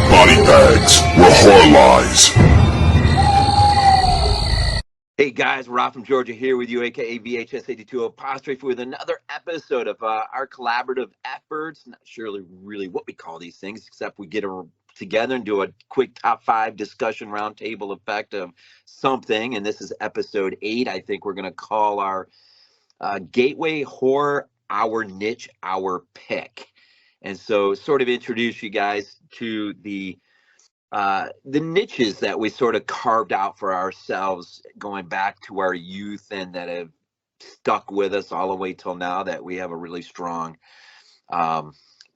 BodyBags, where horror lies. Hey guys, Rob from Georgia here with you, aka VHS82 apostrophe, with another episode of our collaborative efforts. Not sure really what we call these things, except we get together and do a quick top 5 discussion roundtable effect of something. And this is episode 8. I think we're going to call our Gateway Horror Our Niche, Our Pick. And so sort of introduce you guys to the niches that we sort of carved out for ourselves going back to our youth and that have stuck with us all the way till now, that we have a really strong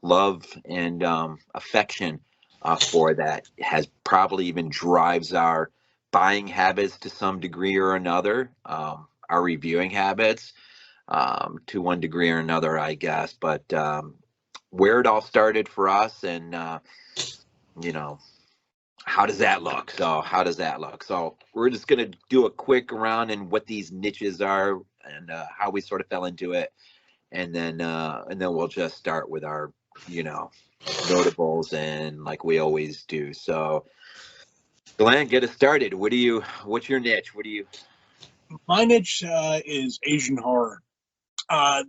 love and affection for, that has probably even drives our buying habits to some degree or another, our reviewing habits to one degree or another, I guess. But where it all started for us, and how does that look? So we're just going to do a quick round and what these niches are and how we sort of fell into it. And then we'll just start with our, notables, and like we always do. So Glenn, get us started. What's your niche? My niche is Asian horror. I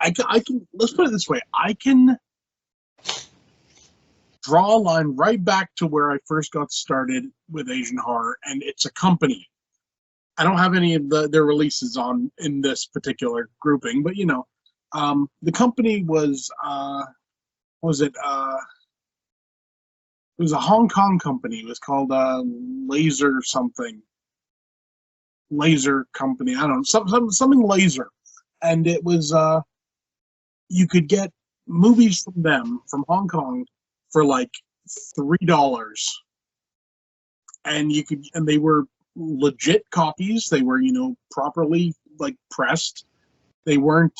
can, let's put it this way. I can draw a line right back to where I first got started with Asian horror, and it's a company. I don't have any of their releases in this particular grouping, but the company was it was a Hong Kong company. It was called Laser Company. I don't know, something Laser, and it was you could get movies from them from Hong Kong for like $3, and they were legit copies. They were properly like pressed. They weren't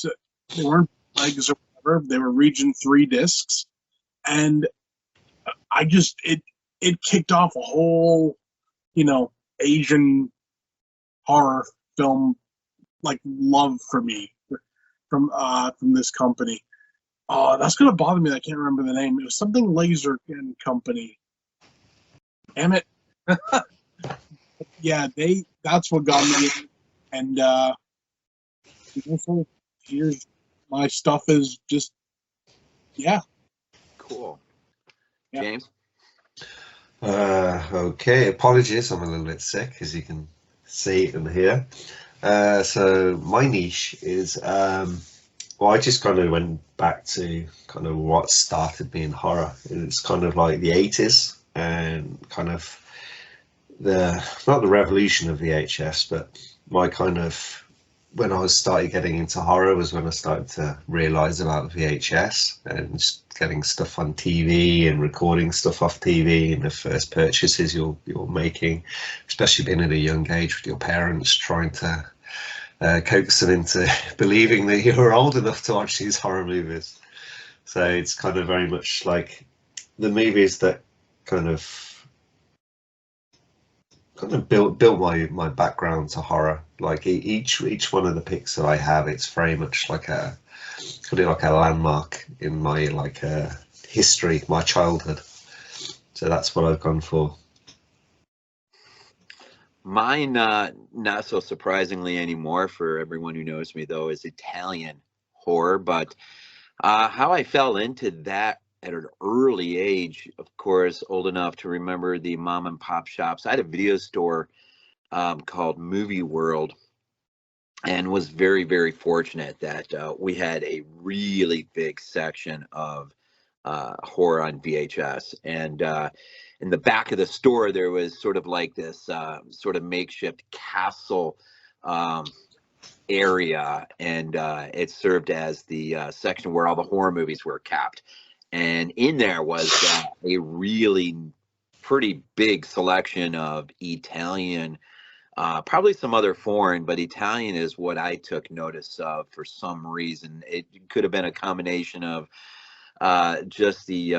legs or whatever. They were region 3 discs, and I just it kicked off a whole Asian horror film like love for me from this company. Oh, that's gonna bother me. I can't remember the name. It was something Laser and Company. Damn it! Yeah, that's what got me. And here's my stuff is just Cool. Yeah. James? Okay, apologies, I'm a little bit sick, as you can see and hear. So my niche is, I just kind of went back to kind of what started me in horror. It's kind of like the 80s, and kind of not the revolution of VHS, but my kind of, when I started getting into horror was when I started to realize about VHS and just getting stuff on TV and recording stuff off TV, and the first purchases you're making, especially being at a young age with your parents trying to coax them into believing that you were old enough to watch these horror movies. So it's kind of very much like the movies that kind of built my background to horror. Like each one of the picks that I have, it's very much like a landmark in my history, my childhood. So that's what I've gone for. Mine, not so surprisingly anymore for everyone who knows me, though, is Italian horror. But how I fell into that at an early age, of course, old enough to remember the mom and pop shops. I had a video store called Movie World, and was very, very fortunate that we had a really big section of horror on VHS. And in the back of the store, there was sort of like this sort of makeshift castle area, and it served as the section where all the horror movies were kept. And in there was a really pretty big selection of Italian, probably some other foreign, but Italian is what I took notice of for some reason. It could have been a combination of just the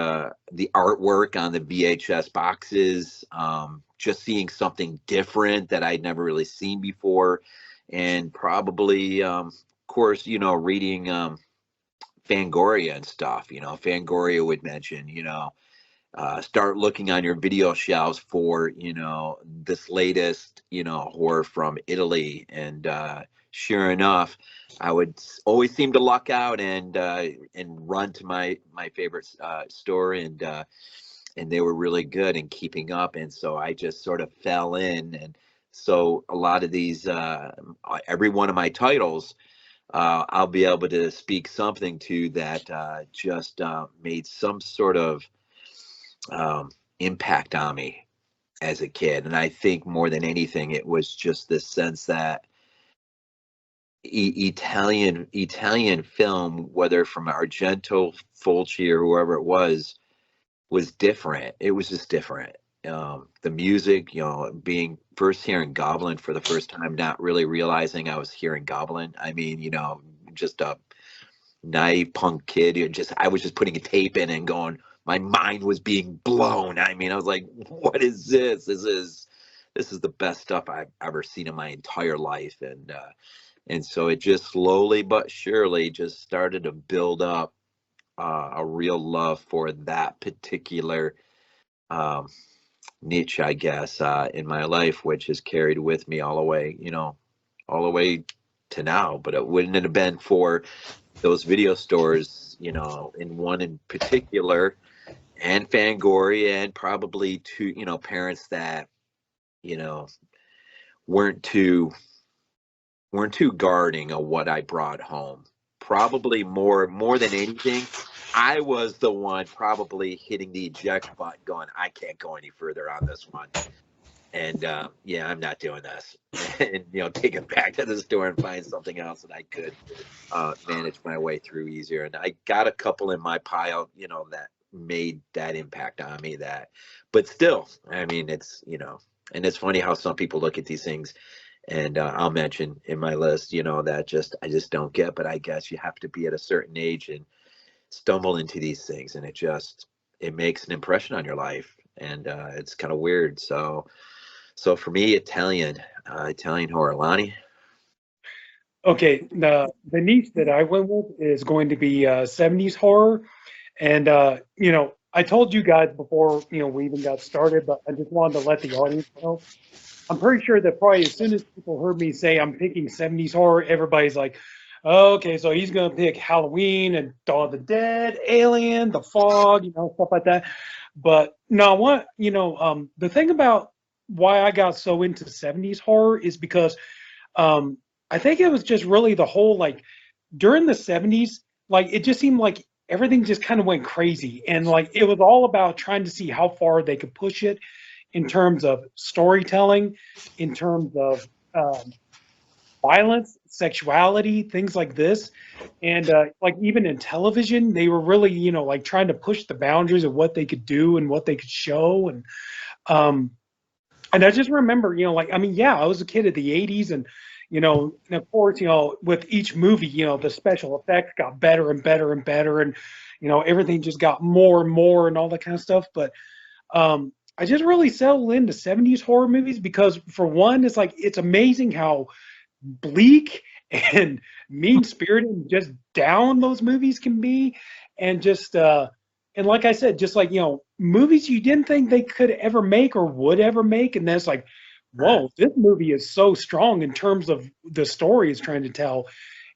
artwork on the VHS boxes, just seeing something different that I'd never really seen before, and probably, of course, reading Fangoria and stuff. Fangoria would mention, start looking on your video shelves for, this latest, horror from Italy. And sure enough, I would always seem to luck out and run to my favorite store, and they were really good in keeping up. And so I just sort of fell in. And so a lot of these, every one of my titles, I'll be able to speak something to that just made some sort of impact on me as a kid. And I think more than anything, it was just this sense that Italian film, whether from Argento, Fulci, or whoever it was different. It was just different. The music, being first hearing Goblin for the first time, not really realizing I was hearing Goblin. I mean, just a naive punk kid. I was just putting a tape in and going, my mind was being blown. I mean, I was like, what is this? This is the best stuff I've ever seen in my entire life. And so it just slowly but surely just started to build up a real love for that particular niche, I guess, in my life, which has carried with me all the way to now. But it wouldn't have been for those video stores, in one in particular, and Fangoria, and probably two, parents that, weren't too guarding of what I brought home. Probably more than anything, I was the one probably hitting the eject button going, I can't go any further on this one. And I'm not doing this. And, take it back to the store and find something else that I could manage my way through easier. And I got a couple in my pile, that made that impact on me, but still, I mean, it's, and it's funny how some people look at these things. And I'll mention in my list, that I just don't get. But I guess you have to be at a certain age and stumble into these things, and it makes an impression on your life, and it's kind of weird. So for me, Italian horror. Lonnie? Okay, the niche that I went with is going to be 70s horror, and I told you guys before we even got started, but I just wanted to let the audience know. I'm pretty sure that probably as soon as people heard me say I'm picking 70s horror, everybody's like, oh, okay, so he's going to pick Halloween and Dawn of the Dead, Alien, The Fog, stuff like that. But no, the thing about why I got so into 70s horror is because I think it was just really the whole, like, during the 70s, like, it just seemed like everything just kind of went crazy. And, like, it was all about trying to see how far they could push it in terms of storytelling, in terms of violence, sexuality, things like this. And like even in television, they were really, like trying to push the boundaries of what they could do and what they could show. And I just remember, I was a kid of the 80s, and, and of course, with each movie, the special effects got better and better and better. And, everything just got more and more and all that kind of stuff. But I just really settled into 70s horror movies because, for one, it's like, it's amazing how bleak and mean-spirited and just down those movies can be. And just, and like I said, just like, movies you didn't think they could ever make or would ever make. And then it's like, whoa, this movie is so strong in terms of the story it's trying to tell.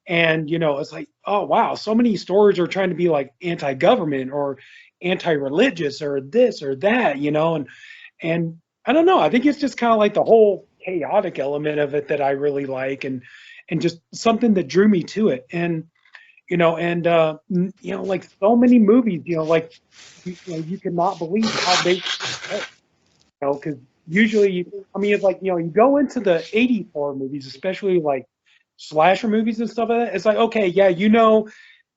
And, it's like, oh, wow, so many stories are trying to be like anti-government or anti-religious or this or that, and I don't know. I think it's just kind of like the whole chaotic element of it that I really like, and just something that drew me to it. And, like so many movies, like, you cannot believe how they, because usually, it's like, you go into the 80s horror movies, especially like slasher movies and stuff like that. It's like, okay, yeah,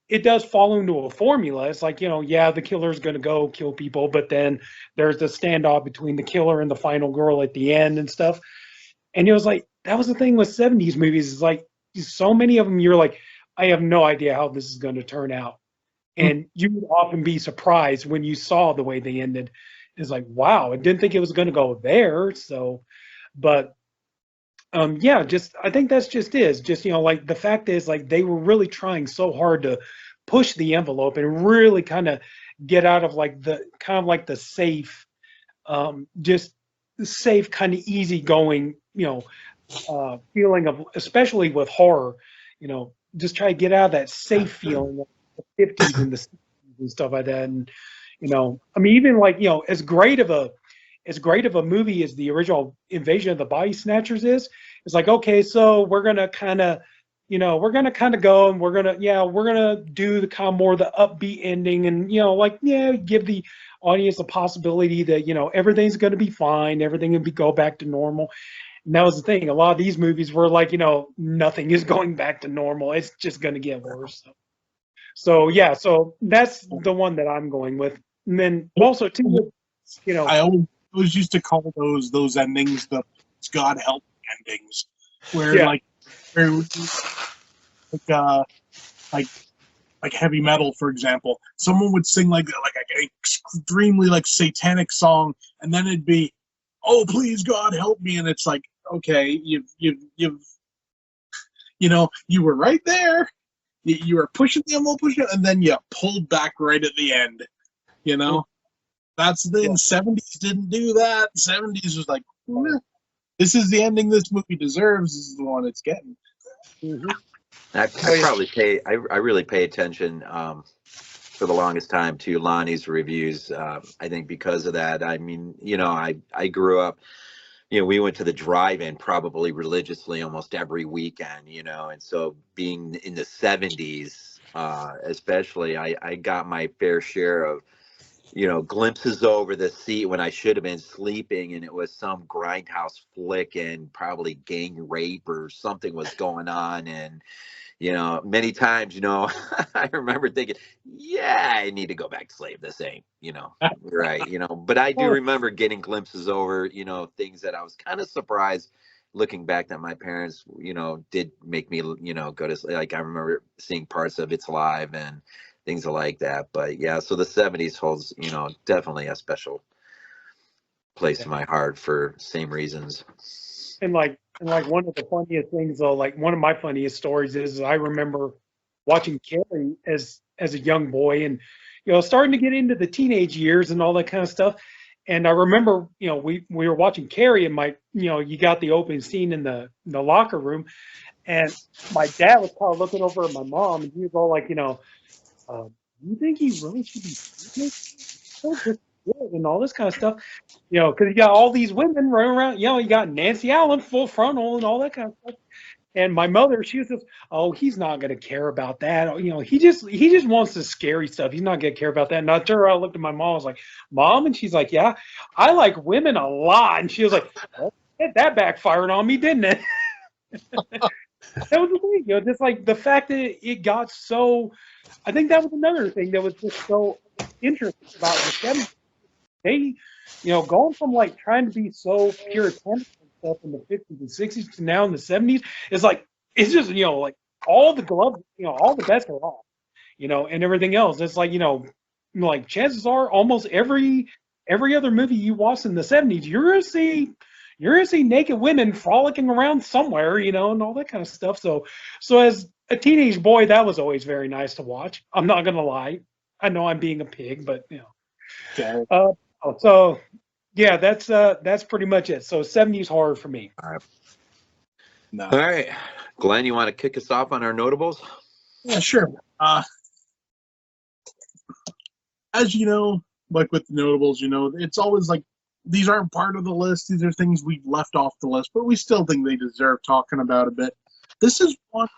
it does fall into a formula. It's like, the killer's going to go kill people, but then there's the standoff between the killer and the final girl at the end and stuff. And it was like, that was the thing with 70s movies. It's like, so many of them, you're like, I have no idea how this is going to turn out. And you would often be surprised when you saw the way they ended. It's like, wow, I didn't think it was going to go there. So, but I think that's just like the fact is, like, they were really trying so hard to push the envelope and really kind of get out of like the safe, just safe kind of easygoing, feeling of, especially with horror, just try to get out of that safe feeling of the 50s and the 60s and stuff like that. And I mean, even like as great of a movie as the original Invasion of the Body Snatchers is, it's like, okay, so we're gonna kind of go and we're gonna do the kind of more the upbeat ending and give the audience a possibility that everything's gonna be fine, everything will go back to normal. And that was the thing. A lot of these movies were like, nothing is going back to normal. It's just gonna get worse. So yeah, so that's the one that I'm going with. And then also too, I always used to call those endings the God help endings, where like heavy metal, for example, someone would sing like an extremely like satanic song, and then it'd be, "Oh please God help me," and it's like, okay, you were right there, you were pushing the envelope, and then you pulled back right at the end, That's the thing. 70s didn't do that. 70s was like, this is the ending this movie deserves. This is the one it's getting. Mm-hmm. I really pay attention for the longest time to Lonnie's reviews. I think because of that. I mean, I grew up, we went to the drive-in probably religiously almost every weekend, and so being in the 70s, especially, I got my fair share of glimpses over the seat when I should have been sleeping, and it was some grindhouse flick and probably gang rape or something was going on. And, many times, I remember thinking, yeah, I need to go back to sleep. This ain't, right. But I do remember getting glimpses over, things that I was kind of surprised looking back that my parents, did make me, go to sleep. Like I remember seeing parts of It's Alive and things like that. But yeah, so the 70s holds, definitely a special place in my heart for same reasons. And like one of the funniest things though, like one of my funniest stories is I remember watching Carrie as a young boy and starting to get into the teenage years and all that kind of stuff. And I remember, we were watching Carrie and you got the opening scene in the locker room, and my dad was kind of looking over at my mom and he was all like, you think he really should be so good and all this kind of stuff, because you got all these women running around, you got Nancy Allen full frontal and all that kind of stuff. And my mother, she was just, oh, he's not going to care about that. He just wants the scary stuff. He's not going to care about that. And I turned around, I looked at my mom, I was like, Mom, and she's like, yeah, I like women a lot. And she was like, well, that backfired on me, didn't it? That was the thing, just like the fact that it got so. I think that was another thing that was just so interesting about the 70s. They, going from like trying to be so puritanical and stuff in the 50s and 60s to now in the 70s, it's like, it's just, like all the gloves, all the bets are off, and everything else. It's like, like chances are almost every other movie you watch in the 70s, you're going to see naked women frolicking around somewhere, and all that kind of stuff. So as a teenage boy, that was always very nice to watch. I'm not going to lie. I know I'm being a pig, but Okay. So yeah, that's pretty much it. So 70s horror for me. All right. No. All right. Glenn, you want to kick us off on our notables? Yeah, sure. As you know, like with the notables, it's always like, these aren't part of the list. These are things we've left off the list, but we still think they deserve talking about a bit. This is one.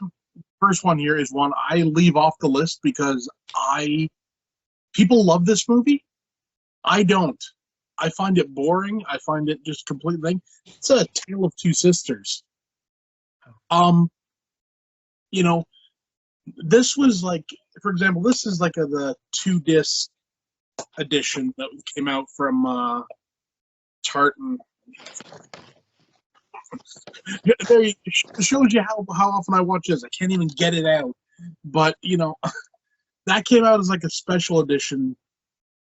First one here is one I leave off the list because people love this movie. I don't. I find it boring. I find it just completely. It's A Tale of Two Sisters. This was like, for example, this is like the 2-disc edition that came out from Tartan. There, it shows you how often I watch this. I can't even get it out, but that came out as like a special edition,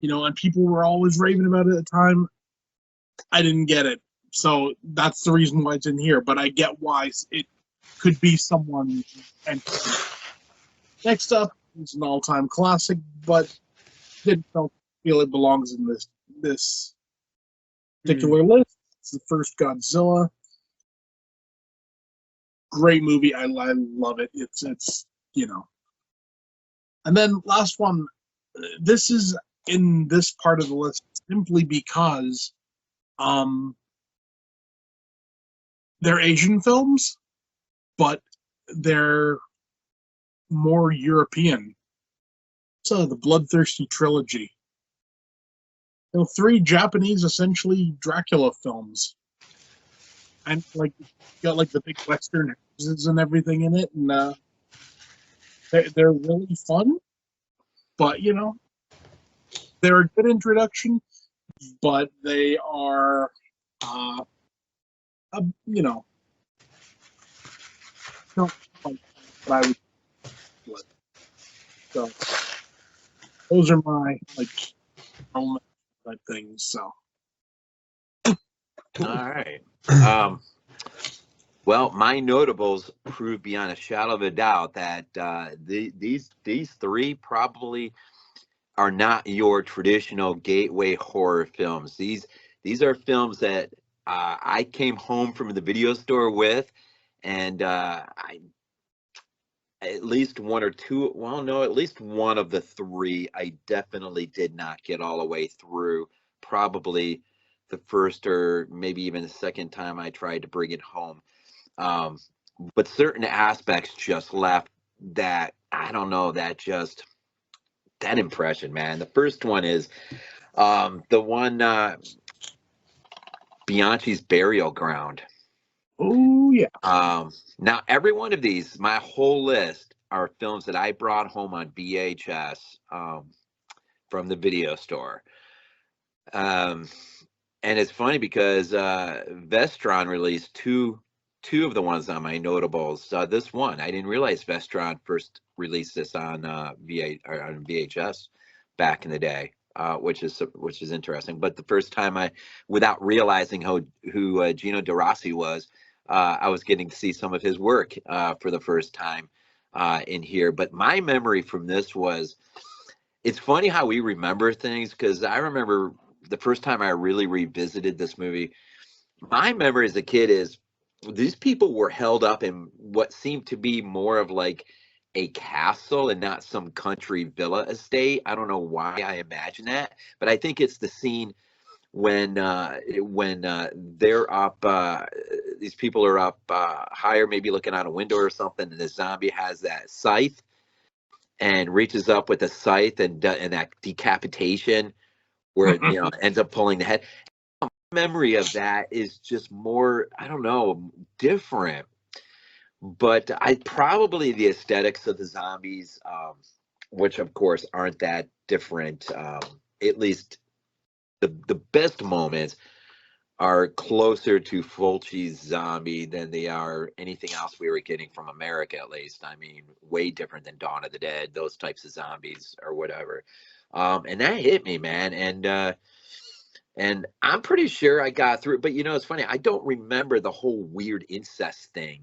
and people were always raving about it at the time. I didn't get it, so that's the reason why it's in here. But I get why it could be someone. And next up, It's an all-time classic, but didn't feel it belongs in this particular list. It's the first Godzilla. Great movie. I love it. It's you know. And then last one. This is in this part of the list simply because they're Asian films, but they're more European. So the Bloodthirsty trilogy. 3 Japanese, essentially Dracula films, and like got like the big Western houses and everything in it, and they're really fun. But they're a good introduction. But they are, not like what I would. So those are my element type things. So. All right. Well, my notables prove beyond a shadow of a doubt that these 3 probably are not your traditional gateway horror films. These are films that I came home from the video store with, and I at least one or two. Well, no, at least one of the 3 I definitely did not get all the way through. Probably the first or maybe even the second time I tried to bring it home. But certain aspects just left that, I don't know, that impression, man. The first one is the one Bianchi's Burial Ground. Oh yeah. Now every one of these, my whole list, are films that I brought home on VHS from the video store. And it's funny because Vestron released two of the ones on my notables. This one, I didn't realize Vestron first released this on on VHS back in the day, which is interesting. But the first time without realizing who Gino DeRossi was, I was getting to see some of his work for the first time in here. But my memory from this was, it's funny how we remember things, because I remember the first time I really revisited this movie. My memory as a kid is these people were held up in what seemed to be more of like a castle and not some country villa estate. I don't know why I imagine that, but I think it's the scene when they're up, these people are up higher, maybe looking out a window or something, and the zombie has that scythe and reaches up with the scythe, and that decapitation where it ends up pulling the head. Memory of that is just more, I don't know, different. But I probably the aesthetics of the zombies, which of course aren't that different. At least the best moments are closer to Fulci's zombie than they are anything else we were getting from America, at least. I mean, way different than Dawn of the Dead, those types of zombies or whatever. And that hit me, man. And I'm pretty sure I got through it. But it's funny, I don't remember the whole weird incest thing,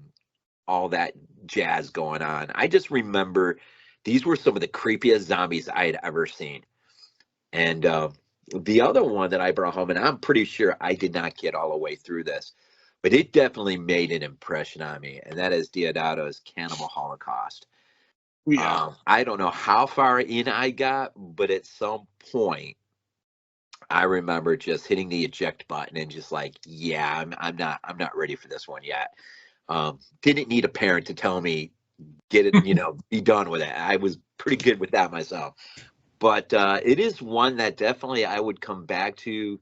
all that jazz going on. I just remember these were some of the creepiest zombies I had ever seen. And the other one that I brought home, and I'm pretty sure I did not get all the way through this, but it definitely made an impression on me, and that is Deodato's Cannibal Holocaust. Yeah. I don't know how far in I got, but at some point, I remember just hitting the eject button and just like, yeah, I'm not ready for this one yet. Didn't need a parent to tell me, get it, be done with it. I was pretty good with that myself. But it is one that definitely I would come back to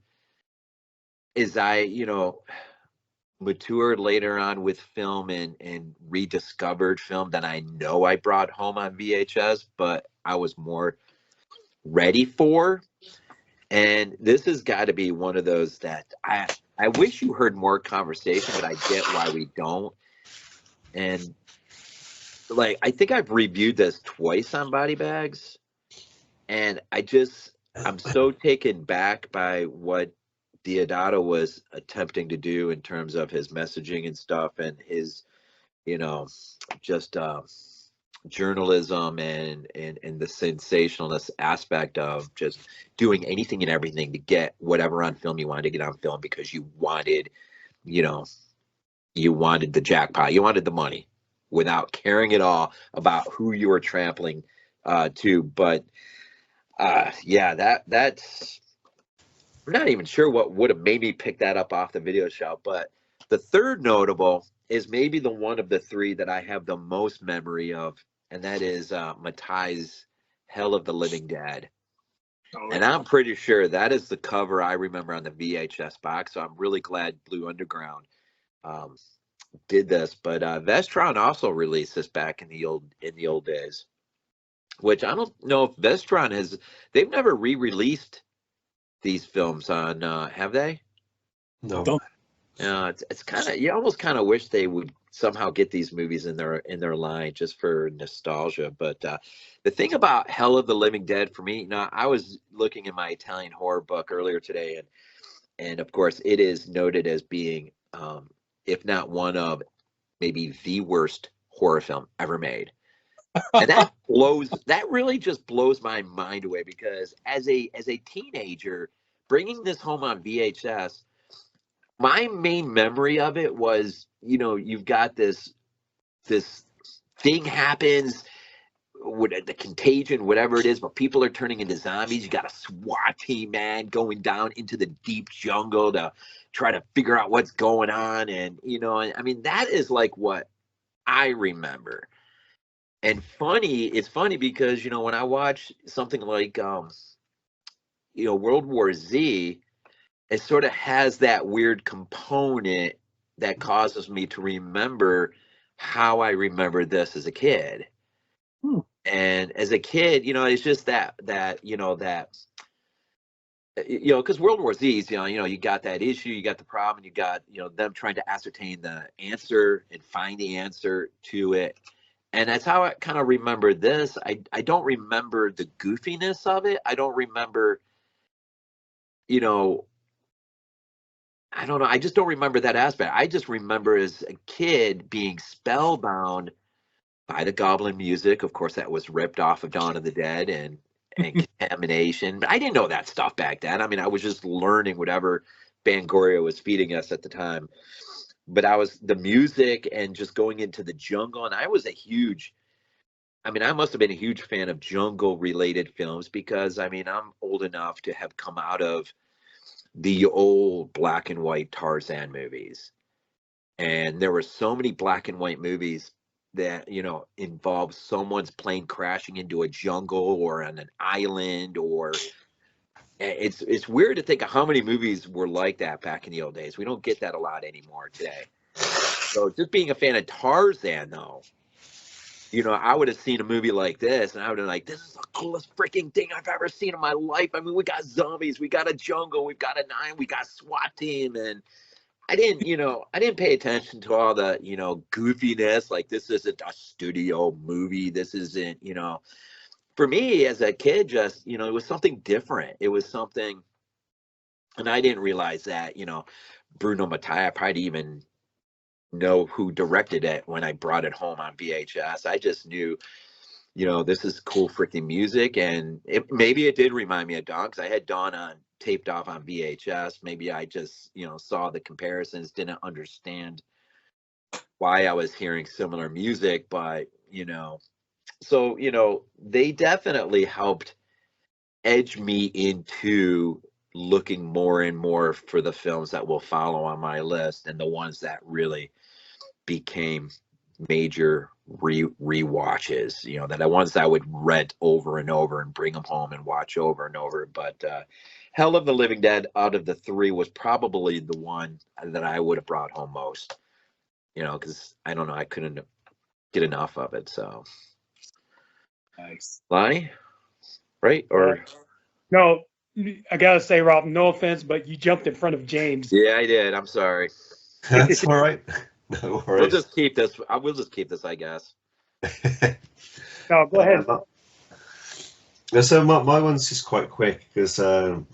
as I, matured later on with film and rediscovered film that I know I brought home on VHS, but I was more ready for. And this has got to be one of those that I wish you heard more conversation, but I get why we don't. And like, I think I've reviewed this twice on BodyBags, and I'm so taken back by what Deodato was attempting to do in terms of his messaging and stuff, and his, just journalism and the sensationalist aspect of just doing anything and everything to get whatever on film you wanted to get on film because you wanted, you know, you wanted the jackpot, you wanted the money without caring at all about who you were trampling to. But yeah, that's, I'm not even sure what would have made me pick that up off the video shelf. But the third notable is maybe the one of the three that I have the most memory of, and that is Matai's Hell of the Living Dead. Oh, And I'm pretty sure that is the cover I remember on the VHS box. So I'm really glad Blue Underground did this. But Vestron also released this back in the old days, which I don't know if Vestron has. They've never re-released these films on, have they? No. Don't- It's kind of, you almost kind of wish they would somehow get these movies in their line just for nostalgia. But the thing about Hell of the Living Dead for me, now I was looking in my Italian horror book earlier today, and of course it is noted as being, if not one of, maybe the worst horror film ever made. And that really just blows my mind away, because as a teenager bringing this home on VHS, my main memory of it was, you've got this thing happens with the contagion, whatever it is, but people are turning into zombies. You got a SWAT team, man, going down into the deep jungle to try to figure out what's going on. And, I mean, that is like what I remember. And it's funny because, when I watch something like, World War Z, it sort of has that weird component that causes me to remember how I remember this as a kid. And as a kid, it's just that because World War Z is, you got that issue, you got the problem, you got, them trying to ascertain the answer and find the answer to it. And that's how I kind of remember this. I don't remember the goofiness of it. I don't remember, I don't know. I just don't remember that aspect. I just remember as a kid being spellbound by the Goblin music. Of course, that was ripped off of Dawn of the Dead and Contamination. But I didn't know that stuff back then. I mean, I was just learning whatever Fangoria was feeding us at the time. But the music and just going into the jungle. And I must have been a huge fan of jungle related films, because I'm old enough to have come out of the old black and white Tarzan movies. And there were so many black and white movies that, involve someone's plane crashing into a jungle or on an island, or it's weird to think of how many movies were like that back in the old days. We don't get that a lot anymore today. So just being a fan of Tarzan, though, I would have seen a movie like this and I would have been like, this is the coolest freaking thing I've ever seen in my life. I mean, we got zombies, we got a jungle, we've got we got a SWAT team. And I didn't pay attention to all the, goofiness. Like, this isn't a studio movie. This isn't, for me as a kid, just, it was something different. It was something, and I didn't realize that, Bruno Mattei, I probably even know who directed it when I brought it home on VHS. I just knew, this is cool freaking music. And maybe it did remind me of Dawn, because I had Dawn taped off on VHS. Maybe I just, saw the comparisons, didn't understand why I was hearing similar music. But, so, they definitely helped edge me into looking more and more for the films that will follow on my list, and the ones that really became major rewatches, that the ones that I would rent over and over and bring them home and watch over and over. But Hell of the Living Dead, out of the three, was probably the one that I would have brought home most, because I don't know, I couldn't get enough of it. So Nice. Lonnie, right? Or No, I gotta say, Rob, no offense, but you jumped in front of James. yeah, I did. I'm sorry. That's all right. No worries. We'll just keep this. We'll just keep this, I guess. No, go ahead. So my one's just quite quick, because I'm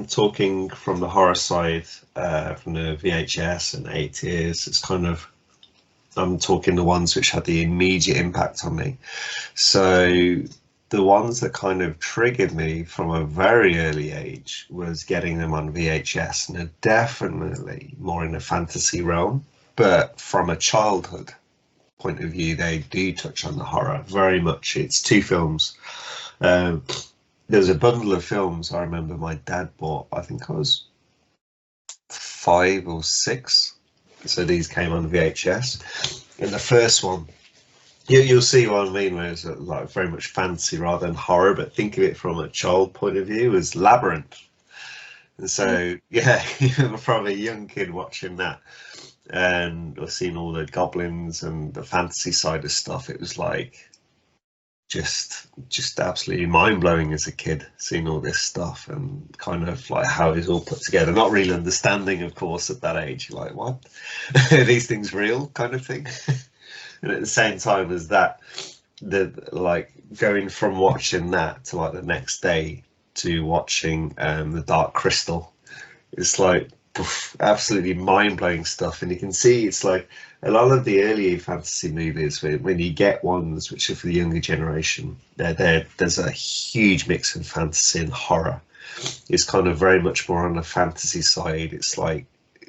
talking from the horror side, from the VHS and 80s. It's kind of I'm talking the ones which had the immediate impact on me. So the ones that kind of triggered me from a very early age was getting them on VHS, and they're definitely more in the fantasy realm. But from a childhood point of view, they do touch on the horror very much. It's two films. There's a bundle of films I remember my dad bought. I think I was 5 or 6. So these came on VHS. And the first one, you'll see what I mean, where it's like very much fantasy rather than horror, but think of it from a child point of view as Labyrinth. And so, yeah, from a young kid watching that, and I've seen all the goblins and the fantasy side of stuff, it was like just absolutely mind-blowing as a kid, seeing all this stuff and kind of like how it's all put together, not really understanding, of course, at that age. You're like, what? Are these things real, kind of thing? And at the same time as that, the like going from watching that to like the next day to watching the Dark Crystal, it's like absolutely mind-blowing stuff. And you can see it's like a lot of the early fantasy movies, when you get ones which are for the younger generation, there's a huge mix of fantasy and horror. It's kind of very much more on the fantasy side. It's like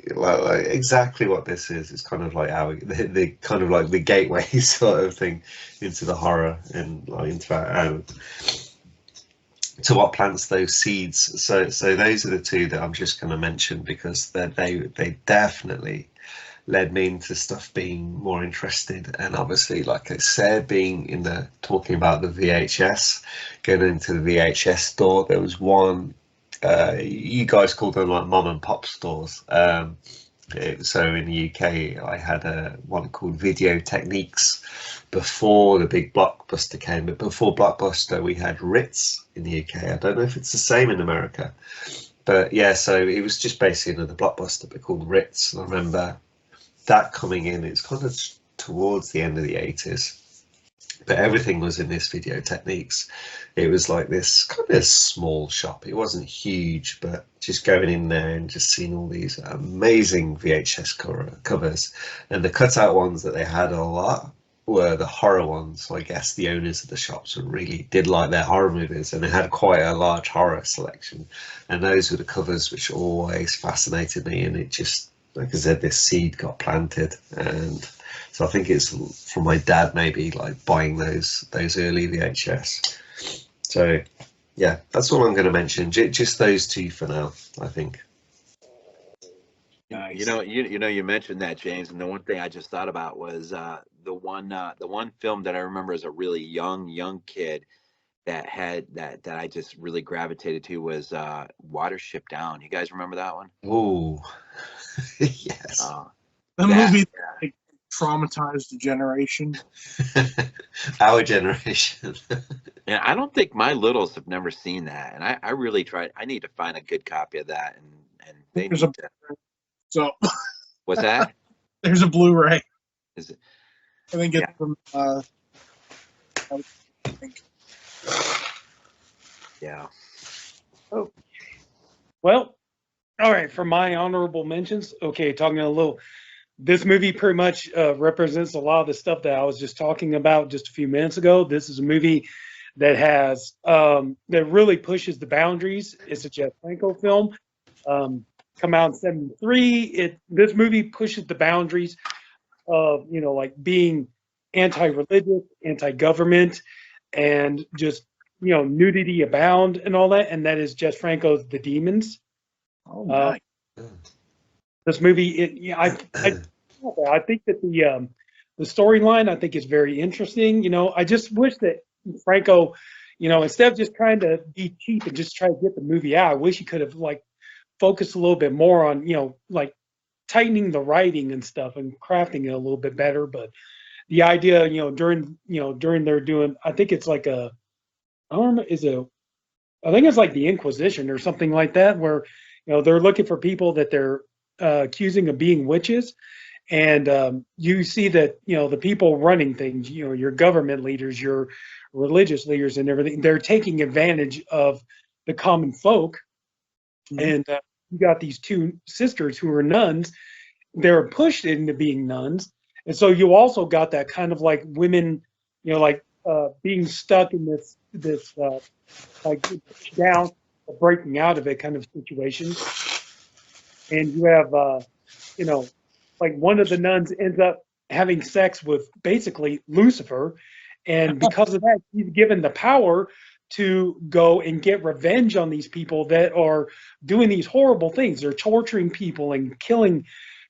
exactly what this is. It's kind of like the kind of like the gateway sort of thing into the horror, and like into that to what plants those seeds. So those are the two that I'm just going to mention because they definitely led me into stuff being more interested. And obviously, like I said, talking about the VHS, going into the VHS store, there was one. You guys called them like mom and pop stores. So in the UK, I had one called Video Techniques before the big Blockbuster came. But before Blockbuster, we had Ritz in the UK. I don't know if it's the same in America. But yeah, so it was just basically another Blockbuster, but called Ritz. And I remember that coming in. It's kind of towards the end of the 80s. But everything was in this Video Techniques. It was like this kind of small shop. It wasn't huge, but just going in there and just seeing all these amazing VHS covers. And the cutout ones that they had a lot were the horror ones. So I guess the owners of the shops really did like their horror movies, and they had quite a large horror selection. And those were the covers which always fascinated me. And it just, like I said, this seed got planted. And so I think it's from my dad, maybe, like buying those early VHS. So yeah, that's all I'm going to mention. Just those two for now, I think. Nice. You mentioned that, James, and the one thing I just thought about was the one film that I remember as a really young kid that I just really gravitated to was Watership Down. You guys remember that one? Oh, yes. The movie that traumatized the generation. Our generation. And I don't think my littles have never seen that, and I really tried. I need to find a good copy of that, and they need to. So What's that? There's a Blu-ray. Is it? I think it's from. I think. Yeah. Oh. Well, all right. For my honorable mentions, okay, talking a little. This movie pretty much represents a lot of the stuff that I was just talking about just a few minutes ago. This is a movie that has that really pushes the boundaries. It's a Jeff Franco film. Come out in '73. This movie pushes the boundaries of like being anti-religious, anti-government, and just nudity abound and all that. And that is Jeff Franco's The Demons. Oh, nice. This movie, I think that the storyline I think is very interesting. I just wish that Franco, instead of just trying to be cheap and just try to get the movie out, I wish he could have focused a little bit more on tightening the writing and stuff and crafting it a little bit better. But the idea, during they're doing, I think it's like I think it's like the Inquisition or something like that, where they're looking for people that they're accusing of being witches, and you see that the people running things, your government leaders, your religious leaders, and everything, they're taking advantage of the common folk. Mm-hmm. And you got these two sisters who are nuns. They're pushed into being nuns, And so you also got that kind of like women, like being stuck in this like down, breaking out of it kind of situation. And you have, like one of the nuns ends up having sex with basically Lucifer. And because of that, he's given the power to go and get revenge on these people that are doing these horrible things. They're torturing people and killing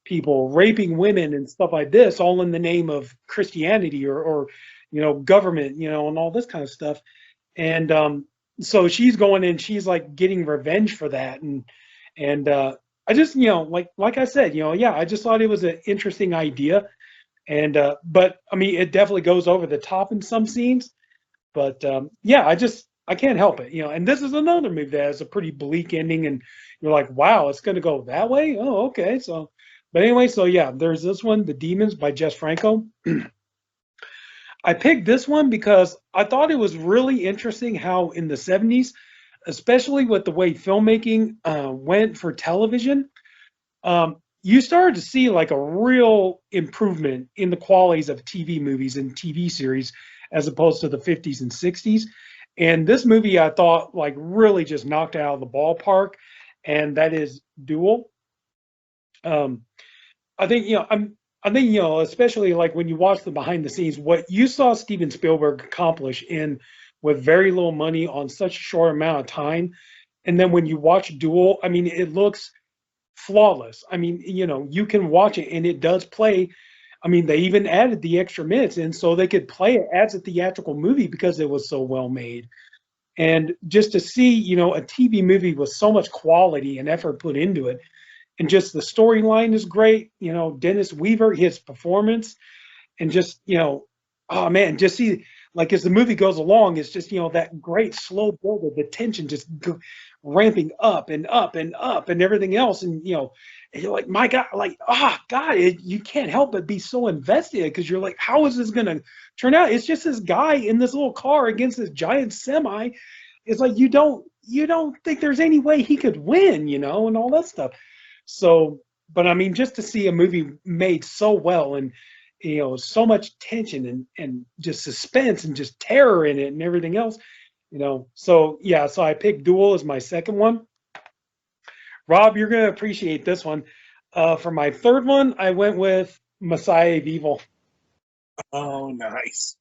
people, raping women and stuff like this, all in the name of Christianity or government, and all this kind of stuff. And so she's going in, she's like getting revenge for that. And I just, like I said, yeah, I just thought it was an interesting idea. And but I mean, it definitely goes over the top in some scenes. But yeah, I can't help it, And this is another movie that has a pretty bleak ending, and you're like, wow, it's going to go that way. Oh, okay. So, but anyway, so yeah, there's this one, The Demons by Jess Franco. I picked this one because I thought it was really interesting how in the 70s, especially with the way filmmaking went for television, you started to see like a real improvement in the qualities of TV movies and TV series as opposed to the 50s and 60s. And this movie I thought like really just knocked it out of the ballpark, and that is Duel. I think especially like when you watch the behind the scenes, what you saw Steven Spielberg accomplish in with very little money on such a short amount of time, and then when you watch Duel, I mean, it looks flawless. I mean, you can watch it and it does play. I mean, they even added the extra minutes in so they could play it as a theatrical movie because it was so well made. And just to see, a TV movie with so much quality and effort put into it, and just the storyline is great. Dennis Weaver, his performance, and just, oh man, just see, like as the movie goes along, it's just, that great slow build of the tension just ramping up and up and up and everything else. And, and you're like, my God, like, God, you can't help but be so invested because you're like, how is this going to turn out? It's just this guy in this little car against this giant semi. It's like, you don't think there's any way he could win, and all that stuff. So, but I mean, just to see a movie made so well and, so much tension and just suspense and just terror in it and everything else, So, yeah, so I picked Duel as my second one. Rob, you're going to appreciate this one. For my third one, I went with Messiah of Evil. Oh, nice.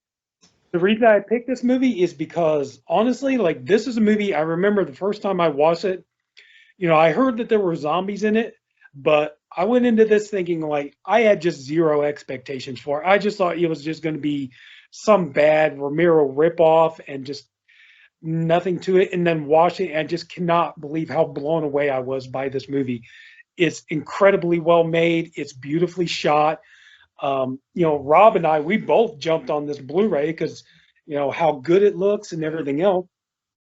The reason I picked this movie is because, honestly, like, this is a movie I remember the first time I watched it. I heard that there were zombies in it, but I went into this thinking like I had just zero expectations for it. I just thought it was just going to be some bad Romero ripoff and just nothing to it. And then watching it, I just cannot believe how blown away I was by this movie. It's incredibly well made. It's beautifully shot. Rob and I, we both jumped on this Blu-ray because, how good it looks and everything else.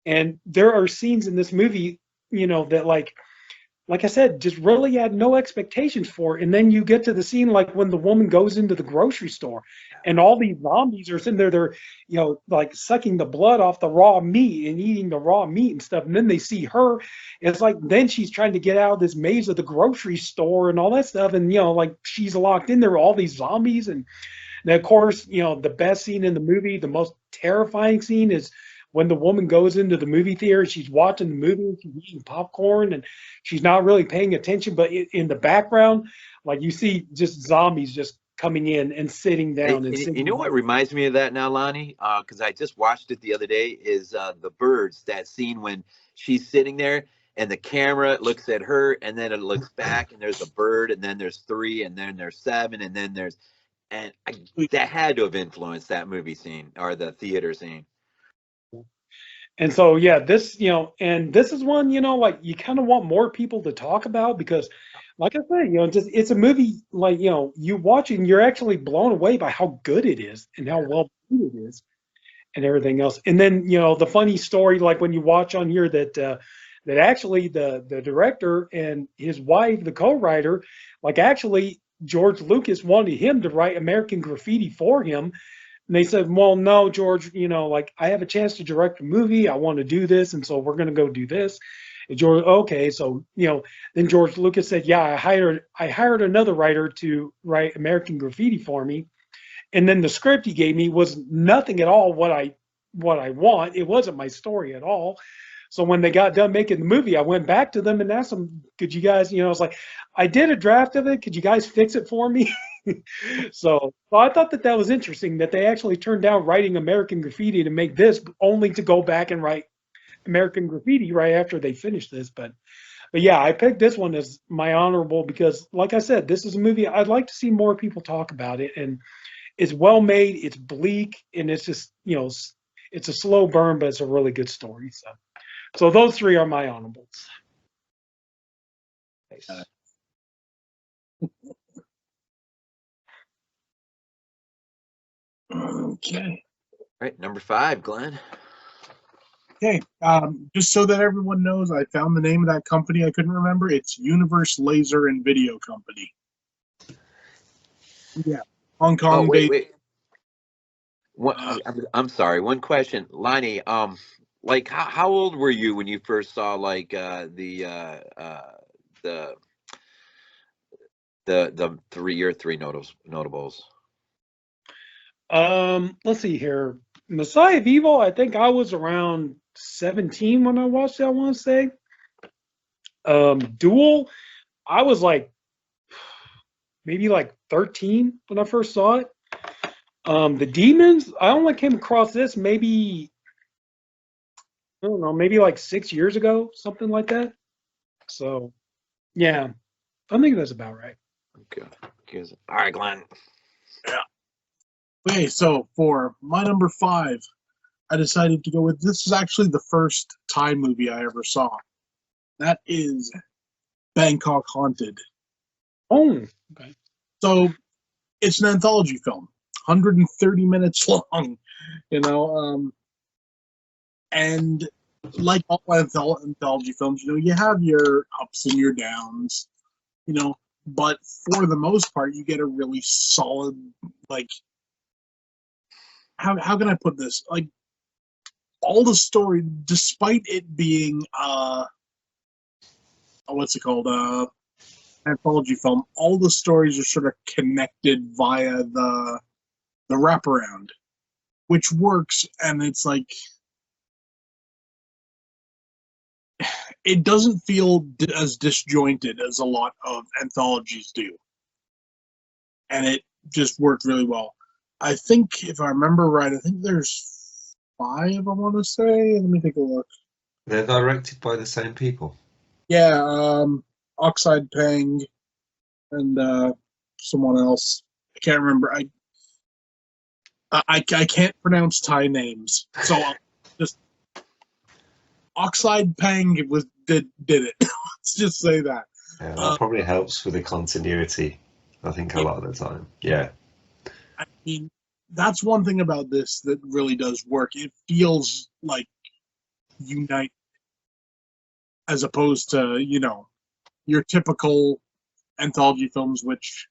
And there are scenes in this movie that like I said, just really had no expectations for it. And then you get to the scene like when the woman goes into the grocery store and all these zombies are sitting there, they're, like sucking the blood off the raw meat and eating the raw meat and stuff. And then they see her. It's like then she's trying to get out of this maze of the grocery store and all that stuff. And, like she's locked in there with all these zombies. And then, of course, the best scene in the movie, the most terrifying scene is when the woman goes into the movie theater, she's watching the movie, she's eating popcorn, and she's not really paying attention. But in the background, like you see just zombies just coming in and sitting down. And you know what reminds me of that now, Lonnie? Because I just watched it the other day, is The Birds, that scene when she's sitting there and the camera looks at her and then it looks back and there's a bird and then there's 3 and then there's 7 and then there's... And that had to have influenced that movie scene or the theater scene. And so, yeah, this, and this is one, like you kind of want more people to talk about because, like I said, just it's a movie like, you watch it and you're actually blown away by how good it is and how well made it is and everything else. And then, the funny story, like when you watch on here that actually the director and his wife, the co-writer, like actually George Lucas wanted him to write American Graffiti for him. And they said, well, no, George, like I have a chance to direct a movie. I want to do this. And so we're going to go do this. George, okay, so then George Lucas said, yeah, I hired another writer to write American Graffiti for me, and then the script he gave me was nothing at all what I want. It wasn't my story at all. So when they got done making the movie, I went back to them and asked them, could you guys, I was like, I did a draft of it. Could you guys fix it for me? So I thought that was interesting that they actually turned down writing American Graffiti to make this, only to go back and write American Graffiti right after they finished this. But yeah, I picked this one as my honorable because, like I said, this is a movie I'd like to see more people talk about it. And it's well made, it's bleak, and it's just, it's a slow burn, but it's a really good story. So those three are my honorables. Nice. Okay. All right, number 5, Glenn. Okay. Just so that everyone knows, I found the name of that company I couldn't remember. It's Universe Laser and Video Company. Yeah. Hong Kong. Oh, wait. I'm sorry. One question, Lonnie. Like, how old were you when you first saw like the 3 notables? Let's see here. Messiah of Evil, I think I was around 17 when I watched it, I want to say. Duel, I was like maybe like 13 when I first saw it. The Demons, I only came across this maybe, I don't know, maybe like 6 years ago, something like that. So, yeah, I think that's about right. Okay. All right, Glenn. Yeah. Okay, so for my number 5, I decided to go with, this is actually the first Thai movie I ever saw. That is Bangkok Haunted. Oh, okay. So it's an anthology film, 130 minutes long, and like all anthology films, you have your ups and your downs, but for the most part, you get a really solid, like, how can I put this? Like, all the story, despite it being what's it called? Anthology film, all the stories are sort of connected via the wraparound, which works, and it's like it doesn't feel as disjointed as a lot of anthologies do, and it just worked really well. I think, if I remember right, I think there's 5, I want to say. Let me take a look. They're directed by the same people. Yeah, Oxide Pang and someone else. I can't remember. I can't pronounce Thai names, so I'll just Oxide Pang did it. Let's just say that. Yeah, that probably helps with the continuity, I think, a lot of the time. Yeah. I mean, that's one thing about this that really does work. It feels like Unite, as opposed to, your typical anthology films, which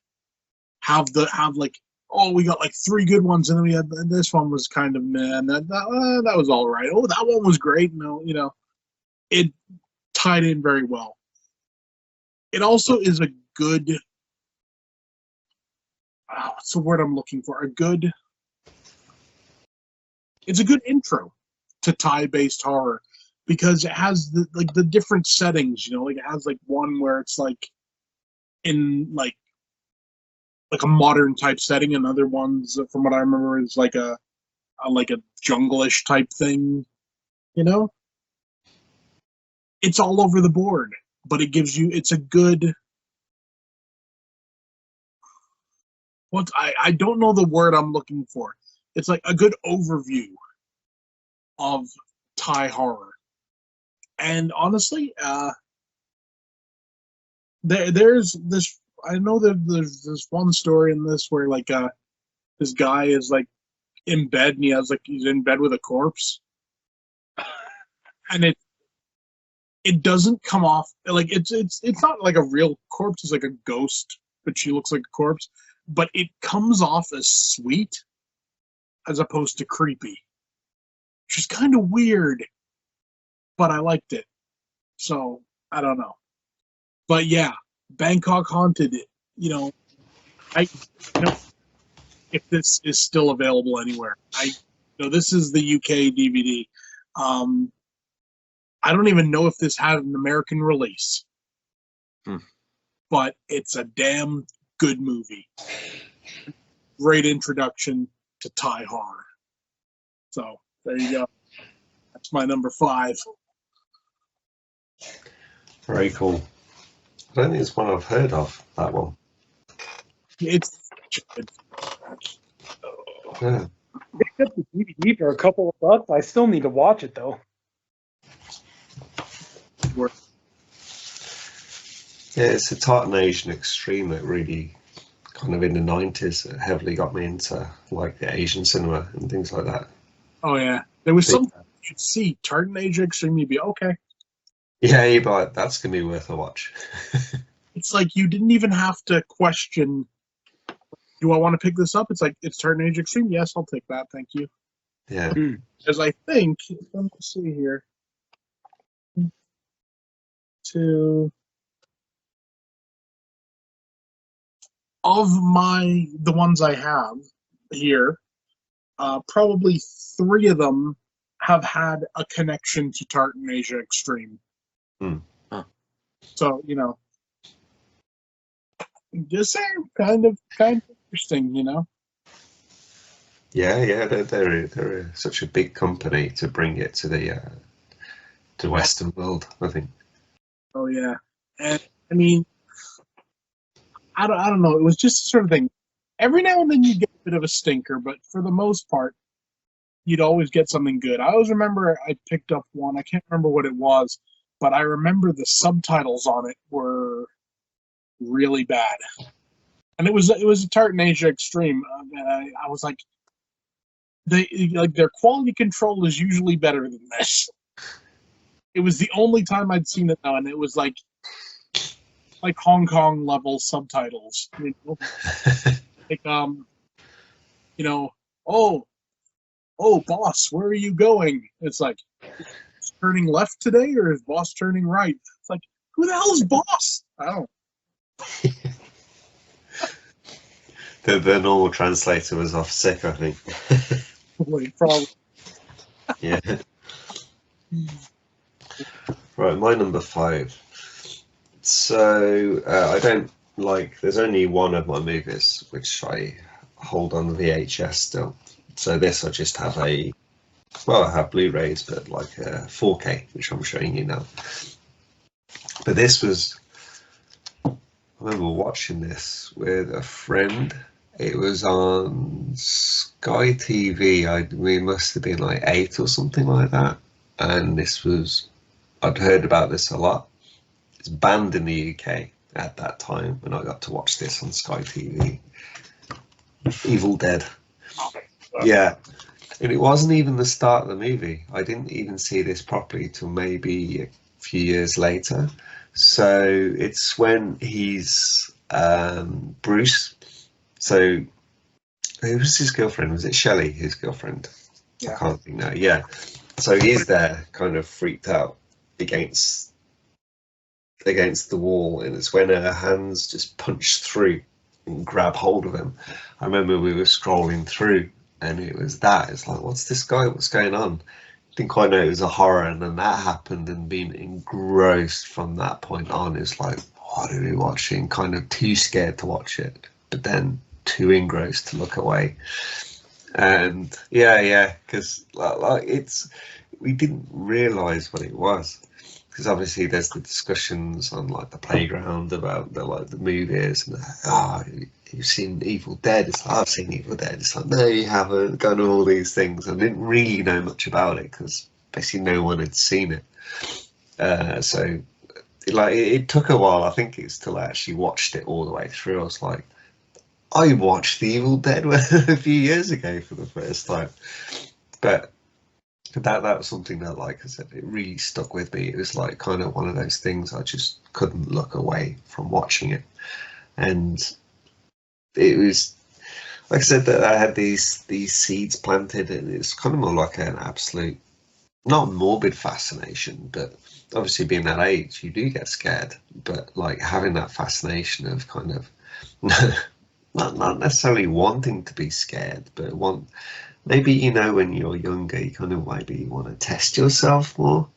have like, oh, we got like 3 good ones, and then we had this one was kind of meh, and that was all right. Oh, that one was great. No, it tied in very well. It also is a good, what's the word I'm looking for? It's a good intro to Thai-based horror, because it has the different settings. Like it has like one where it's like in like a modern type setting, and other ones, from what I remember, is like a jungle-ish type thing. It's all over the board, but it's a good, I don't know the word I'm looking for. It's like a good overview of Thai horror. And honestly, there's this, I know that there's this one story in this where like this guy is like in bed, and he's in bed with a corpse, and it doesn't come off like it's not like a real corpse. It's like a ghost, but she looks like a corpse, but it comes off as sweet as opposed to creepy, which is kind of weird, but I liked it. So I don't know. But yeah, Bangkok Haunted, you know, I don't know if this is still available anywhere. This is the UK DVD. I don't even know if this had an American release. But it's a damn good movie. Great introduction to Thai horror. So there you go. That's my number 5. Very cool. I don't think it's one I've heard of, that one. It's Yeah. Picked up the DVD for a couple of bucks. I still need to watch it though. Yeah, it's a Tartan Asian extreme that really kind of in the 90s heavily got me into like the Asian cinema and things like that. Oh yeah, there was something you'd see Tartan Asia Extreme. You'd be okay. Yeah, you'd be like, that's gonna be worth a watch. It's like you didn't even have to question. Do I want to pick this up? It's like it's Tartan Asia Extreme. Yes, I'll take that. Thank you. Yeah. Because I think let me see here. Of the ones I have here, probably 3 of them have had a connection to Tartan Asia Extreme. Huh. So, just saying, kind of interesting, Yeah, they're such a big company to bring it to the Western world, I think. Oh yeah, and I mean, I don't know. It was just the sort of thing. Every now and then you get a bit of a stinker, but for the most part, you'd always get something good. I always remember I picked up one. I can't remember what it was, but I remember the subtitles on it were really bad, and it was a Tartan Asia Extreme. I was like, their quality control is usually better than this. It was the only time I'd seen it though, and it was like Hong Kong level subtitles. Like oh boss, where are you going? It's like, is turning left today or is boss turning right? It's like, who the hell is boss? I don't know. The normal translator was off sick, I think. Probably. Yeah. Right, my number 5. So I don't like. There's only one of my movies which I hold on the VHS still. So this I just have I have Blu-rays, but like 4K, which I'm showing you now. But this was, I remember watching this with a friend. It was on Sky TV. We must have been like 8 or something like that. And this was, I'd heard about this a lot. It's banned in the UK at that time when I got to watch this on Sky TV. Evil Dead. Yeah. And it wasn't even the start of the movie. I didn't even see this properly till maybe a few years later. So it's when he's Bruce. So who was his girlfriend? Was it Shelley, his girlfriend? Yeah. I can't think now. Yeah. So he's there, kind of freaked out against the wall, and it's when her hands just punch through and grab hold of him. I remember we were scrolling through, and it was that. It's like, what's this guy? What's going on? Didn't quite know it was a horror, and then that happened, and being engrossed from that point on. It's like, what are we watching? Kind of too scared to watch it, but then too engrossed to look away. And yeah, because we didn't realize what it was, because obviously there's the discussions on like the playground about the movies, and you've seen Evil Dead. It's like, I've seen Evil Dead. It's like, no, you haven't. Gone all these things. I didn't really know much about it because basically no one had seen it. So it took a while. I think it's till I actually watched it all the way through. I was like, I watched The Evil Dead a few years ago for the first time, but that was something that, like I said, it really stuck with me. It was like kind of one of those things I just couldn't look away from watching it, and it was, like I said, that I had these seeds planted, and it's kind of more like an absolute not morbid fascination, but obviously being that age, you do get scared. But like having that fascination of kind of not necessarily wanting to be scared, but maybe, you know, when you're younger, you kind of maybe want to test yourself more.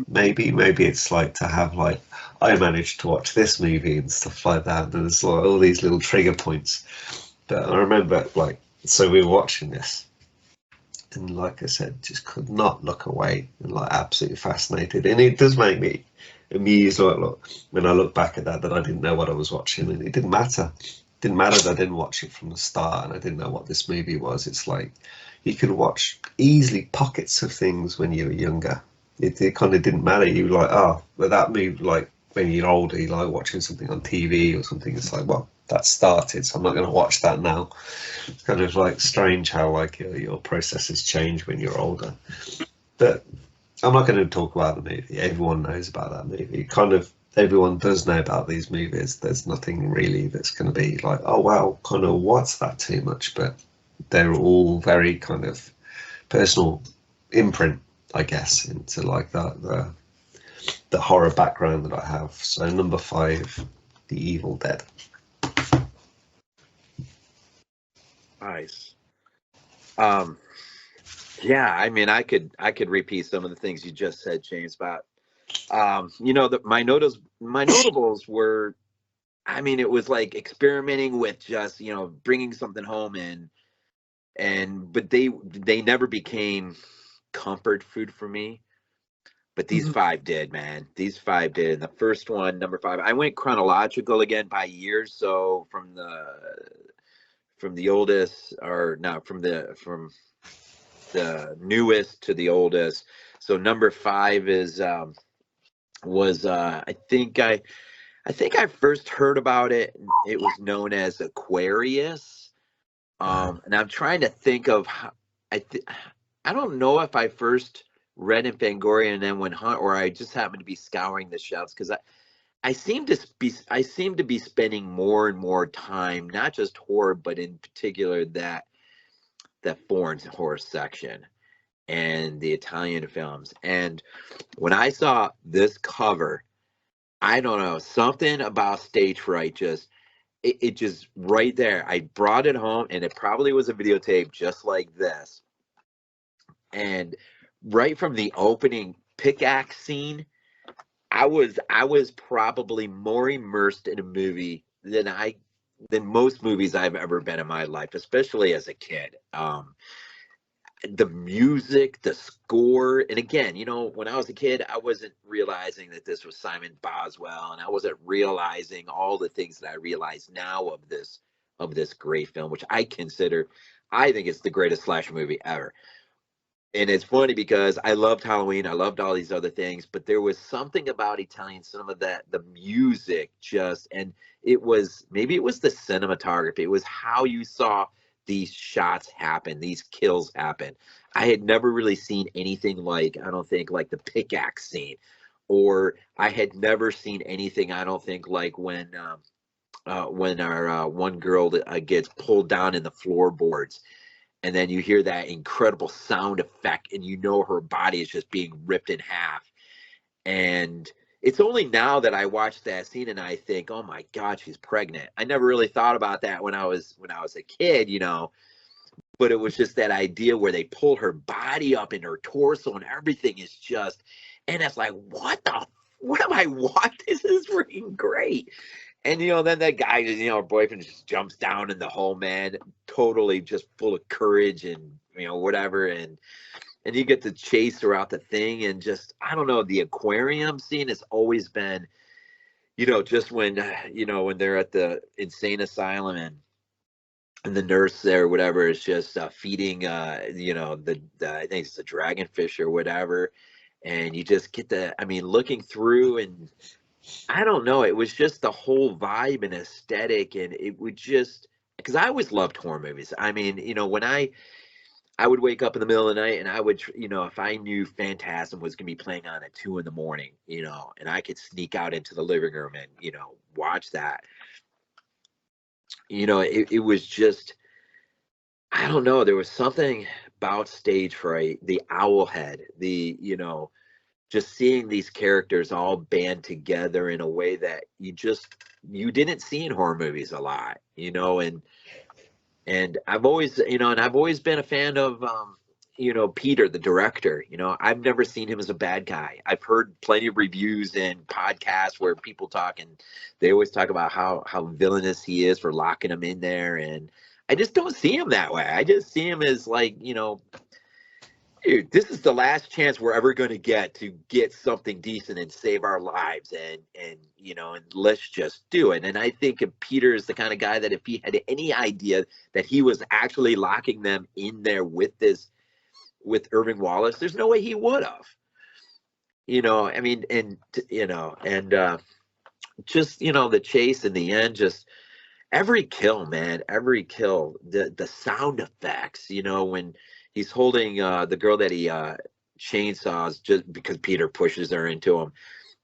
Maybe it's like to have like, I managed to watch this movie and stuff like that, and there's like all these little trigger points. But I remember, like, so we were watching this, and like I said, just could not look away, and like absolutely fascinated. And it does make me amused, like, look, when I look back at that I didn't know what I was watching, and it didn't matter. It didn't matter that I didn't watch it from the start, and I didn't know what this movie was. It's like you could watch easily pockets of things when you were younger. It kind of didn't matter. You were like, oh, but that movie, like when you're older, you like watching something on TV or something. It's like, well, that started, so I'm not going to watch that now. It's kind of like strange how like your processes change when you're older. But I'm not going to talk about the movie. Everyone knows about that movie. Kind of everyone does know about these movies. There's nothing really that's going to be like, oh wow, kind of what's that too much? But they're all very kind of personal imprint, I guess, into like the horror background that I have. So number 5, The Evil Dead. Nice. Yeah, I mean, I could repeat some of the things you just said, James. But you know, my notables were, I mean, it was like experimenting with just, you know, bringing something home but they never became comfort food for me. But these 5 did, man. These 5 did. And the first one, number 5, I went chronological again by years. So from the oldest, or not from the newest to the oldest. So number 5 is was I think I first heard about it. It was known as Aquarius. And I'm trying to think of how, I don't know if I first read in Fangoria and then went hunt, or I just happened to be scouring the shelves, because I seem to be spending more and more time, not just horror, but in particular that foreign horror section and the Italian films. And when I saw this cover, I don't know, something about stage fright it just right there. I brought it home, and it probably was a videotape just like this. And right from the opening pickaxe scene, I was probably more immersed in a movie than most movies I've ever been in my life, especially as a kid. The music, the score, and again, you know, when I was a kid, I wasn't realizing that this was Simon Boswell, and I wasn't realizing all the things that I realize now of this great film, which I think it's the greatest slasher movie ever. And it's funny because I loved Halloween, I loved all these other things, but there was something about Italian cinema, that the music and it was the cinematography, it was how you saw these shots happen, these kills happen. I had never really seen anything like, I don't think, like the pickaxe scene, or I had never seen anything, I don't think, like when our one girl gets pulled down in the floorboards, and then you hear that incredible sound effect, and you know her body is just being ripped in half. And it's only now that I watch that scene and I think, oh my God, she's pregnant. I never really thought about that when I was a kid, you know. But it was just that idea where they pull her body up in her torso, and everything is just, and it's like, what am I watching? This is freaking great. And, you know, then that guy, you know, her boyfriend just jumps down in the hole, man, totally just full of courage and, you know, whatever. And you get to chase her out the thing, and just, I don't know, the aquarium scene has always been, you know, just when, you know, when they're at the insane asylum, and the nurse there, whatever, is just feeding, you know, I think it's the dragonfish or whatever. And you just get looking through, and I don't know. It was just the whole vibe and aesthetic, and it would just, because I always loved horror movies. I mean, you know, when I would wake up in the middle of the night, and I would, you know, if I knew Phantasm was going to be playing on at 2 a.m, you know, and I could sneak out into the living room and, you know, watch that. You know, it was just, I don't know. There was something about stage fright, the owl head, the, you know, just seeing these characters all band together in a way that you didn't see in horror movies a lot, you know. And I've always, you know, and I've always been a fan of, you know, Peter, the director. You know, I've never seen him as a bad guy. I've heard plenty of reviews and podcasts where people talk, and they always talk about how villainous he is for locking him in there. And I just don't see him that way. I just see him as like, you know, dude, this is the last chance we're ever going to get something decent and save our lives, and you know, and let's just do it. And I think if Peter is the kind of guy that if he had any idea that he was actually locking them in there with Irving Wallace, there's no way he would have. You know, I mean, and you know, and just, you know, the chase in the end, just every kill, man, every kill, the sound effects, you know, when he's holding the girl that he chainsaws just because Peter pushes her into him,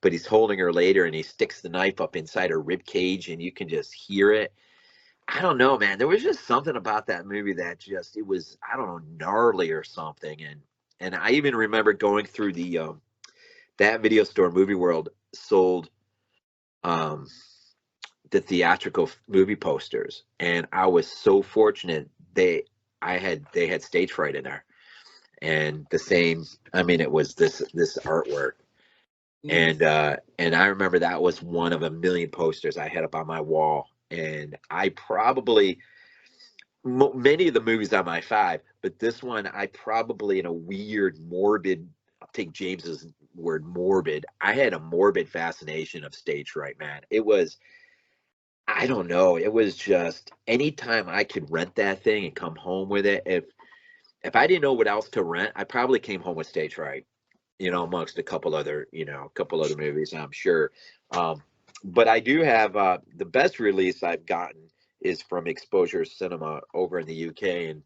but he's holding her later and he sticks the knife up inside her rib cage and you can just hear it. I don't know, man. There was just something about that movie that just, it was, I don't know, gnarly or something. And I even remember going through that video store, Movie World sold the theatrical movie posters, and I was so fortunate they had stage fright in there, and the same, I mean, it was this artwork, and I remember that was one of a million posters I had up on my wall, and I probably many of the movies on my 5, but this one I probably, in a weird morbid, I'll take James's word, morbid, I had a morbid fascination of stage fright, man. It was, I don't know. It was just anytime I could rent that thing and come home with it. If I didn't know what else to rent, I probably came home with stage fright, you know, amongst a couple other movies, I'm sure. But I do have the best release I've gotten is from Exposure Cinema over in the UK, and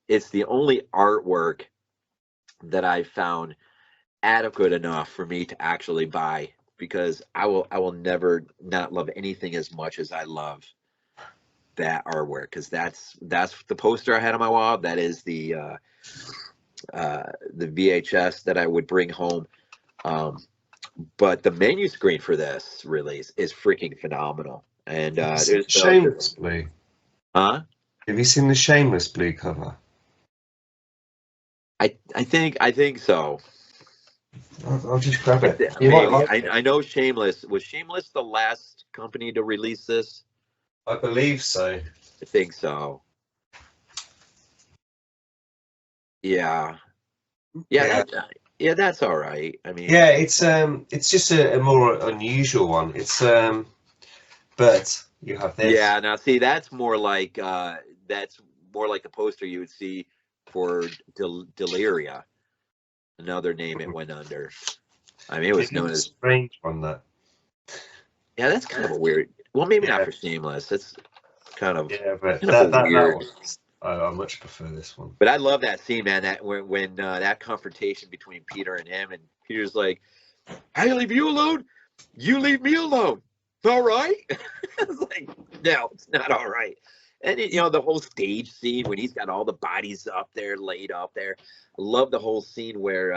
it's the only artwork that I found adequate enough for me to actually buy, because I will never not love anything as much as I love that artwork, because that's the poster I had on my wall. That is the VHS that I would bring home. But the menu screen for this release is freaking phenomenal. And there's Shameless Blue. Huh? Have you seen the Shameless Blue cover? I think so. I'll just grab it. You Maybe. might like it. I know Shameless was Shameless the last company to release this. I believe so. I think so. Yeah. Yeah. Yeah. That's all right. I mean, Yeah, it's just a more unusual one. It's but you have this. yeah. Now, see, that's more like the poster you would see for Deliria, another name it went under. I mean, it was known a as. strange one, that. Yeah, that's kind of a weird. Well, maybe not Yeah. for Shameless. It's kind of but kind of a weird. I much prefer this one. But I love that scene, man. That when that confrontation between Peter and him, and Peter's like, "I leave you alone, you leave me alone. All right." It's like, no, it's not all right. And you know, the whole stage scene when he's got all the bodies up there, laid up there. I love the whole scene where,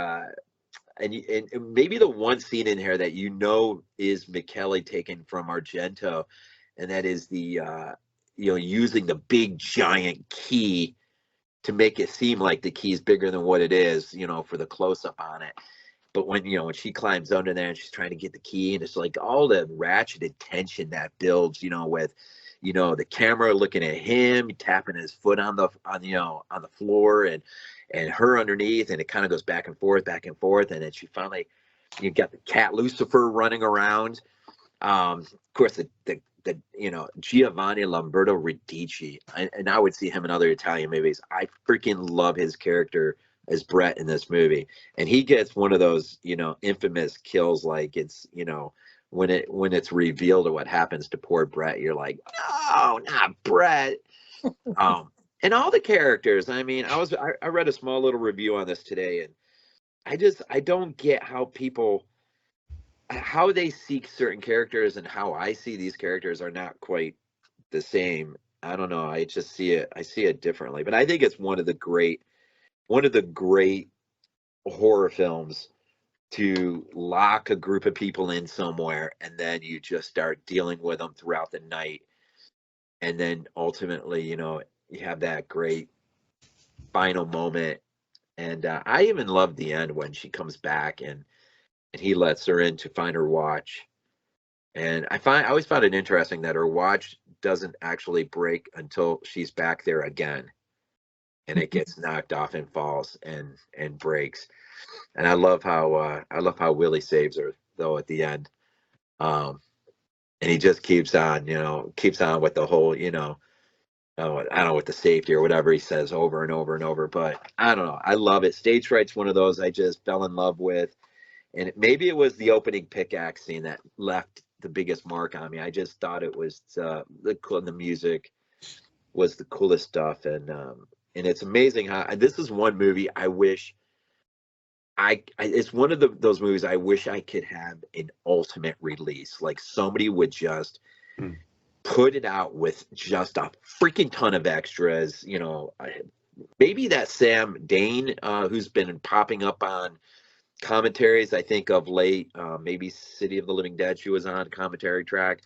and maybe the one scene in here that you know is McKelly taken from Argento, and that is the using the big giant key to make it seem like the key is bigger than what it is, you know, for the close up on it. But when she climbs under there and she's trying to get the key, and it's like all the ratcheted tension that builds, you know, with, you know, the camera looking at him, tapping his foot on the floor, and her underneath, and it kind of goes back and forth, and then she finally, you got the cat Lucifer running around. Of course, the Giovanni Lamberto Radici, and I would see him in other Italian movies. I freaking love his character as Brett in this movie, and he gets one of those, you know, infamous kills, like it's, you know, when it's revealed or what happens to poor Brett, you're like, oh, not Brett. And all the characters. I mean, I read a small little review on this today, and I don't get how they seek certain characters and how I see these characters are not quite the same. I don't know. I just see it differently. But I think it's one of the great one of the great horror films to lock a group of people in somewhere, and then you just start dealing with them throughout the night. And then ultimately, you know, you have that great final moment. And I even love the end when she comes back and he lets her in to find her watch. And I always found it interesting that her watch doesn't actually break until she's back there again, and it gets knocked off and falls and breaks. And I love how Willie saves her though at the end. And he just keeps on, you know, keeps on with the whole, you know, I don't know, with the safety or whatever he says over and over and over. But I don't know. I love it. Stage Fright's one of those I just fell in love with. And maybe it was the opening pickaxe scene that left the biggest mark on me. I just thought it was the music was the coolest stuff. And it's amazing how this is one movie I wish it's one of those movies I wish I could have an ultimate release. Like somebody would just put it out with just a freaking ton of extras. You know, maybe that Sam Dane, who's been popping up on commentaries, I think of late, maybe City of the Living Dead. She was on commentary track.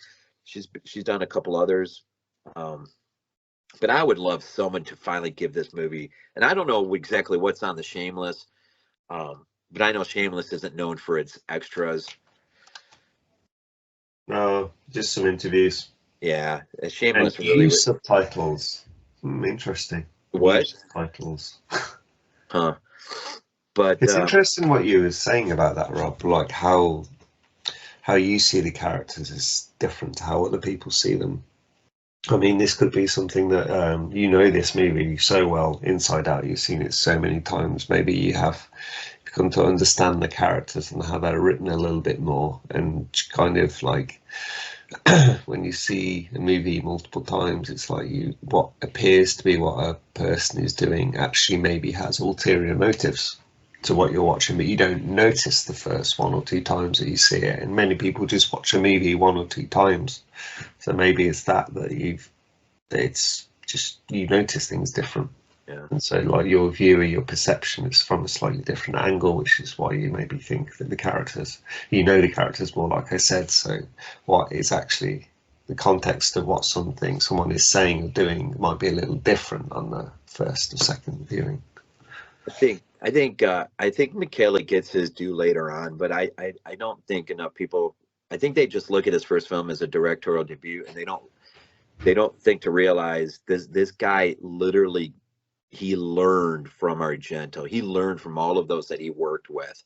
She's done a couple others. But I would love someone to finally give this movie, and I don't know exactly what's on the Shameless. But I know Shameless isn't known for its extras. No, just some interviews. Yeah, Shameless And really. use subtitles. Interesting. What? Use subtitles. Huh. But it's interesting what you were saying about that, Rob. Like how you see the characters is different to how other people see them. I mean, this could be something that you know this movie so well inside out. You've seen it so many times. Maybe you have come to understand the characters and how they're written a little bit more, and kind of like when you see a movie multiple times, it's like what appears to be what a person is doing actually maybe has ulterior motives to what you're watching, but you don't notice the first one or two times that you see it. And many people just watch a movie one or two times, so maybe it's that it's just you notice things different. Yeah. And so like your view or your perception is from a slightly different angle, which is why you maybe think that the characters more, like I said. So what is actually the context of what someone is saying or doing might be a little different on the first or second viewing. I think Michele gets his due later on, but I don't think enough people. I think they just look at his first film as a directorial debut, and they don't think to realize this guy literally, he learned from Argento. He learned from all of those that he worked with,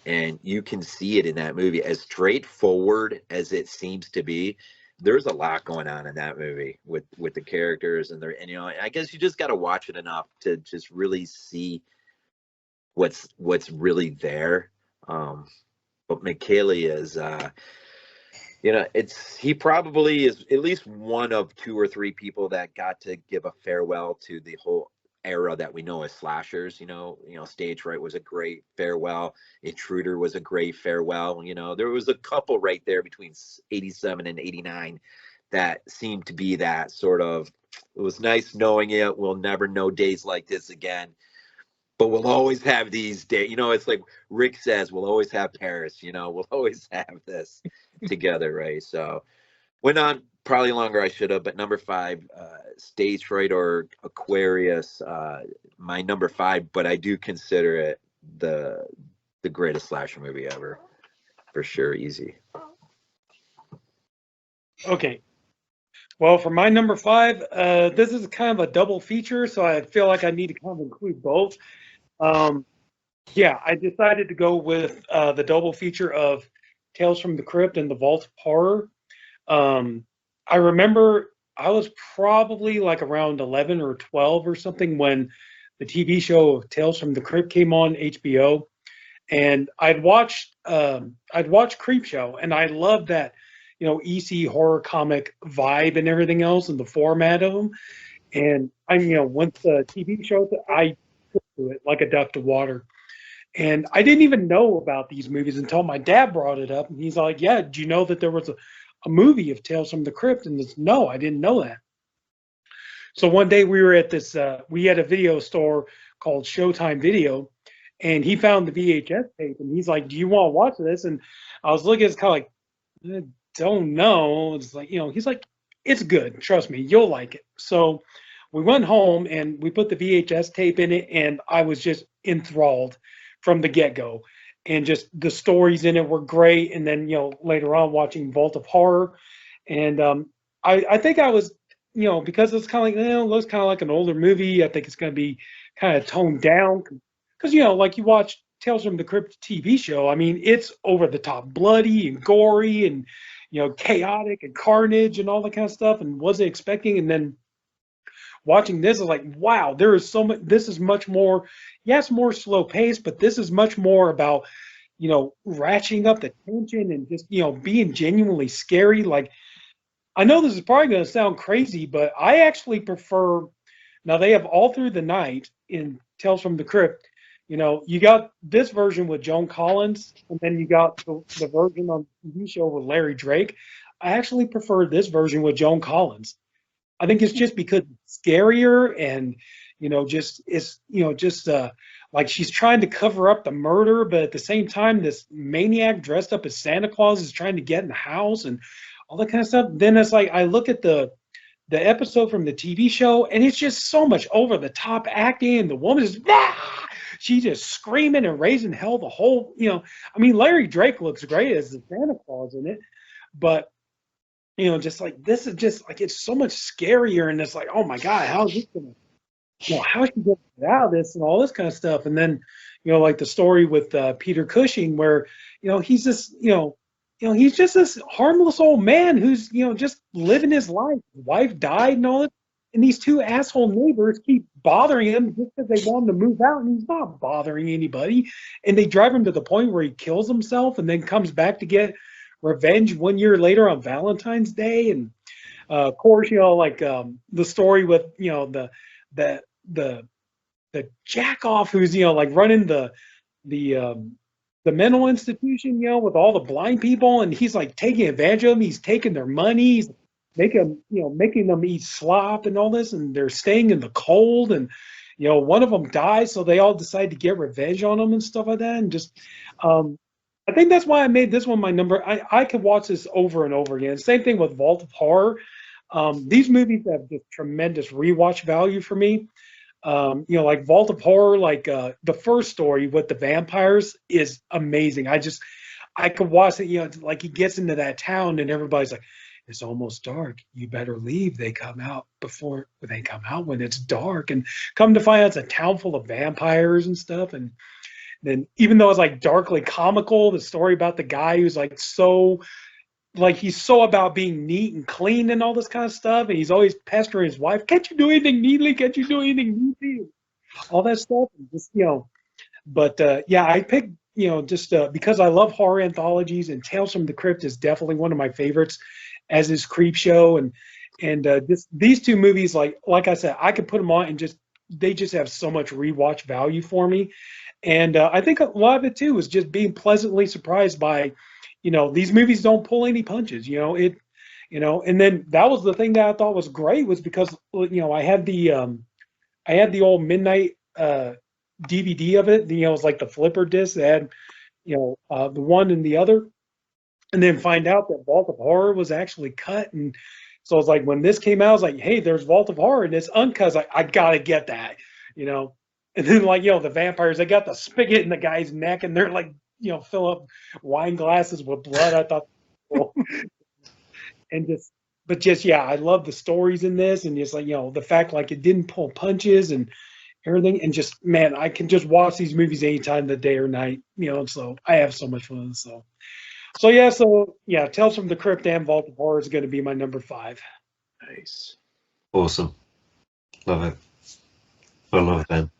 and you can see it in that movie. As straightforward as it seems to be, there's a lot going on in that movie with the characters and you know, I guess you just got to watch it enough to just really see what's really there. But Michele is, you know, he probably is at least one of two or three people that got to give a farewell to the whole era that we know as slashers. You know, Stage Fright was a great farewell. Intruder was a great farewell. You know, there was a couple right there between 87 and 89 that seemed to be that sort of, it was nice knowing it. We'll never know days like this again. But we'll always have these days. You know, it's like Rick says, we'll always have Paris. You know, we'll always have this together, right? So went on probably longer I should have, but number 5, Stage Fright or Aquarius, my number 5, but I do consider it the greatest slasher movie ever, for sure, easy. Okay. Well, for my number 5, this is kind of a double feature, so I feel like I need to kind of include both. Yeah, I decided to go with the double feature of Tales from the Crypt and the Vault of Horror. I remember I was probably like around 11 or 12 or something when the TV show Tales from the Crypt came on HBO, and I'd watched Creepshow, and I loved that, you know, EC horror comic vibe and everything else and the format of them. And once the TV show, I took to it like a duck to water. And I didn't even know about these movies until my dad brought it up, and he's like, "Yeah, do you know that there was a movie of Tales from the Crypt?" And it's, no, I didn't know that. So one day we were at this, we had a video store called Showtime Video, and he found the VHS tape, and he's like, "Do you want to watch this?" And I was looking, it's kind of like, I don't know. It's like, he's like, "It's good. Trust me, you'll like it." So we went home and we put the VHS tape in it, and I was just enthralled from the get-go. And just the stories in it were great. And then, later on watching Vault of Horror. And I think I was, because it's kind of like, it looks kind of like an older movie. I think it's going to be kind of toned down. Because, like you watch Tales from the Crypt TV show, I mean, it's over the top bloody and gory and, chaotic and carnage and all that kind of stuff. And wasn't expecting. And then watching this is like, wow, there is so much. This is much more, yes, more slow paced, but this is much more about, ratcheting up the tension and just, being genuinely scary. Like, I know this is probably going to sound crazy, but I actually prefer, now they have All Through the Night in Tales from the Crypt. You got this version with Joan Collins, and then you got the version on the TV show with Larry Drake. I actually prefer this version with Joan Collins. I think it's just because it's scarier and, like she's trying to cover up the murder, but at the same time, this maniac dressed up as Santa Claus is trying to get in the house and all that kind of stuff. Then it's like I look at the episode from the TV show, and it's just so much over the top acting, and the woman is she's just screaming and raising hell the whole. I mean, Larry Drake looks great as the Santa Claus in it, but just like this is just like it's so much scarier, and it's like, oh my God, how is this gonna? How is she going to get out of this and all this kind of stuff? And then, like the story with Peter Cushing, where, he's this, he's just this harmless old man who's, just living his life. His wife died and all that. And these two asshole neighbors keep bothering him just because they want him to move out, and he's not bothering anybody. And they drive him to the point where he kills himself and then comes back to get revenge 1 year later on Valentine's Day. And of course, like the story with, the jack off who's like running the mental institution, with all the blind people, and he's like taking advantage of them. He's taking their money, he's making them eat slop and all this, and they're staying in the cold, and one of them dies, so they all decide to get revenge on him and stuff like that. And just I think that's why I made this one my number. I could watch this over and over again. Same thing with Vault of Horror. These movies have just tremendous rewatch value for me. Like Vault of Horror, like the first story with the vampires is amazing. I could watch it, like he gets into that town and everybody's like, it's almost dark. You better leave. They come out when it's dark, and come to find out it's a town full of vampires and stuff. And then even though it's like darkly comical, the story about the guy who's like he's so about being neat and clean and all this kind of stuff, and he's always pestering his wife, can't you do anything neatly? Can't you do anything neatly? All that stuff. And just, but I picked, just because I love horror anthologies, and Tales from the Crypt is definitely one of my favorites, as is Creepshow. And just these two movies, like I said, I could put them on and they just have so much rewatch value for me. And I think a lot of it too is just being pleasantly surprised by, these movies don't pull any punches, and then that was the thing that I thought was great, was because, I had the old midnight DVD of it, it was like the flipper disc that had, the one and the other, and then find out that Vault of Horror was actually cut. And so it's like, when this came out, I was like, hey, there's Vault of Horror and it's uncut. I gotta get that, and then the vampires, they got the spigot in the guy's neck, and they're like, fill up wine glasses with blood. I thought, cool. And I love the stories in this, and just like, the fact like it didn't pull punches and everything, and just, man, I can just watch these movies anytime of the day or night, so I have so much fun. So Tales from the Crypt and Vault of Horror is going to be my number 5. Nice. Awesome. Love it. I love them.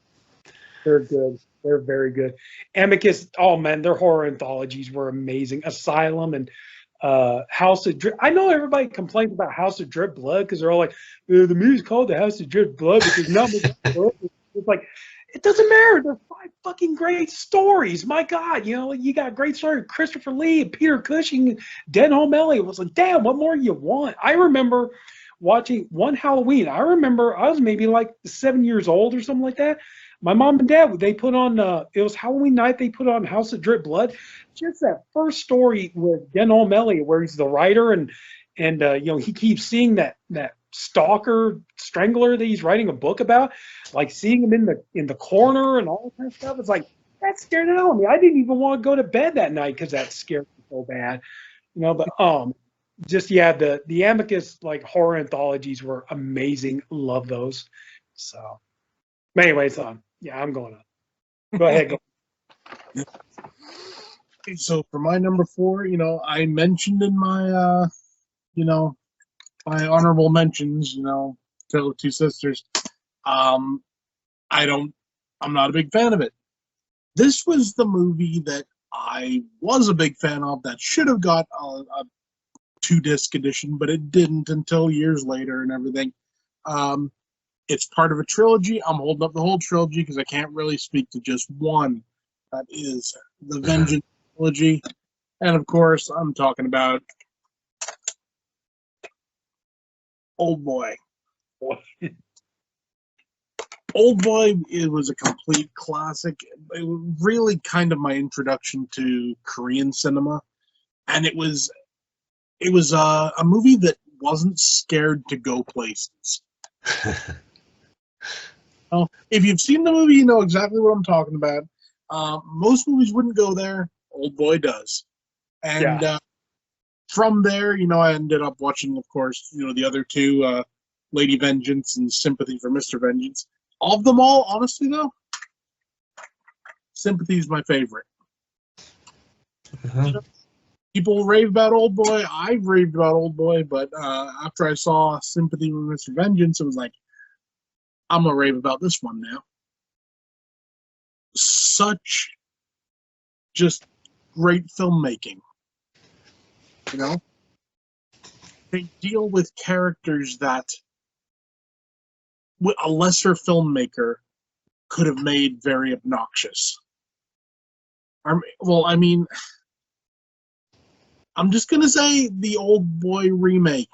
They're good. They're very good. Amicus, oh man, their horror anthologies were amazing. Asylum and House of Drip. I know everybody complains about House of Drip Blood because they're all like, the movie's called the House of Drip Blood because not much blood. It's like, it doesn't matter. They're 5 fucking great stories. My God, you got great stories. Christopher Lee and Peter Cushing, Denholm Elliott. Was like, damn, what more do you want? I remember watching one Halloween. I remember I was maybe like 7 years old or something like that. My mom and dad, they put on, it was Halloween night, they put on House of Drip Blood. Just that first story with Den O'Malley, where he's the writer, and he keeps seeing that stalker strangler that he's writing a book about, like seeing him in the corner and all that kind of stuff. It's like, that scared the hell out of me. I didn't even want to go to bed that night because that scared me so bad. But just yeah, the Amicus like horror anthologies were amazing. Love those. So anyways, yeah, I'm going on. Go ahead. Go. So for my number 4, I mentioned in my my honorable mentions, Tale of Two Sisters. I'm not a big fan of it. This was the movie that I was a big fan of that should have got a 2-disc edition, but it didn't until years later and everything. It's part of a trilogy. I'm holding up the whole trilogy because I can't really speak to just one. That is the Vengeance trilogy. And of course, I'm talking about Old Boy. Old Boy, it was a complete classic. It was really kind of my introduction to Korean cinema. And it was a movie that wasn't scared to go places. If you've seen the movie, you know exactly what I'm talking about. Most movies wouldn't go there. Old Boy does. And from there, I ended up watching, of course, the other two, Lady Vengeance and Sympathy for Mr. Vengeance. Of them all, honestly, though, Sympathy is my favorite. People rave about Old Boy. I've raved about Old Boy, but after I saw Sympathy for Mr. Vengeance, it was like, I'm going to rave about this one now. Such just great filmmaking. They deal with characters that a lesser filmmaker could have made very obnoxious. I'm just going to say the Old Boy remake.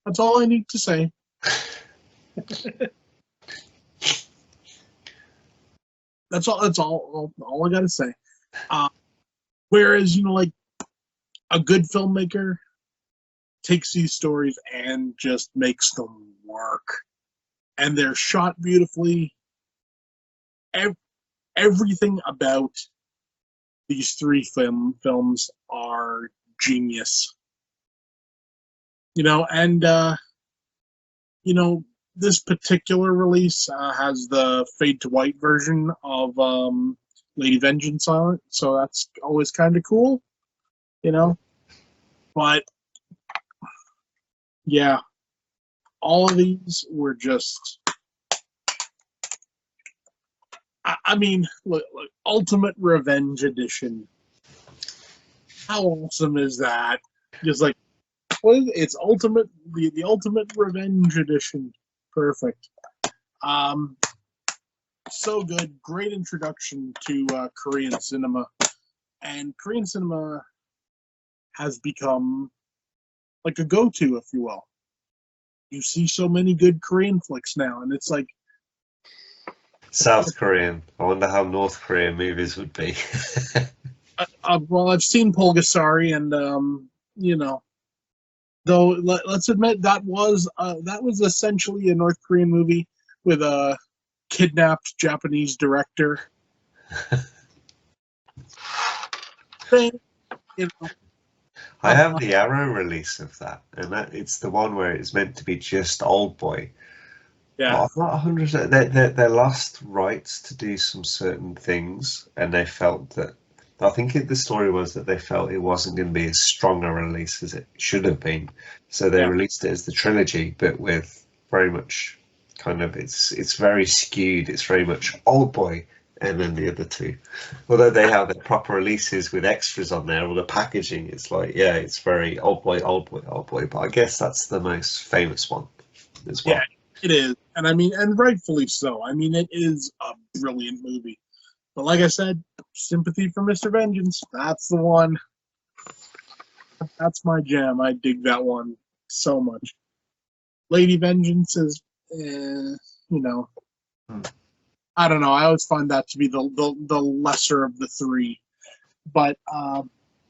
That's all I need to say. That's all I got to say. Whereas, like a good filmmaker takes these stories and just makes them work. And they're shot beautifully. Everything about these 3 films are genius. This particular release has the fade to white version of Lady Vengeance on it, so that's always kind of cool, But yeah, all of these were just. Look, Ultimate Revenge Edition. How awesome is that? Just like, it's ultimate, the Ultimate Revenge Edition. Perfect. So good. Great introduction to Korean cinema. And Korean cinema has become like a go-to, if you will. You see so many good Korean flicks now, and it's like, South Korean. I wonder how North Korean movies would be. well, I've seen Pulgasari, and though let's admit that was essentially a North Korean movie with a kidnapped Japanese director. I have the Arrow release of that, and it's the one where it's meant to be just Old Boy. Yeah, I'm not 100%. They lost rights to do some certain things, and they felt that. I think the story was that they felt it wasn't going to be as strong a release as it should have been, so they released it as the trilogy, but with very much kind of it's very skewed. It's very much Old Boy, and then the other two. Although they have their proper releases with extras on there, or the packaging, it's like it's very Old Boy, Old Boy, Old Boy. But I guess that's the most famous one as well. Yeah, it is, and rightfully so. It is a brilliant movie. But like I said, Sympathy for Mr. Vengeance, that's the one. That's my jam. I dig that one so much. Lady Vengeance is, you know, I don't know. I always find that to be the lesser of the three, but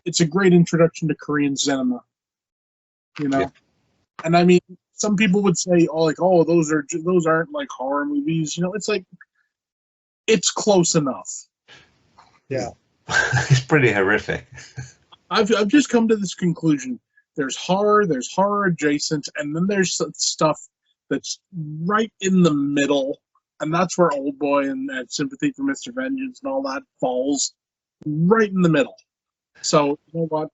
it's a great introduction to Korean cinema. You know, Yeah. and I mean, some people would say, "Oh, like, oh, those aren't like horror movies." You know, it's like it's close enough. Yeah. It's pretty horrific. I've just come to this conclusion. There's horror adjacent, and then there's stuff that's right in the middle, and that's where Old Boy and Sympathy for Mr. Vengeance and all that falls right in the middle. So you know what?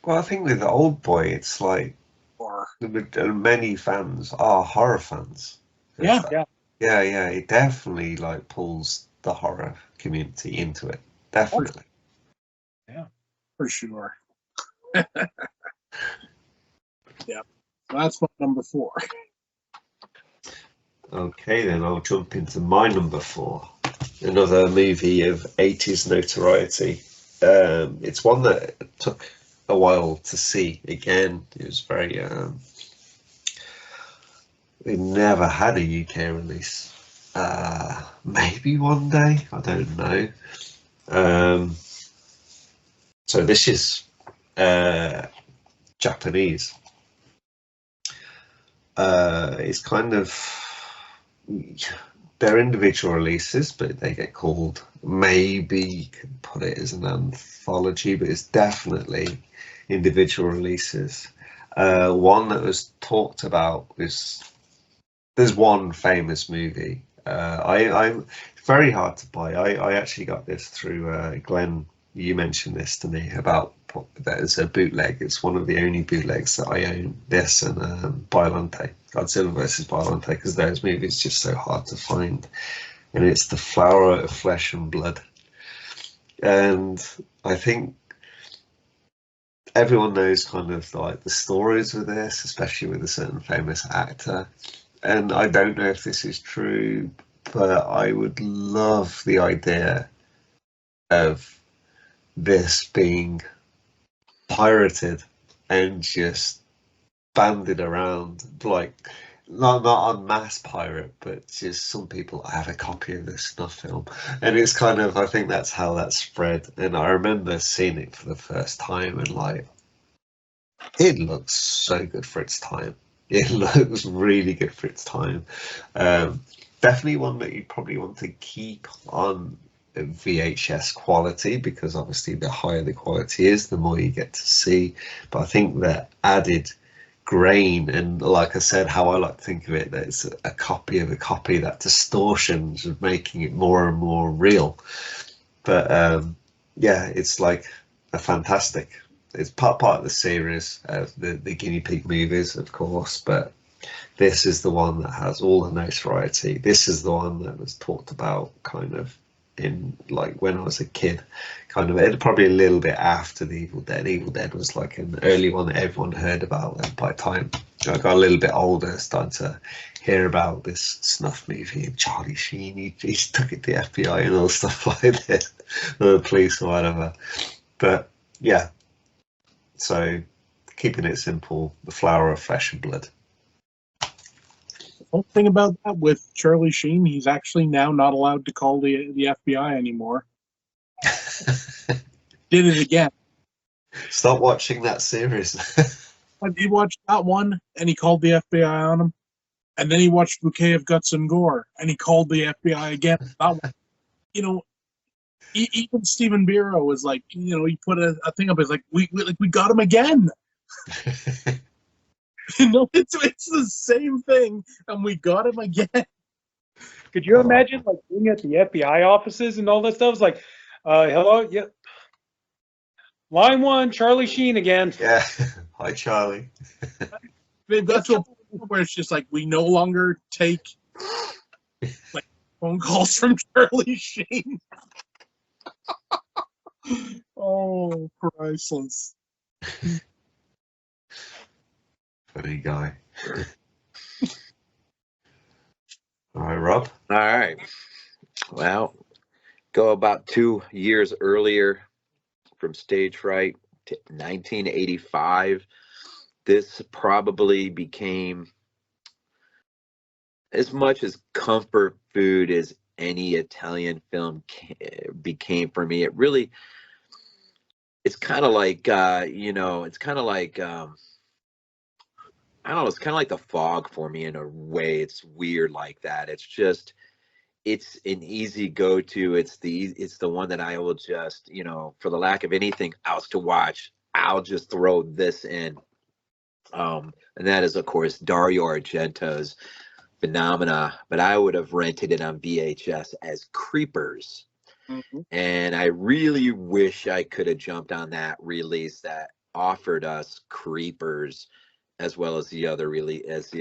Well, I think with the Old Boy, it's like Or many fans are horror fans. yeah, Yeah. It definitely like pulls the horror community into it. Definitely. for sure. Yeah, that's my number 4. Okay, then I'll jump into my number 4. Another movie of 80s notoriety. It's one that took a while to see. Again, it was very. We never had a UK release. Maybe one day, I don't know. So this is Japanese. It's kind of, they're individual releases, but they get called, maybe you could put it as an anthology, but it's definitely individual releases. One that was talked about was, there's one famous movie. I'm very hard to buy. I actually got this through Glenn. You mentioned this to me about that as a bootleg. It's one of the only bootlegs that I own. This and Biollante, Godzilla vs. Biollante, because those movies just so hard to find. And it's The Flower of Flesh and Blood. And I think everyone knows kind of like the stories with this, especially with a certain famous actor. And I don't know if this is true, but I would love the idea of this being pirated and just banded around, like not on mass pirate, but just some people have a copy of this snuff film, and it's kind of, I think that's how that spread. And I remember seeing it for the first time, and like, it looks so good for its time. It looks really good for its time. Definitely one that you probably want to keep on VHS quality, because obviously the higher the quality is, the more you get to see. But I think the added grain, and like I said, how I like to think of it, that it's a copy of a copy, that distortion is making it more and more real. But yeah, it's like a fantastic, it's part of the series of the guinea pig movies, of course, but this is the one that has all the notoriety. This is the one that was talked about kind of in, like, when I was a kid, kind of probably a little bit after the Evil Dead. Evil Dead was like an early one that everyone heard about, and by the time I got a little bit older, started to hear about this snuff movie, and Charlie Sheen, he took it to the FBI and all stuff like that, or the police or whatever. But yeah, so keeping it simple, The Flower of Flesh and Blood. One thing about that with Charlie Sheen, he's actually now not allowed to call the FBI anymore. Did it again. Stop watching that series. He watched that one, and he called the FBI on him. And then he watched Bouquet of Guts and Gore, and he called the FBI again. That one. You know, even Stephen Biro was like, you know, he put a thing up. He's like, we got him again. You know, it's the same thing, and we got him again. Could you imagine like being at the FBI offices and all that stuff? It's like, hello, yeah, line 1, Charlie Sheen again. Yeah, hi Charlie. That's where it's just like, we no longer take like phone calls from Charlie Sheen. Oh, priceless. Funny guy. All right, Rob. All right. Well, go about 2 years earlier from Stage Fright to 1985. this probably became as much as comfort food as any Italian film became for me. It really, it's kind of like, it's kind of like, I don't know, it's kind of like The Fog for me in a way. It's weird like that. It's just, it's an easy go-to. It's the one that I will just, for the lack of anything else to watch, I'll just throw this in. And that is, of course, Dario Argento's Phenomena, but I would have rented it on VHS as Creepers. Mm-hmm. And I really wish I could have jumped on that release that offered us Creepers, as well as the other releases.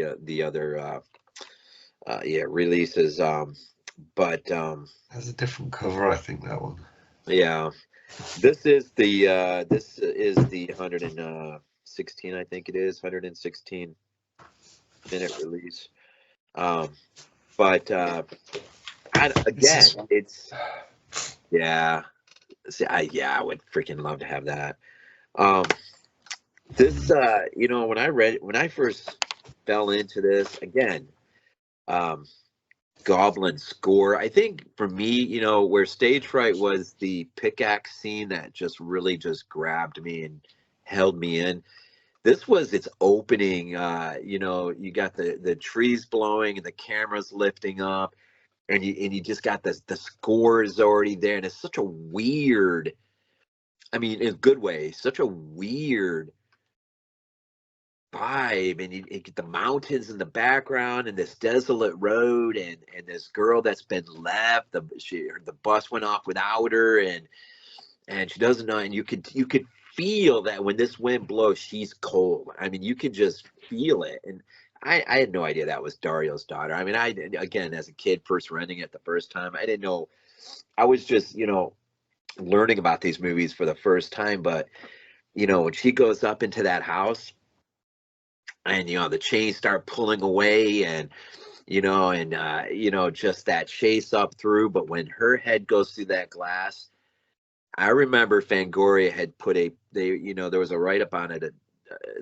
But Has a different cover, I think, that one. yeah, this is the 116, I think it is 116-minute release. But again, it's yeah. See, I would freaking love to have that. This when I first fell into this again, Goblin score. I think for me, where Stage Fright was the pickaxe scene that just really just grabbed me and held me in. This was its opening. You got the trees blowing and the cameras lifting up, and you just got the score is already there, and it's such a weird, I mean, in a good way, such a weird vibe, and you get the mountains in the background and this desolate road, and this girl that's been left. The bus went off without her, and she doesn't know, and you could feel that when this wind blows, she's cold. I mean, you could just feel it. And I had no idea that was Dario's daughter. I mean, again, as a kid, first renting it the first time, I didn't know. I was just, learning about these movies for the first time. But, when she goes up into that house and, the chains start pulling away and, just that chase up through. But when her head goes through that glass, I remember Fangoria had put there was a write-up on it at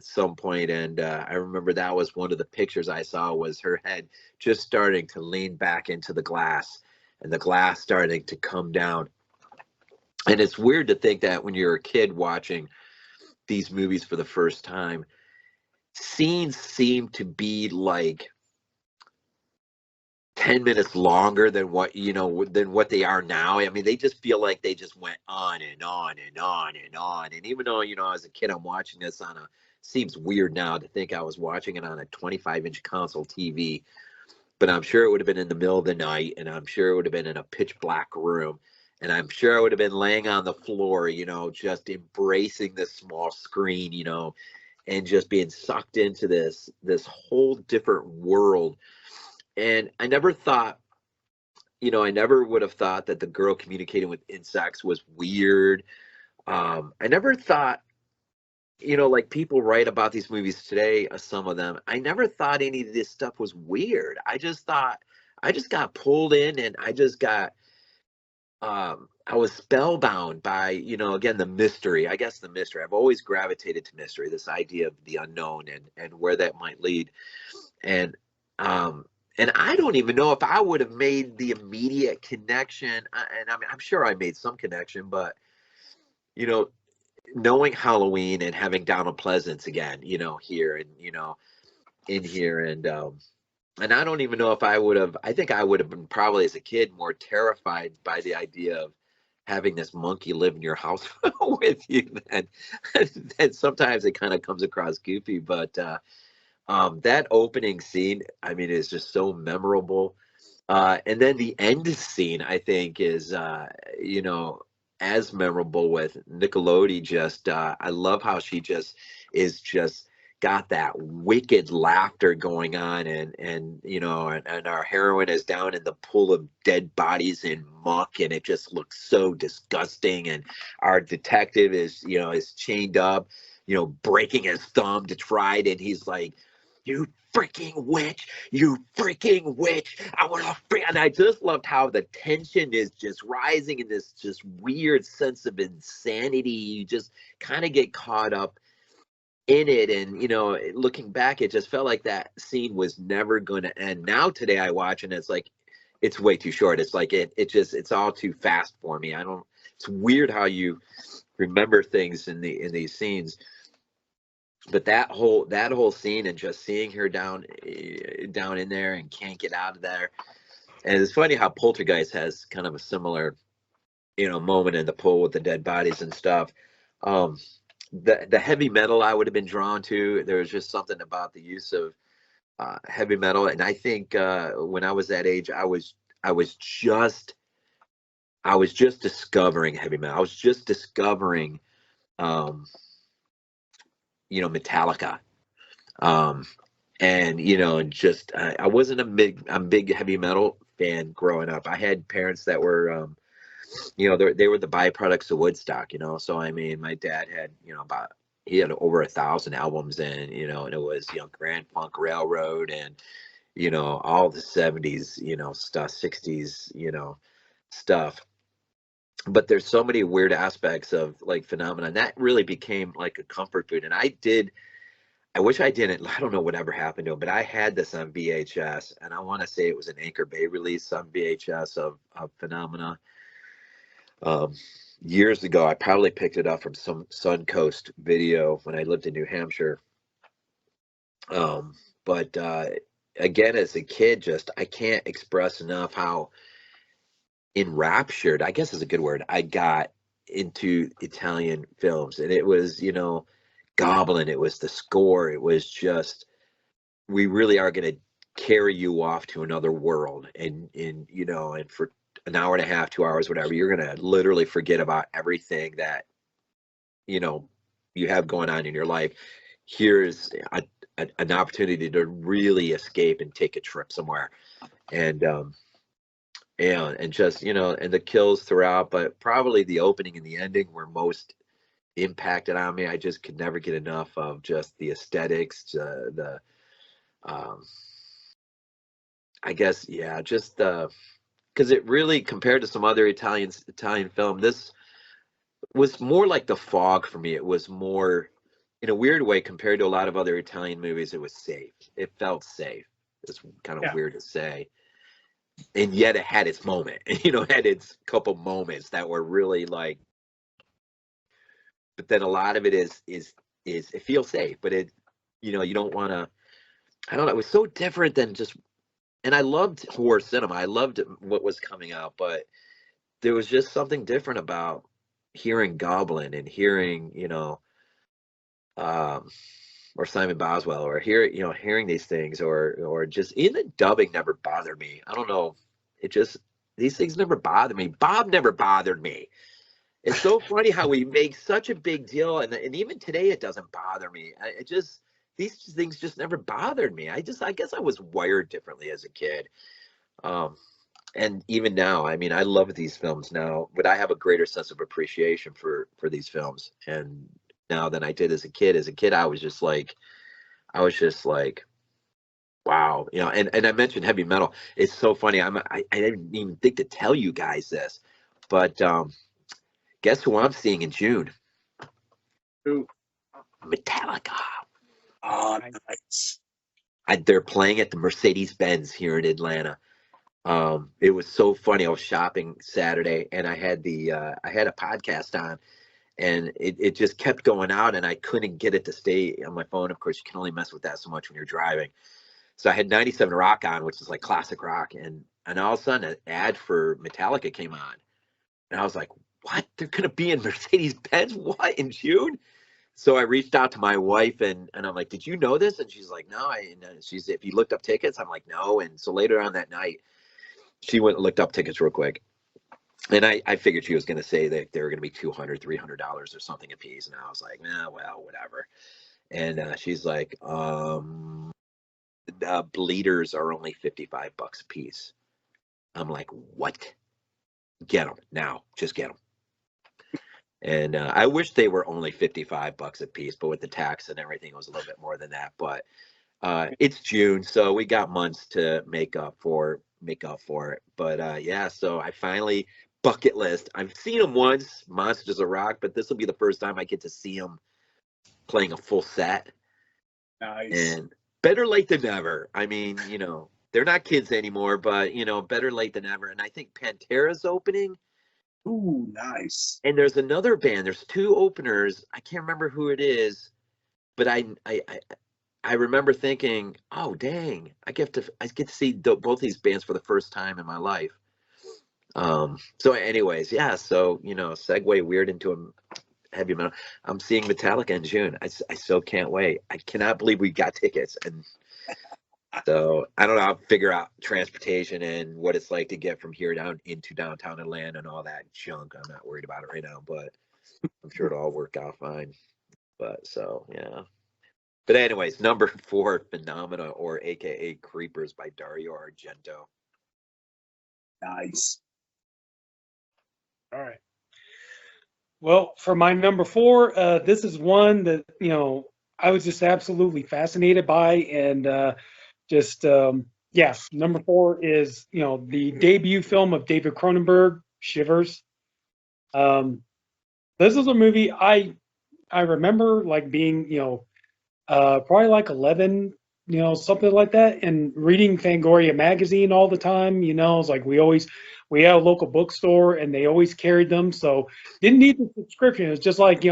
some point, and I remember that was one of the pictures I saw was her head just starting to lean back into the glass, and the glass starting to come down. And it's weird to think that when you're a kid watching these movies for the first time, scenes seem to be like 10 minutes longer than what they are now. I mean, they just feel like they just went on and on and on and on. And even though, as a kid, I'm watching this seems weird now to think I was watching it on a 25-inch console TV, but I'm sure it would have been in the middle of the night, and I'm sure it would have been in a pitch black room, and I'm sure I would have been laying on the floor, just embracing this small screen, and just being sucked into this whole different world. And I never thought, I never would have thought that the girl communicating with insects was weird. I never thought, like people write about these movies today, some of them, I never thought any of this stuff was weird. I just got pulled in, and I just got, I was spellbound by, again, the mystery. I guess the mystery. I've always gravitated to mystery, this idea of the unknown and where that might lead. And I don't even know if I would have made the immediate connection. And I mean, I'm sure I made some connection, but, knowing Halloween and having Donald Pleasance again, here and, in here. And I don't even know if I think I would have been probably as a kid more terrified by the idea of having this monkey live in your house with you. And sometimes it kind of comes across goofy, but that opening scene, I mean, is just so memorable. And then the end scene, I think, is, as memorable with Nickelodeon. Just, I love how she just got that wicked laughter going on, and our heroine is down in the pool of dead bodies and muck, and it just looks so disgusting. And our detective is chained up, breaking his thumb to try it, and he's like, "You freaking witch, you freaking witch, I want to." And I just loved how the tension is just rising in this just weird sense of insanity. You just kind of get caught up in it, and looking back, it just felt like that scene was never going to end. Now today I watch and it's like it's way too short. It's like it's all too fast for me. It's weird how you remember things in these scenes. But that whole scene and just seeing her down in there and can't get out of there. And it's funny how Poltergeist has kind of a similar moment in the pool with the dead bodies and stuff. The heavy metal I would have been drawn to. There was just something about the use of heavy metal, and I think when I was that age, I was just discovering heavy metal. I was just discovering Metallica, and just I wasn't a big heavy metal fan growing up. I had parents that were they were the byproducts of Woodstock, so I mean my dad had he had over 1,000 albums, and and it was Grand Funk Railroad and all the 70s stuff, 60s stuff. But there's so many weird aspects of like phenomenon that really became like a comfort food. And I wish I didn't. I don't know whatever happened to it, but I had this on VHS, and I want to say it was an Anchor Bay release on VHS of Phenomena. Years ago, I probably picked it up from some Suncoast video when I lived in New Hampshire. But again, as a kid, just I can't express enough how enraptured, I guess is a good word, I got into Italian films. And it was, Goblin, it was the score, it was just, we really are going to carry you off to another world, and and for an hour and a half, 2 hours, whatever, you're going to literally forget about everything that you have going on in your life. Here's an opportunity to really escape and take a trip somewhere. And just and the kills throughout, but probably the opening and the ending were most impacted on me. I just could never get enough of just the aesthetics, I guess, yeah, just because it really, compared to some other Italian film, this was more like The Fog for me. It was more, in a weird way, compared to a lot of other Italian movies, it was safe. It felt safe. It's kind of weird to say. And yet it had its moment, it had its couple moments that were really like, but then a lot of it is it feels safe, but it, you don't want to, I don't know. It was so different than just, and I loved horror cinema. I loved what was coming out, but there was just something different about hearing Goblin and hearing, or Simon Boswell, or hearing these things, or just even dubbing never bothered me. I don't know. It just, these things never bothered me. Bob never bothered me. It's so funny how we make such a big deal, and even today it doesn't bother me. These things just never bothered me. I guess I was wired differently as a kid. And even now, I mean, I love these films now, but I have a greater sense of appreciation for these films, and now than I did as a kid. As a kid, I was just like, wow, and I mentioned heavy metal. It's so funny. I didn't even think to tell you guys this, but guess who I'm seeing in June? Who? Metallica. Oh, nice. They're playing at the Mercedes-Benz here in Atlanta. It was so funny. I was shopping Saturday, and I had a podcast on, and it just kept going out, and I couldn't get it to stay on my phone. Of course, you can only mess with that so much when you're driving. So I had 97 Rock on, which is like classic rock, and all of a sudden an ad for Metallica came on, and I was like, what? They're gonna be in Mercedes-Benz? What, in June? So I reached out to my wife, and I'm like, did you know this? And she's like, no. And she's, if you looked up tickets? I'm like, no. And so later on that night, she went and looked up tickets real quick. And I figured she was going to say that they were going to be $200, $300 or something a piece. And I was like, nah, well, whatever. And she's like, bleeders are only $55 a piece. I'm like, what? Get them now. Just get them. And I wish they were only $55 a piece, but with the tax and everything, it was a little bit more than that. But it's June, so we got months to make up for it. But yeah, so I finally, bucket list. I've seen them once, Monsters of Rock, but this will be the first time I get to see them playing a full set. Nice. And better late than never. I mean, they're not kids anymore, but better late than ever. And I think Pantera's opening. Ooh, nice. And there's another band. There's two openers. I can't remember who it is, but I remember thinking, oh dang, I get to see both these bands for the first time in my life. So anyways, yeah. So segue weird into a heavy metal. I'm seeing Metallica in June. I so can't wait. I cannot believe we got tickets, and so I don't know. I'll figure out transportation and what it's like to get from here down into downtown Atlanta and all that junk. I'm not worried about it right now, but I'm sure it'll all work out fine. But so yeah. But anyways, number 4, Phenomena, or AKA Creepers by Dario Argento. Nice. All right. Well, for my number 4, this is one that I was just absolutely fascinated by, and number 4 is the debut film of David Cronenberg, Shivers. This is a movie I remember like being probably like 11, something like that, and reading Fangoria magazine all the time. It's like we had a local bookstore and they always carried them, so didn't need the subscription. It's just like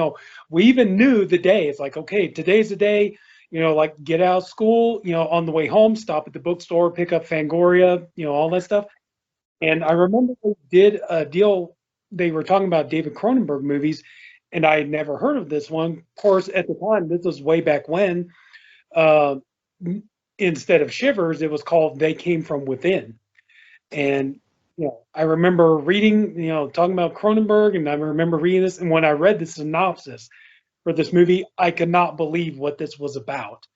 we even knew the day. It's like, okay, today's the day. Like get out of school, on the way home, stop at the bookstore, pick up Fangoria, all that stuff. And I remember they did a deal. They were talking about David Cronenberg movies, and I had never heard of this one. Of course, at the time, this was way back when. Instead of Shivers, it was called They Came From Within. And I remember reading, talking about Cronenberg, and I remember reading this. And when I read the synopsis for this movie, I could not believe what this was about.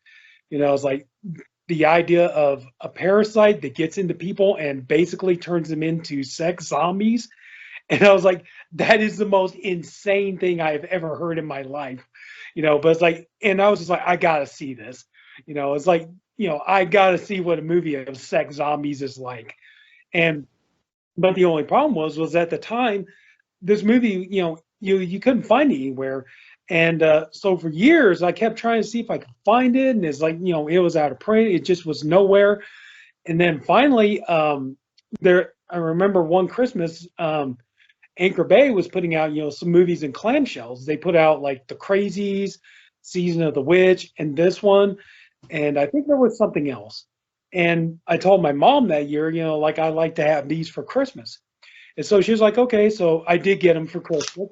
It's like the idea of a parasite that gets into people and basically turns them into sex zombies. And I was like, that is the most insane thing I have ever heard in my life. But it's like, and I was just like, I gotta see this. It's like, I gotta see what a movie of sex zombies is like. But the only problem was at the time, this movie, you couldn't find it anywhere. And so for years, I kept trying to see if I could find it. And it's like, it was out of print. It just was nowhere. And then finally, I remember one Christmas, Anchor Bay was putting out, some movies in clamshells. They put out like The Crazies, Season of the Witch, and this one. And I think there was something else. And I told my mom that year, like I like to have these for Christmas. And so she was like, okay, so I did get them for Christmas.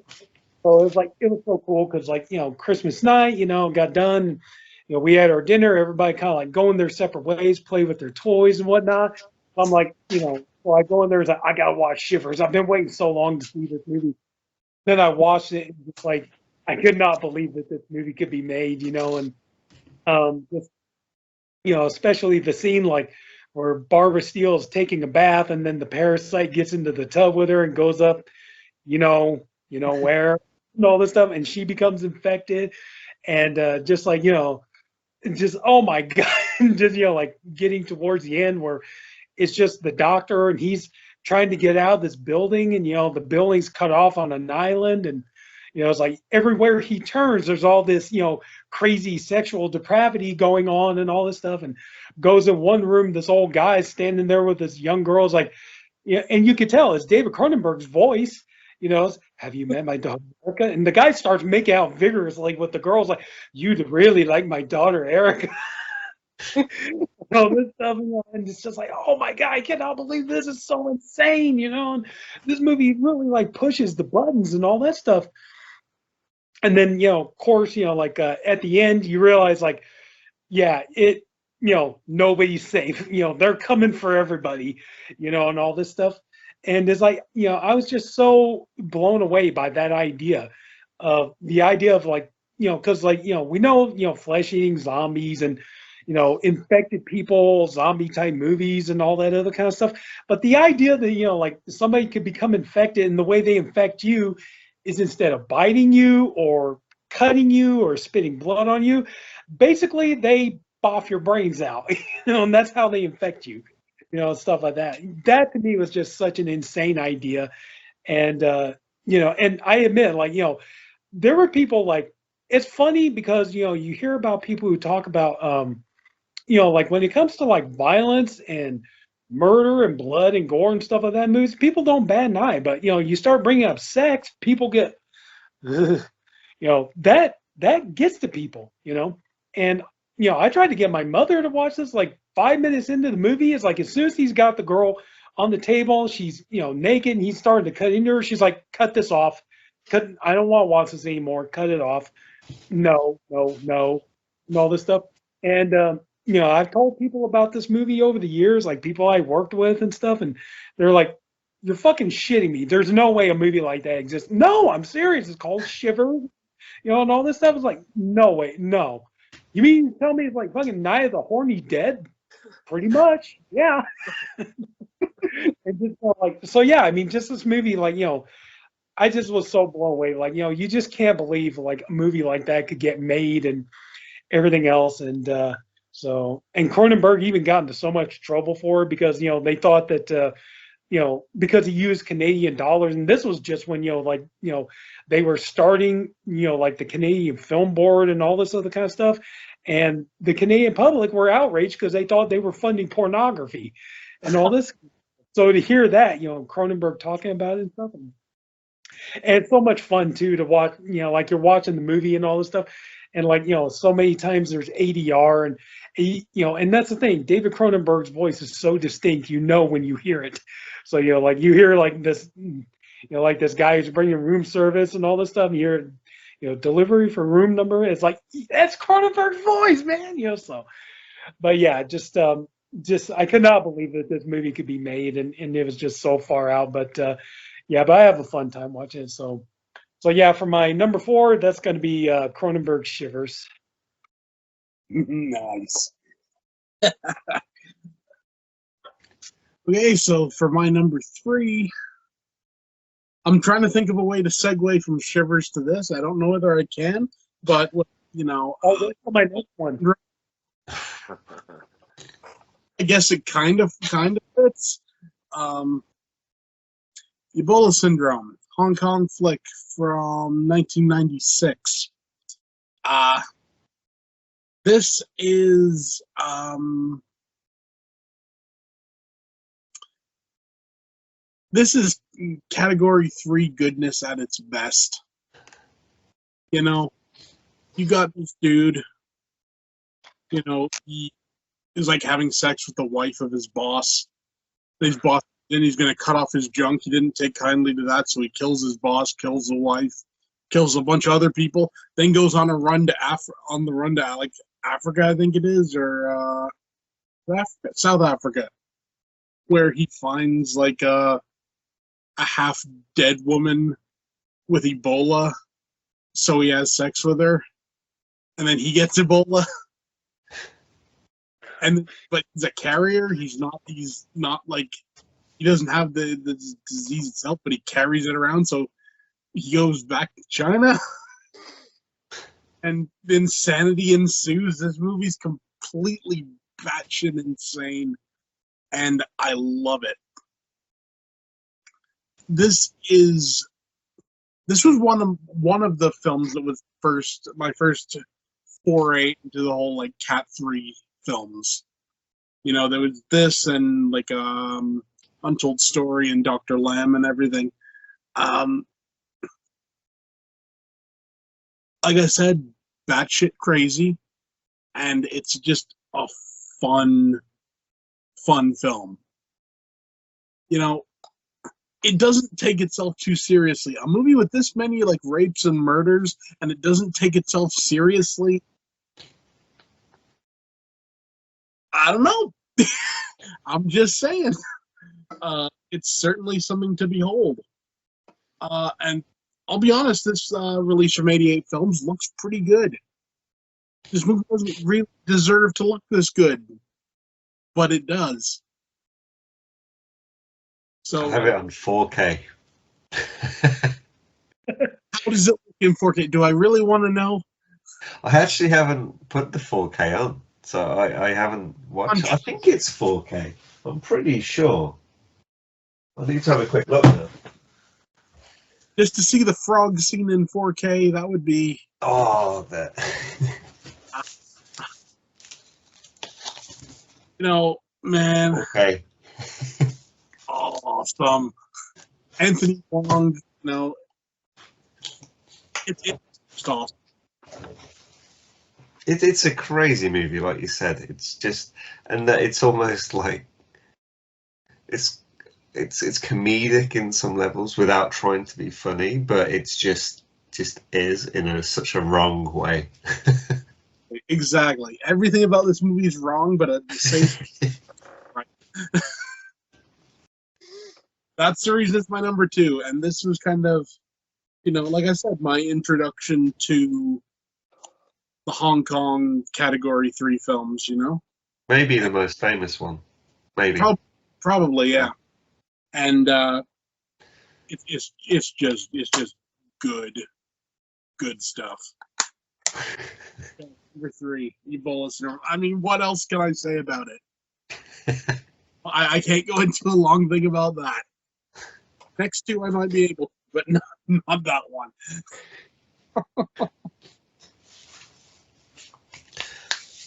So it was so cool because Christmas night, got done. We had our dinner, everybody kind of like going their separate ways, play with their toys and whatnot. I'm like, so I go in there, I got to watch Shivers. I've been waiting so long to see this movie. Then I watched it, and it's like, I could not believe that this movie could be made, and just, especially the scene like where Barbara Steele is taking a bath and then the parasite gets into the tub with her and goes up, where, and all this stuff, and she becomes infected, and just like, just, oh my God, just, like getting towards the end where it's just the doctor and he's trying to get out of this building, and the building's cut off on an island, and it's like everywhere he turns there's all this crazy sexual depravity going on and all this stuff, and goes in one room, this old guy's standing there with this young girl's like, and you could tell it's David Cronenberg's voice, have you met my daughter Erica? And the guy starts making out vigorously with the girls like, you'd really like my daughter Erica. All this stuff, and it's just like, oh my God, I cannot believe this is so insane, and this movie really like pushes the buttons and all that stuff. And then, of course, like at the end, you realize like, yeah, nobody's safe. They're coming for everybody, and all this stuff. And it's like, I was just so blown away by that idea of like, because like, we know, flesh-eating zombies and, infected people, zombie type movies and all that other kind of stuff. But the idea that, like somebody could become infected and the way they infect you is instead of biting you or cutting you or spitting blood on you, basically they boff your brains out, and that's how they infect you, stuff like that. That to me was just such an insane idea. And, and I admit, like, there were people like, it's funny because you hear about people who talk about like when it comes to like violence and murder and blood and gore and stuff like that in movies, people don't bat an eye. But you start bringing up sex, people get ugh, that gets to people. And I tried to get my mother to watch this like 5 minutes into the movie. It's like as soon as he's got the girl on the table, she's naked, and he's starting to cut into her. She's like, "Cut this off. I don't want to watch this anymore. Cut it off." No, no, no, and all this stuff. And I've told people about this movie over the years, like people I worked with and stuff, and they're like, "You're fucking shitting me. There's no way a movie like that exists." No, I'm serious. It's called Shiver, and all this stuff. Is like, no way, no. You mean tell me it's like fucking Night of the Horny Dead? Pretty much, yeah. And just so yeah. I mean, just this movie, like I just was so blown away. Like you just can't believe like a movie like that could get made and everything else. And and Cronenberg even got into so much trouble for it because they thought that because he used Canadian dollars, and this was just when they were starting like the Canadian Film Board and all this other kind of stuff, and the Canadian public were outraged because they thought they were funding pornography and all this. So to hear that Cronenberg talking about it and stuff, and it's so much fun too to watch. Like you're watching the movie and all this stuff, and like so many times there's ADR and and that's the thing. David Cronenberg's voice is so distinct, when you hear it. So like you hear like this, like this guy who's bringing room service and all this stuff. And you hear, delivery for room number. It's like that's Cronenberg's voice, man. So, but yeah, just I could not believe that this movie could be made, and it was just so far out. But yeah, but I have a fun time watching it. So yeah, for my number 4, that's going to be Cronenberg Shivers. Nice. Okay, so for my number 3, I'm trying to think of a way to segue from Shivers to this. I don't know whether I can, but Oh, that's for my next one. I guess it kind of fits. Ebola Syndrome, Hong Kong flick from 1996. This is category 3 goodness at its best. You got this dude, he is like having sex with the wife of his boss. His boss, then he's going to cut off his junk. He didn't take kindly to that, so he kills his boss, kills the wife, kills a bunch of other people, then goes on a run to like Africa, I think it is, or South Africa, where he finds like a half dead woman with Ebola, so he has sex with her, and then he gets Ebola. But he's a carrier. He's not like, he doesn't have the disease itself, but he carries it around. So he goes back to China, and insanity ensues. This movie's completely batshit insane, and I love it. This was one of the films that was my first foray into the whole like Cat 3 films. There was this and like Untold Story and Dr. Lamb and everything. Like I said, batshit crazy, and it's just a fun film. It doesn't take itself too seriously. A movie with this many like rapes and murders, and it doesn't take itself seriously. I don't know. I'm just saying. It's certainly something to behold. And I'll be honest, this release from 88 Films looks pretty good. This movie doesn't really deserve to look this good, but it does. So I have it on 4K. How does it look in 4K? Do I really want to know? I actually haven't put the 4K on, so I haven't watched. I think it's 4K. I'm pretty sure. I need to have a quick look now. Just to see the frog scene in 4K, that would be Oh, that. You know, man, Okay. awesome. Anthony Wong, you know, it's just awesome. It's a crazy movie, like you said. It's just, and that it's almost like it's comedic in some levels without trying to be funny, but it's just is in such a wrong way. Exactly. Everything about this movie is wrong, but at the same time, right. That's the reason it's my number 2. And this was kind of, you know, like I said, my introduction to the Hong Kong Category 3 films, you know? Maybe the most famous one. Maybe. Probably, yeah. And it's just good stuff. Number 3, Ebola syndrome. I mean, what else can I say about it? I can't go into a long thing about that. Next 2 I might be able to, but not that one.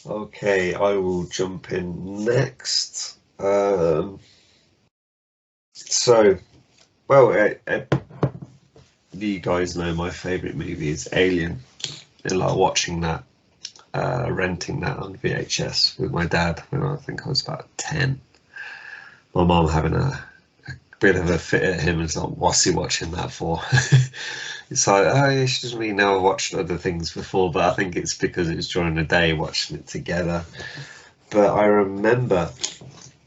Okay, I will jump in next. So, well, you guys know my favourite movie is Alien. And like watching that, renting that on VHS with my dad when I think I was about 10. My mum having a bit of a fit at him and like, what's he watching that for? It's like, oh yeah, she doesn't really know I've watched other things before, but I think it's because it was during the day watching it together. But I remember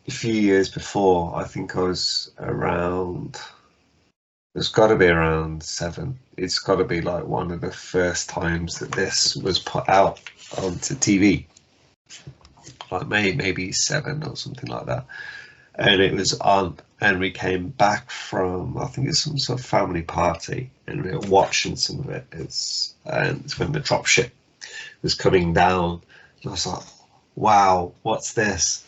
a few years before, I think I was around, it's got to be around 7. It's got to be like one of the first times that this was put out onto TV. Like maybe 7 or something like that. And it was on, and we came back from, I think it's some sort of family party, and we were watching some of it. It's when the dropship was coming down, and I was like, wow, what's this?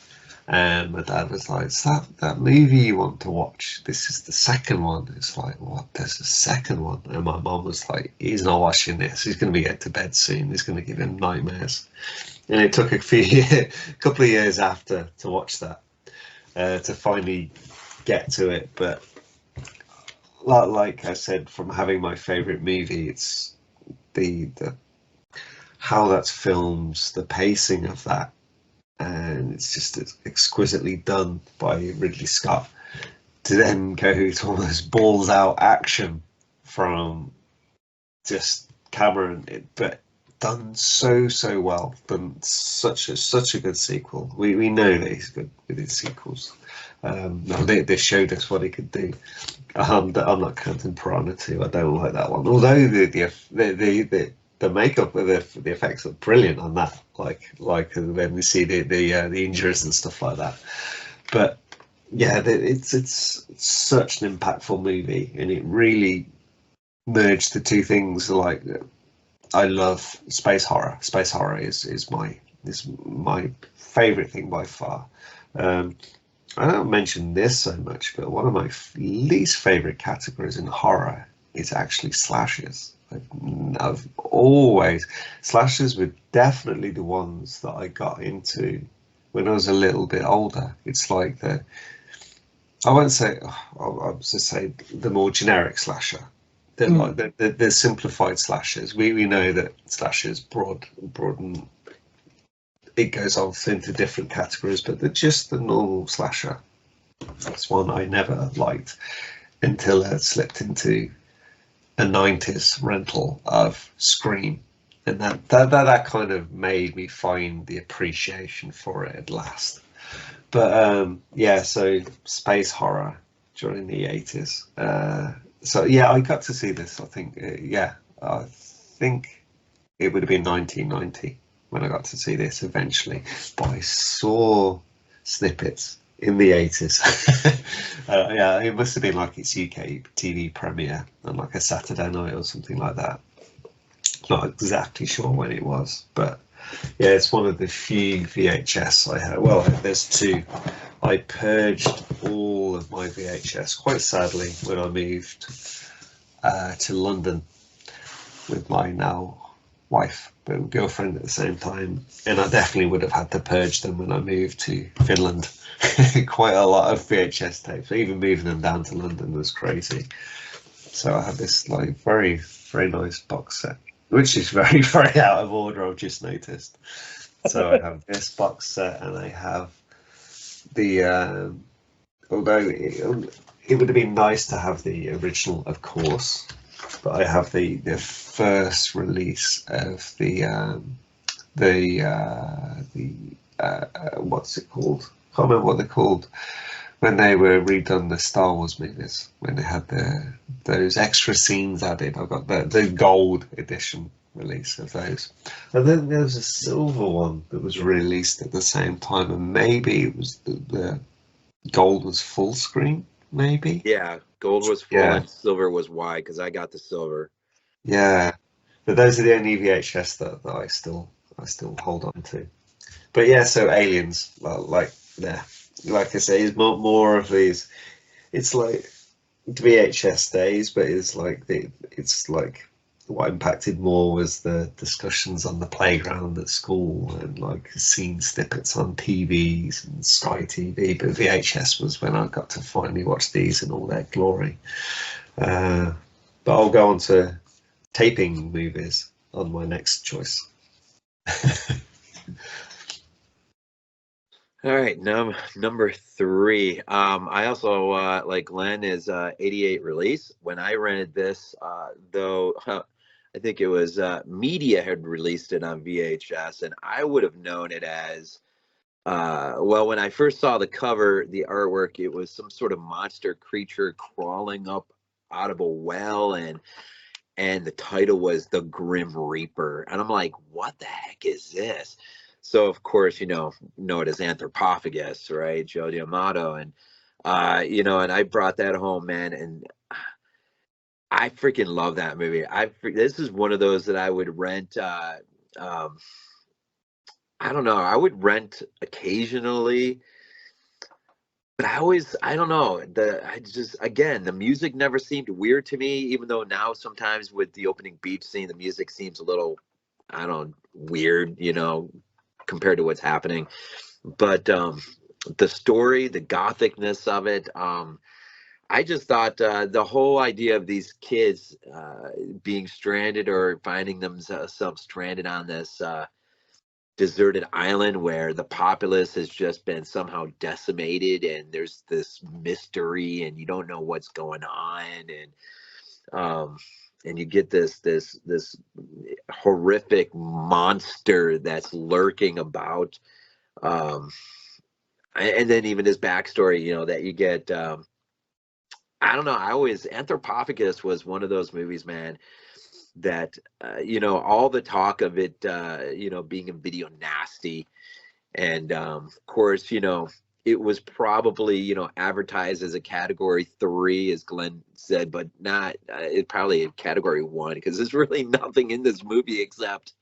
And my dad was like, it's that movie you want to watch. This is the second one. It's like, what? There's a second one. And my mom was like, he's not watching this. He's going to be get to bed soon. It's going to give him nightmares. And it took a couple of years after to watch that. To finally get to it, but like I said, from having my favorite movie, it's the how that's filmed, the pacing of that, and it's just exquisitely done by Ridley Scott to then go to almost balls out action from just Cameron, but done so well, done such a good sequel. We know that he's good with his sequels. No, they showed us what he could do. I'm not counting Piranha 2. I don't like that one. Although the makeup of the effects are brilliant on that. Like when we see the injuries and stuff like that. But yeah, it's such an impactful movie, and it really merged the two things. Like, I love space horror. Space horror is my favorite thing by far. I don't mention this so much, but one of my least favorite categories in horror is actually slashers. I've always, slashers were definitely the ones that I got into when I was a little bit older. It's like I won't say, I'll just say the more generic slasher. They're like the simplified slashers. We know that slashers broaden. It goes off into different categories, but they're just the normal slasher. That's one I never liked until I slipped into a 90s rental of Scream, and that kind of made me find the appreciation for it at last. But yeah, so space horror during the 80s. So yeah, I got to see this. I think I think it would have been 1990 when I got to see this eventually, but I saw snippets in the 80s. Yeah, it must have been like its UK TV premiere on like a Saturday night or something like that. Not exactly sure when it was, but yeah, it's one of the few VHS I had. Well, there's 2. I purged all of my VHS quite sadly when I moved to London with my now wife, but girlfriend at the same time, and I definitely would have had to purge them when I moved to Finland. Quite a lot of VHS tapes. Even moving them down to London was crazy. So I have this like very, very nice box set, which is very, very out of order. I've just noticed. So I have this box set, and I have the. Although it would have been nice to have the original, of course, but I have the first release of the what's it called? I can't remember what they're called. When they were redone the Star Wars movies, when they had those extra scenes added, I got the gold edition release of those. And then there was a silver one that was released at the same time, and maybe it was the gold was full screen, maybe. Yeah, gold was full and silver was wide because I got the silver. Yeah, but those are the only VHS that I still hold on to. But yeah, so Aliens, like I say, is more of these. It's like VHS days, but it's like what impacted more was the discussions on the playground at school and like scene snippets on TVs and Sky TV. But VHS was when I got to finally watch these in all their glory. But I'll go on to taping movies on my next choice. All right, number 3. I also like Glenn is 88 release. When I rented this, though, I think it was Media had released it on VHS, and I would have known it as well. When I first saw the cover, the artwork, it was some sort of monster creature crawling up out of a well, and the title was The Grim Reaper, and I'm like, what the heck is this? So of course, you know it as Anthropophagus, right? Joe D'Amato, and and I brought that home, man, and I freaking love that movie. This is one of those that I would rent. I don't know. I would rent occasionally, but I don't know. The music never seemed weird to me, even though now sometimes with the opening beach scene, the music seems a little, I don't know, weird, compared to what's happening. But the story, the gothicness of it, I just thought the whole idea of these kids being stranded or finding themselves stranded on this deserted island where the populace has just been somehow decimated, and there's this mystery and you don't know what's going on, and you get this horrific monster that's lurking about, and then even his backstory, that you get. I don't know. Anthropophagus was one of those movies, man, that, all the talk of it, being a video nasty. And, of course, it was probably, advertised as a category 3, as Glenn said, but not, it probably a category 1, because there's really nothing in this movie except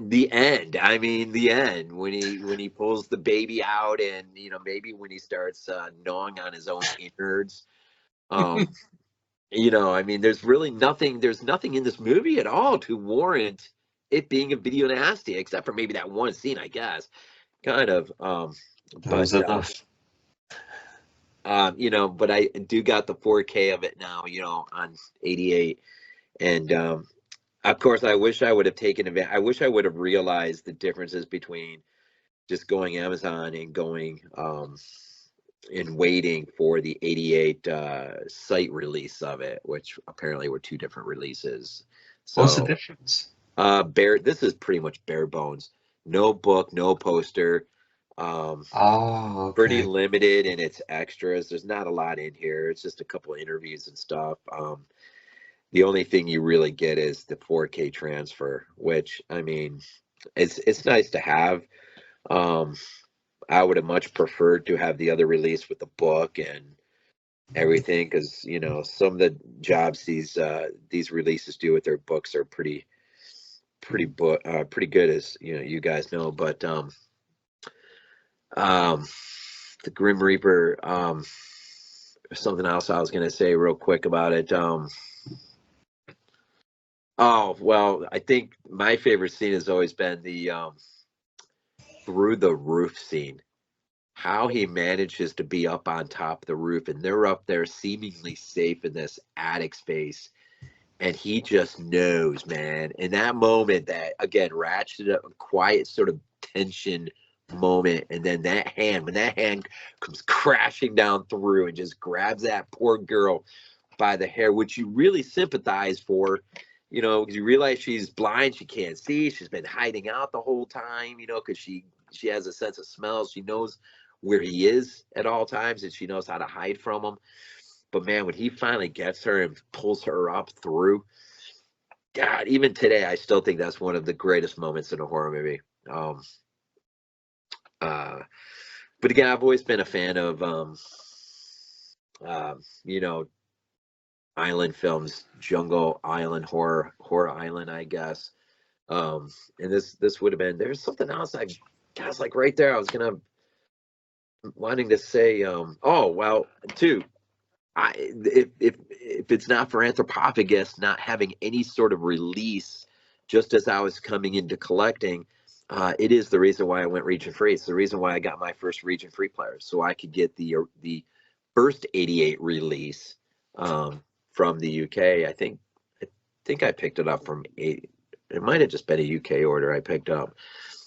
the end. I mean, the end when he pulls the baby out, and maybe when he starts gnawing on his own innards. I mean, there's nothing in this movie at all to warrant it being a video nasty, except for maybe that one scene, I guess, kind of. That was enough. But I do got the 4K of it now, on 88, and of course, I wish I would have taken advantage. I wish I would have realized the differences between just going Amazon and going and waiting for the 88 site release of it, which apparently were 2 different releases. So, what's the difference? This is pretty much bare bones. No book, no poster. Okay. Pretty limited in its extras. There's not a lot in here. It's just a couple of interviews and stuff. The only thing you really get is the 4K transfer, which, I mean, it's nice to have. I would have much preferred to have the other release with the book and everything, because some of the jobs these releases do with their books are pretty good, as you guys know. But the Grim Reaper, something else I was going to say real quick about it. Oh, well, I think my favorite scene has always been the through the roof scene. How he manages to be up on top of the roof and they're up there seemingly safe in this attic space. And he just knows, man. In that moment, that again ratcheted up a quiet sort of tension moment, and then that hand, when that hand comes crashing down through and just grabs that poor girl by the hair, which you really sympathize for, you know, because you realize she's blind, she can't see, she's been hiding out the whole time, you know, because she has a sense of smell, she knows where he is at all times, and she knows how to hide from him. But man, when he finally gets her and pulls her up through, God, even today, I still think that's one of the greatest moments in a horror movie. Uh, but again, I've always been a fan of, you know, island films, jungle island, horror island, I guess. And this would have been. There's something else I, guys, like right there. I was wanting to say. Oh well, too. If it's not for Anthropophagus not having any sort of release, just as I was coming into collecting, it is the reason why I went region free. It's the reason why I got my first region free player, so I could get the first '88 release from the UK. I think I picked it up from eight. It might have just been a UK order I picked up,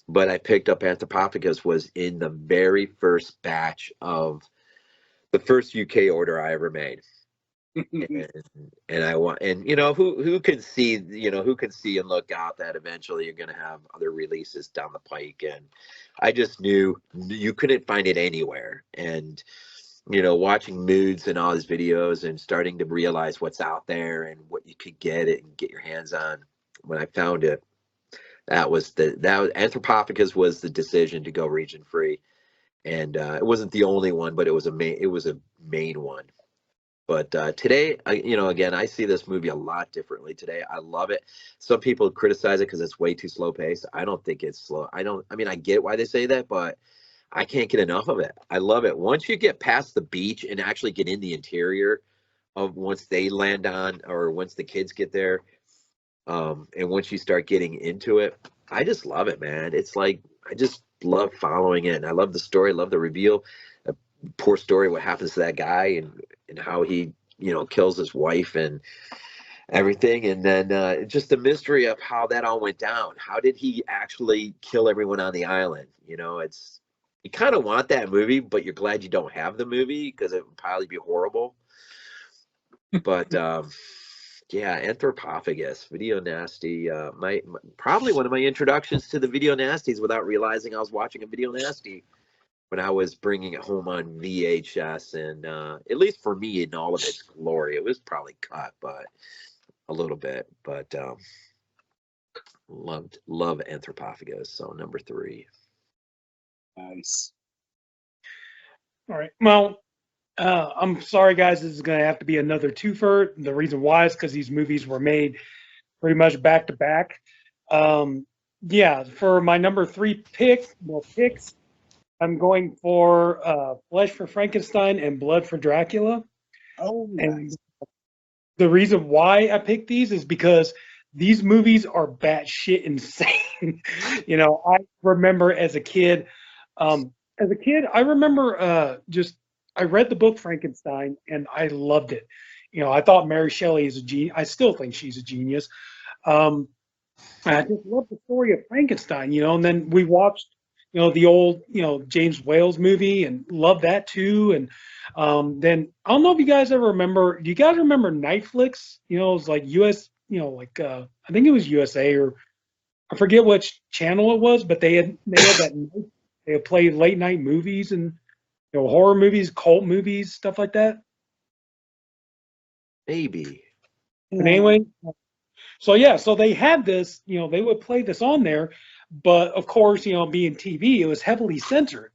but I picked up Anthropophagus was in the very first batch of the first UK order I ever made. and I want, and you know, who can see, you know, who can see and look out that eventually you're going to have other releases down the pike. And I just knew you couldn't find it anywhere. And, you know, watching Moods and all his videos and starting to realize what's out there and what you could get it and get your hands on. When I found it, that was Anthropophagus was the decision to go region free. And it wasn't the only one, but it was a main one. But today, you know, again, I see this movie a lot differently today. I love it. Some people criticize it because it's way too slow paced. I don't think it's slow. I mean, I get why they say that, but I can't get enough of it. I love it. Once you get past the beach and actually get in the interior of once they land on, or once the kids get there, and once you start getting into it, I just love it, man. It's like, I just love following it. And I love the story, love the reveal. A poor story, what happens to that guy and how he, you know, kills his wife and everything. And then just the mystery of how that all went down. How did he actually kill everyone on the island? You know, you kind of want that movie, but you're glad you don't have the movie because it would probably be horrible. But yeah, Anthropophagus, Video Nasty. My probably one of my introductions to the Video Nasties without realizing I was watching a Video Nasty when I was bringing it home on VHS. And at least for me, in all of its glory, it was probably cut, but a little bit. But love Anthropophagus. So number 3. Nice. All right. Well, I'm sorry, guys. This is going to have to be another twofer. The reason why is because these movies were made pretty much back to back. Yeah, for my number 3 picks, I'm going for Flesh for Frankenstein and Blood for Dracula. Oh, And nice. the reason why I picked these is because these movies are batshit insane. You know, I remember as a kid, I remember I read the book Frankenstein and I loved it. You know, I thought Mary Shelley is a genius. I still think she's a genius. And I just love the story of Frankenstein, you know, and then we watched, you know, the old, you know, James Whale's movie and loved that too. And then I don't know if you guys ever remember, do you guys remember Netflix? You know, it was like US, you know, like I think it was USA, or I forget which channel it was, but they had that they had played late night movies and, you know, horror movies, cult movies, stuff like that. Maybe. But anyway, so yeah, so they had this, you know, they would play this on there, but of course, you know, being TV, it was heavily censored.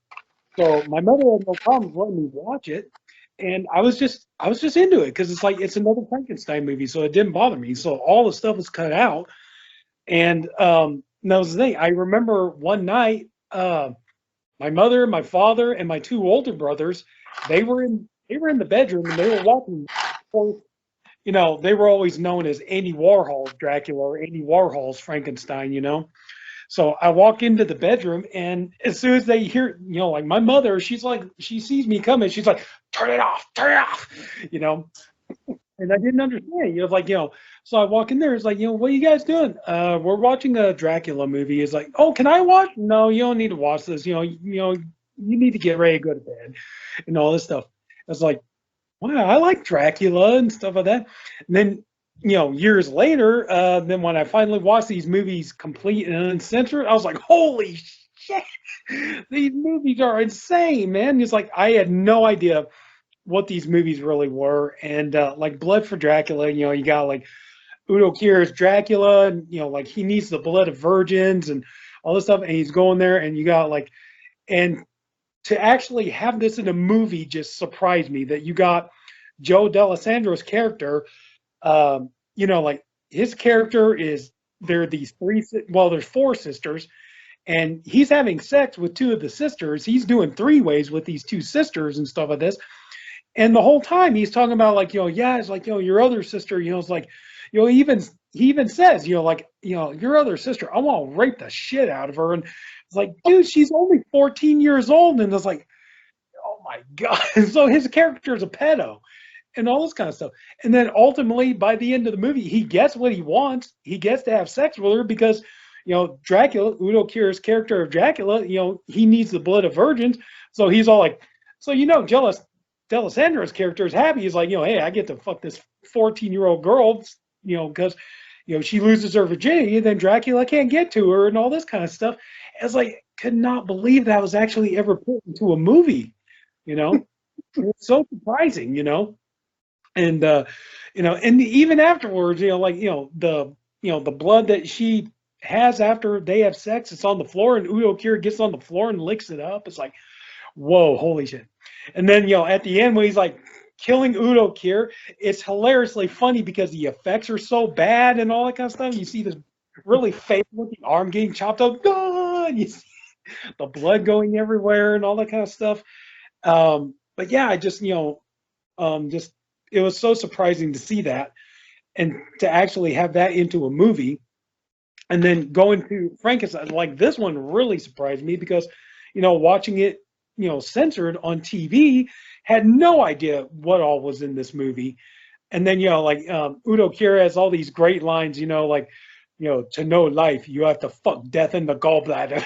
So my mother had no problems letting me watch it, and I was just into it because it's like it's another Frankenstein movie, so it didn't bother me. So all the stuff was cut out, and that was the thing. I remember one night, my mother, my father, and my 2 older brothers, they were in the bedroom and they were watching. you know, they were always known as Andy Warhol's Dracula or Andy Warhol's Frankenstein, you know. So I walk into the bedroom, and as soon as they hear, you know, like my mother, she's like, she sees me coming, she's like, turn it off, you know. And I didn't understand, you know, like, you know, so I walk in there, it's like, you know, what are you guys doing? We're watching a Dracula movie. It's like, oh, can I watch? No, you don't need to watch this. You need to get ready to go to bed and all this stuff. It's like, wow, I like Dracula and stuff like that. And then, you know, years later, then when I finally watched these movies complete and uncensored, I was like, holy shit, these movies are insane, man. It's like I had no idea what these movies really were. And like Blood for Dracula, you know, you got like Udo Kier's Dracula, and you know, like he needs the blood of virgins and all this stuff, and he's going there, and you got like, and to actually have this in a movie just surprised me that you got Joe D'Alessandro's character. You know, like his character is there. These there's four sisters, and he's having sex with two of the sisters. He's doing three ways with these two sisters and stuff like this. And the whole time he's talking about like, you know, yeah, it's like, you know, your other sister, you know, it's like, you know, he even says, you know, like, you know, your other sister, I want to rape the shit out of her. And it's like, dude, she's only 14 years old. And it's like, oh my God. And so his character is a pedo and all this kind of stuff. And then ultimately by the end of the movie, he gets what he wants. He gets to have sex with her because, you know, Dracula, Udo Kier's character of Dracula, you know, he needs the blood of virgins. So he's all like, so, you know, D'Alessandro's character is happy. He's like, you know, hey, I get to fuck this 14-year-old girl, you know, because, you know, she loses her virginity, and then Dracula can't get to her and all this kind of stuff. I was like, could not believe that was actually ever put into a movie, you know. It's so surprising, you know. And you know, and even afterwards, you know, like, you know, the blood that she has after they have sex, it's on the floor, and Udo Kier gets on the floor and licks it up. It's like, whoa, holy shit. And then, you know, at the end when he's like killing Udo Kier, it's hilariously funny because the effects are so bad and all that kind of stuff. You see this really fake looking arm getting chopped up, and you see the blood going everywhere and all that kind of stuff. But yeah, I just, you know, just it was so surprising to see that and to actually have that into a movie. And then going to Frankenstein, like this one really surprised me because, you know, watching it, you know, censored on TV, had no idea what all was in this movie. And then, you know, like Udo Kier has all these great lines, you know, like, you know, to know life, you have to fuck death in the gallbladder.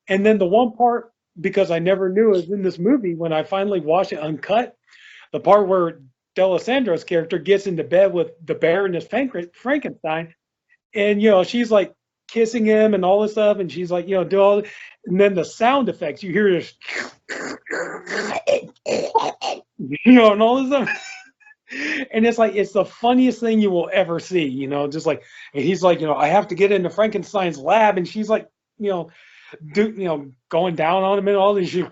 And then the one part, because I never knew it was in this movie, when I finally watched it uncut, the part where D'Alessandro's character gets into bed with the Baroness Frankenstein, and, you know, she's like kissing him and all this stuff, and she's like, you know, do all, and then the sound effects, you hear this, you know, and all this stuff. And it's like, it's the funniest thing you will ever see, you know, just like, and he's like, you know, I have to get into Frankenstein's lab, and she's like, you know, going down on him and all this, you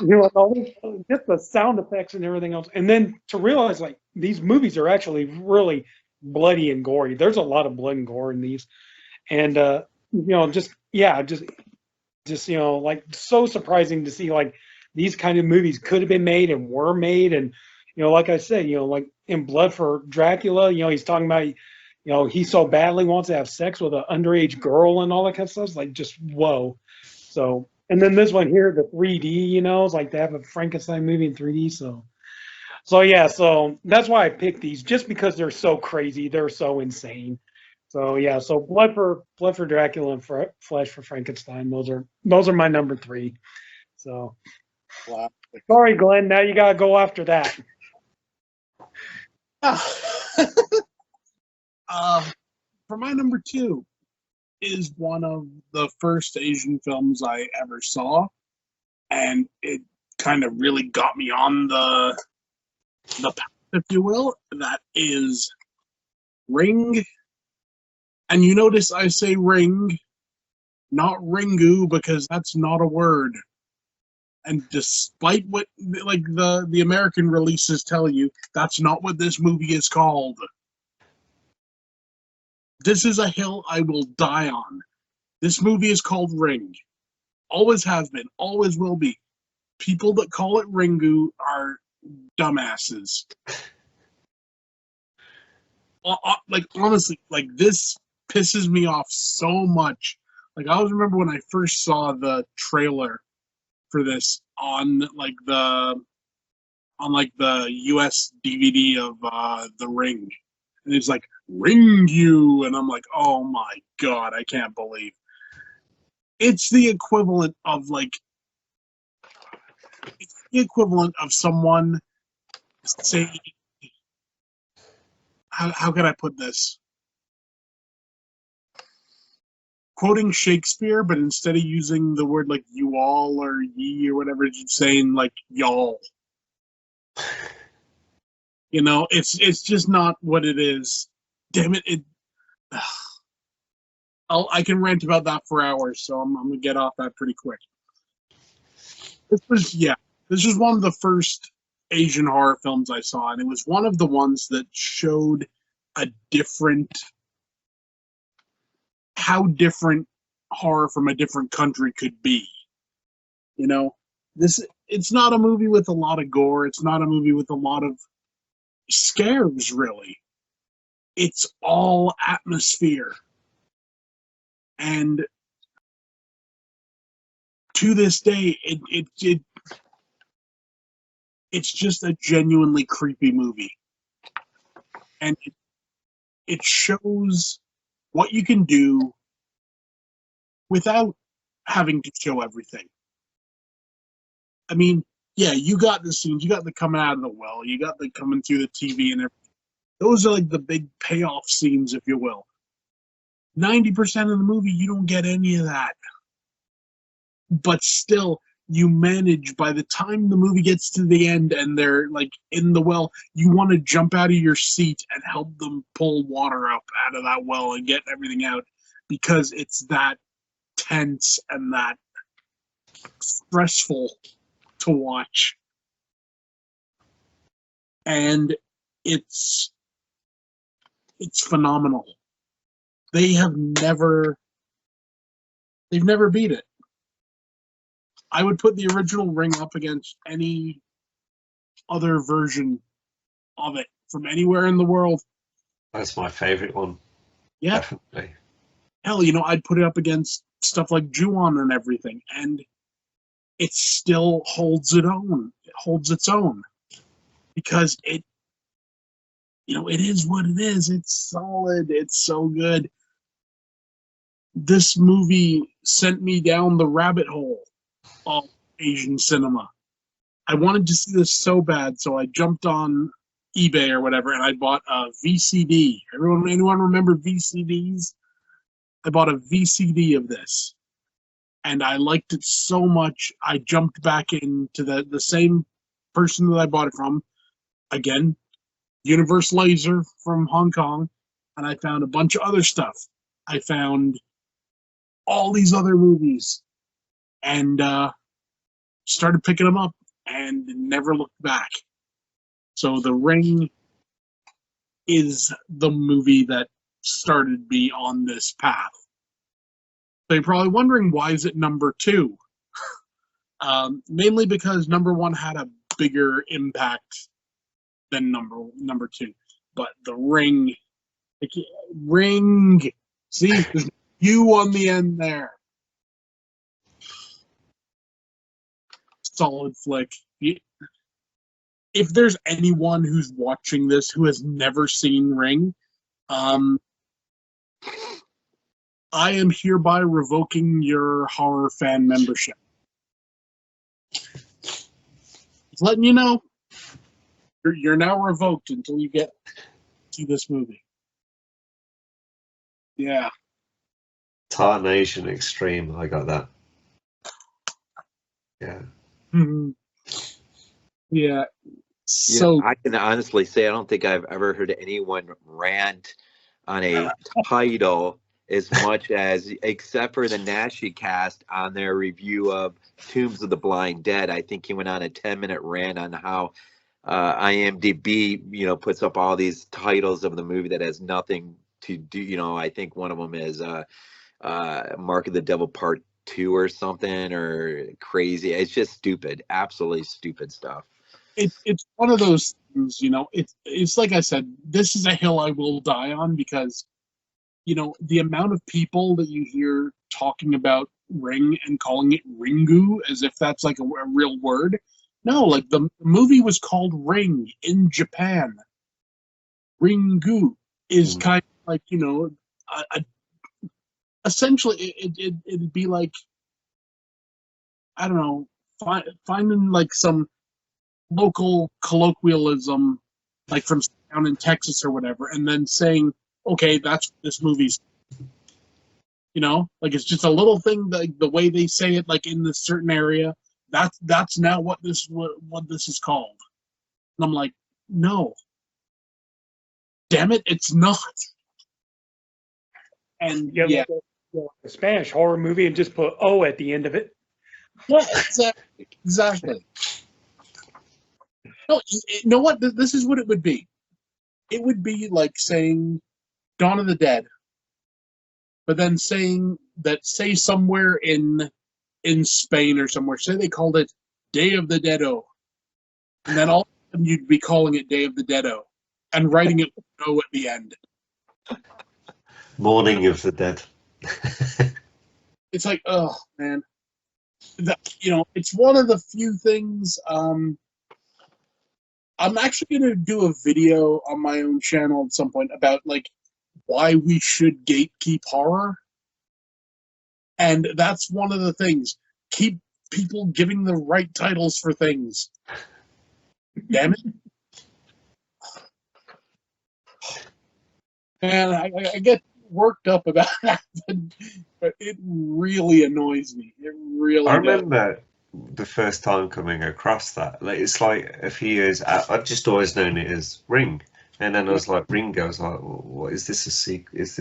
know, all this, just the sound effects and everything else. And then to realize like these movies are actually really bloody and gory. There's a lot of blood and gore in these. And you know, just yeah, just you know, like so surprising to see like these kind of movies could have been made and were made. And you know, like I said, you know, like in Blood for Dracula, you know, he's talking about, you know, he so badly wants to have sex with an underage girl and all that kind of stuff. It's like, just whoa. So, and then this one here, the 3D, you know, it's like to have a Frankenstein movie in 3D. So yeah, so that's why I picked these, just because they're so crazy, they're so insane. So yeah, so Blood for Dracula and Flesh for Frankenstein. Those are my number 3. So, Wow. Sorry, Glenn. Now you gotta go after that. For my number 2 is one of the first Asian films I ever saw, and it kind of really got me on the path, if you will. That is Ring. And you notice I say Ring, not Ringu, because that's not a word. And despite what like the American releases tell you, that's not what this movie is called. This is a hill I will die on. This movie is called Ring. Always has been, always will be. people that call it Ringu are dumbasses. Like, honestly, like, this pisses me off so much. Like, I always remember when I first saw the trailer for this on the US DVD of The Ring, and it's like, Ring You, and I'm like, oh my god, I can't believe it's the equivalent of someone saying, how can I put this? Quoting Shakespeare, but instead of using the word like you all or ye or whatever, it's saying like y'all. You know, it's just not what it is. Damn it! I can rant about that for hours, so I'm gonna get off that pretty quick. This was one of the first Asian horror films I saw, and it was one of the ones that showed how different horror from a different country could be. You know, it's not a movie with a lot of gore. It's not a movie with a lot of scares, really. It's all atmosphere. And to this day, it's just a genuinely creepy movie. And it shows what you can do without having to show everything. I mean, yeah, you got the scenes, you got the coming out of the well, you got the coming through the TV and everything. Those are like the big payoff scenes, if you will. 90% of the movie, you don't get any of that. But still, you manage, by the time the movie gets to the end and they're like in the well, you want to jump out of your seat and help them pull water up out of that well and get everything out, because it's that tense and that stressful to watch. And it's phenomenal. They've never beat it. I would put the original Ring up against any other version of it from anywhere in the world. That's my favorite one. Yeah. Definitely. Hell, I'd put it up against stuff like Ju-on and everything, and it still holds its own. It holds its own. Because it is what it is. It's solid. It's so good. This movie sent me down the rabbit hole of Asian cinema. I wanted to see this so bad, so I jumped on eBay or whatever, and I bought a VCD. Anyone remember VCDs? I bought a VCD of this, and I liked it so much, I jumped back into the same person that I bought it from, again, Universe Laser from Hong Kong, and I found a bunch of other stuff. I found all these other movies, and started picking them up and never looked back. So The Ring is the movie that started me on this path. So you're probably wondering, why is it number 2? Mainly because number 1 had a bigger impact than number 2. But The Ring, see, there's U on the end there. Solid flick. If there's anyone who's watching this who has never seen Ring, I am hereby revoking your horror fan membership. Just letting you know, you're now revoked until you get to this movie. Yeah. Tarnation Extreme, I got that. Yeah. Mm-hmm. Yeah. So I can honestly say I don't think I've ever heard anyone rant on a title as much as, except for the Nashi cast on their review of Tombs of the Blind Dead. I think he went on a 10-minute rant on how IMDb, puts up all these titles of the movie that has nothing to do. I think one of them is Mark of the Devil Part 2 or something, or crazy. It's just stupid, absolutely stupid stuff. It's one of those things, you know. It's like I said, this is a hill I will die on, because, you know, the amount of people that you hear talking about Ring and calling it Ringu as if that's like a real word. No, like the movie was called Ring in Japan. Ringu is kind of like, you know, essentially it'd be like, I don't know, finding like some local colloquialism, like from down in Texas or whatever, and then saying, okay, that's what this movie's, you know, like it's just a little thing, like the way they say it, like in this certain area, that's now what this is called. And I'm like, no, damn it, it's not. And Yeah, yeah, like a Spanish horror movie and just put O at the end of it. yeah, exactly. No, you know what? This is what it would be. It would be like saying Dawn of the Dead, but then saying that, say somewhere in Spain or somewhere, say they called it Day of the Deado, and then all of a sudden you'd be calling it Day of the Deado and writing it with O at the end. Morning of the Dead. It's like, oh man, you know, it's one of the few things. I'm actually going to do a video on my own channel at some point about like why we should gatekeep horror. And that's one of the things. Keep people giving the right titles for things. Damn it. And I get worked up about that, but it really annoys me. It really I does. remember the first time coming across that. Like, it's like a few years. I've just always known it as Ring, and then I was like, Ringo. I was like, well, what is this a sequel? Is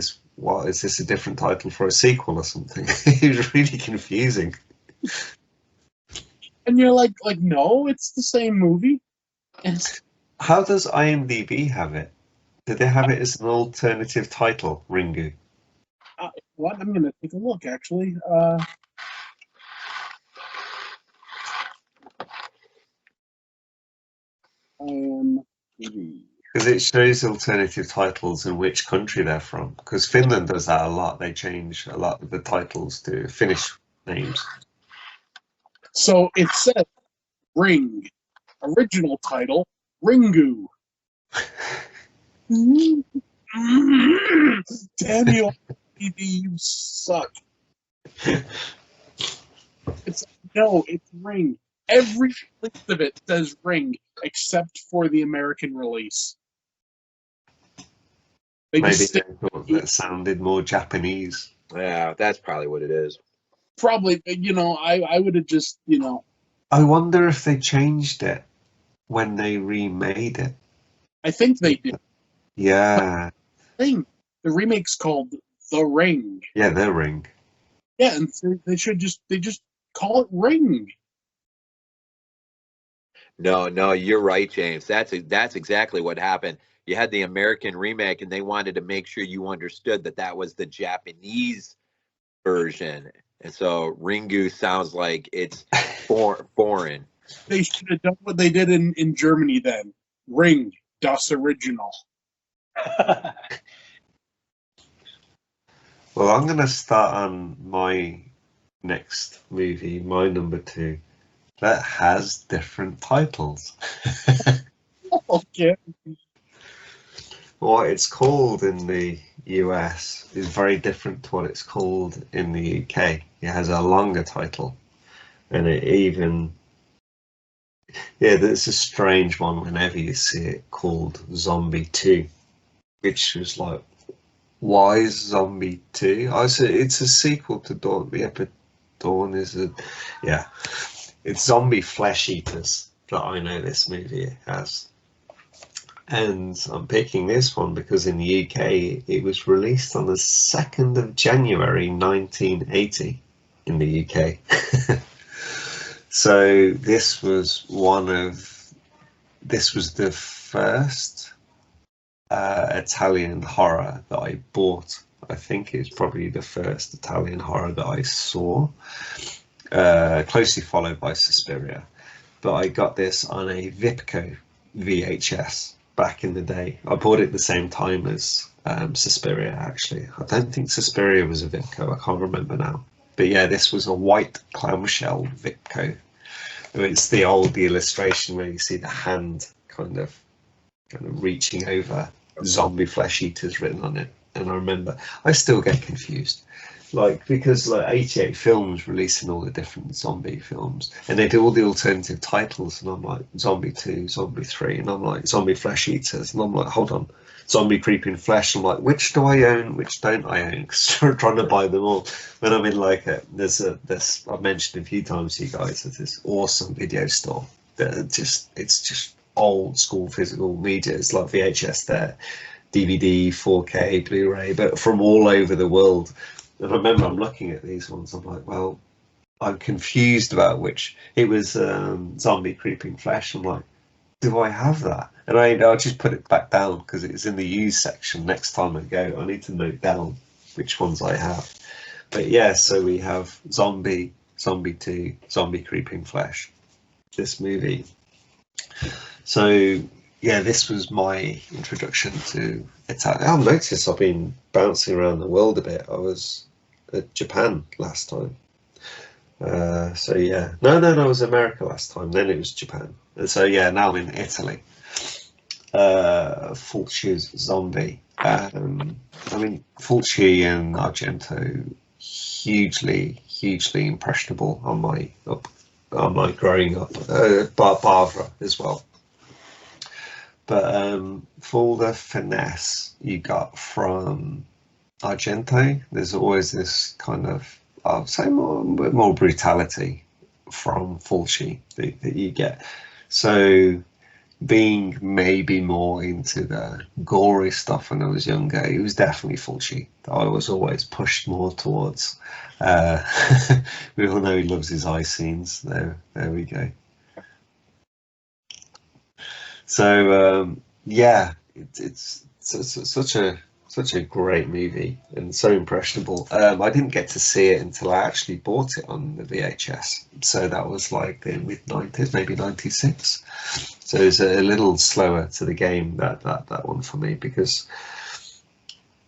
this a different title for a sequel or something? It was really confusing. And you're like no, it's the same movie. How does IMDb have it? Did they have it as an alternative title, Ringu? What? I'm gonna take a look actually. Because it shows alternative titles and which country they're from. Because Finland does that a lot. They change a lot of the titles to Finnish names. So it says Ring. Original title, Ringu. Damn you, you suck. It's Ring. Every list of it says Ring, except for the American release. They Maybe just they thought that sounded more Japanese. Yeah, that's probably what it is. probably, you know, I would have just, you know. I wonder if they changed it when they remade it. I think they did. Yeah. The remake's called The Ring. Yeah, The Ring. Yeah, and so they just call it Ring. No, you're right, James. That's exactly what happened. You had the American remake, and they wanted to make sure you understood that was the Japanese version, and so Ringu sounds like it's foreign. They should have done what they did in Germany then. Ring, das Original. Well, I'm going to start on my next movie, my number 2, that has different titles. Okay. What it's called in the US is very different to what it's called in the UK. It has a longer title, and it even, yeah, there's a strange one whenever you see it called Zombie 2, which is like, why is Zombie 2? I said it's a sequel to Dawn. The Epic Dawn is a, yeah, it's Zombie Flesh Eaters that I know this movie has. And I'm picking this one because in the UK it was released on the 2nd of January 1980 in the UK. So this was the first Italian horror that I bought I think it's probably the first Italian horror that I saw, closely followed by Suspiria. But I got this on a Vipco VHS back in the day. I bought it at the same time as Suspiria, actually. I don't think Suspiria was a Vipco, I can't remember now. But yeah, this was a white clamshell Vipco. It's the illustration where you see the hand kind of reaching over zombie flesh eaters written on it. And I remember, I still get confused, like, because like 88 Films releasing all the different zombie films, and they do all the alternative titles, and I'm like, Zombie 2, Zombie 3, and I'm like, Zombie Flesh Eaters, and I'm like, hold on, Zombie Creeping Flesh. I'm like, which do I own, which don't I own? Because I'm trying to buy them all. When I'm in like there's I've mentioned a few times to you guys, there's this awesome video store that it's just old school physical media. It's like VHS there, DVD, 4K, Blu-ray, but from all over the world. And I remember I'm looking at these ones, I'm like, well, I'm confused about which. It was Zombie Creeping Flesh. I'm like, do I have that? And I'll just put it back down because it's in the used section. Next time I go, I need to note down which ones I have. But yeah, so we have Zombie, Zombie 2, Zombie Creeping Flesh, this movie. So yeah, this was my introduction to Italy. I've noticed I've been bouncing around the world a bit. I was at Japan last time. So yeah, no, it was America last time. Then it was Japan. And so yeah, now I'm in Italy. Fulci's Zombie. I mean, Fulci and Argento, hugely impressionable on my growing up. Barbara as well. But for all the finesse you got from Argento, there's always this kind of, I'll say, more brutality from Fulci that you get. So being maybe more into the gory stuff when I was younger, it was definitely Fulci that I was always pushed more towards. We all know he loves his eye scenes. There we go. So yeah, it's such a great movie and so impressionable. I didn't get to see it until I actually bought it on the VHS. So that was like the mid-90s, maybe 96. So it's a little slower to the game, that one for me, because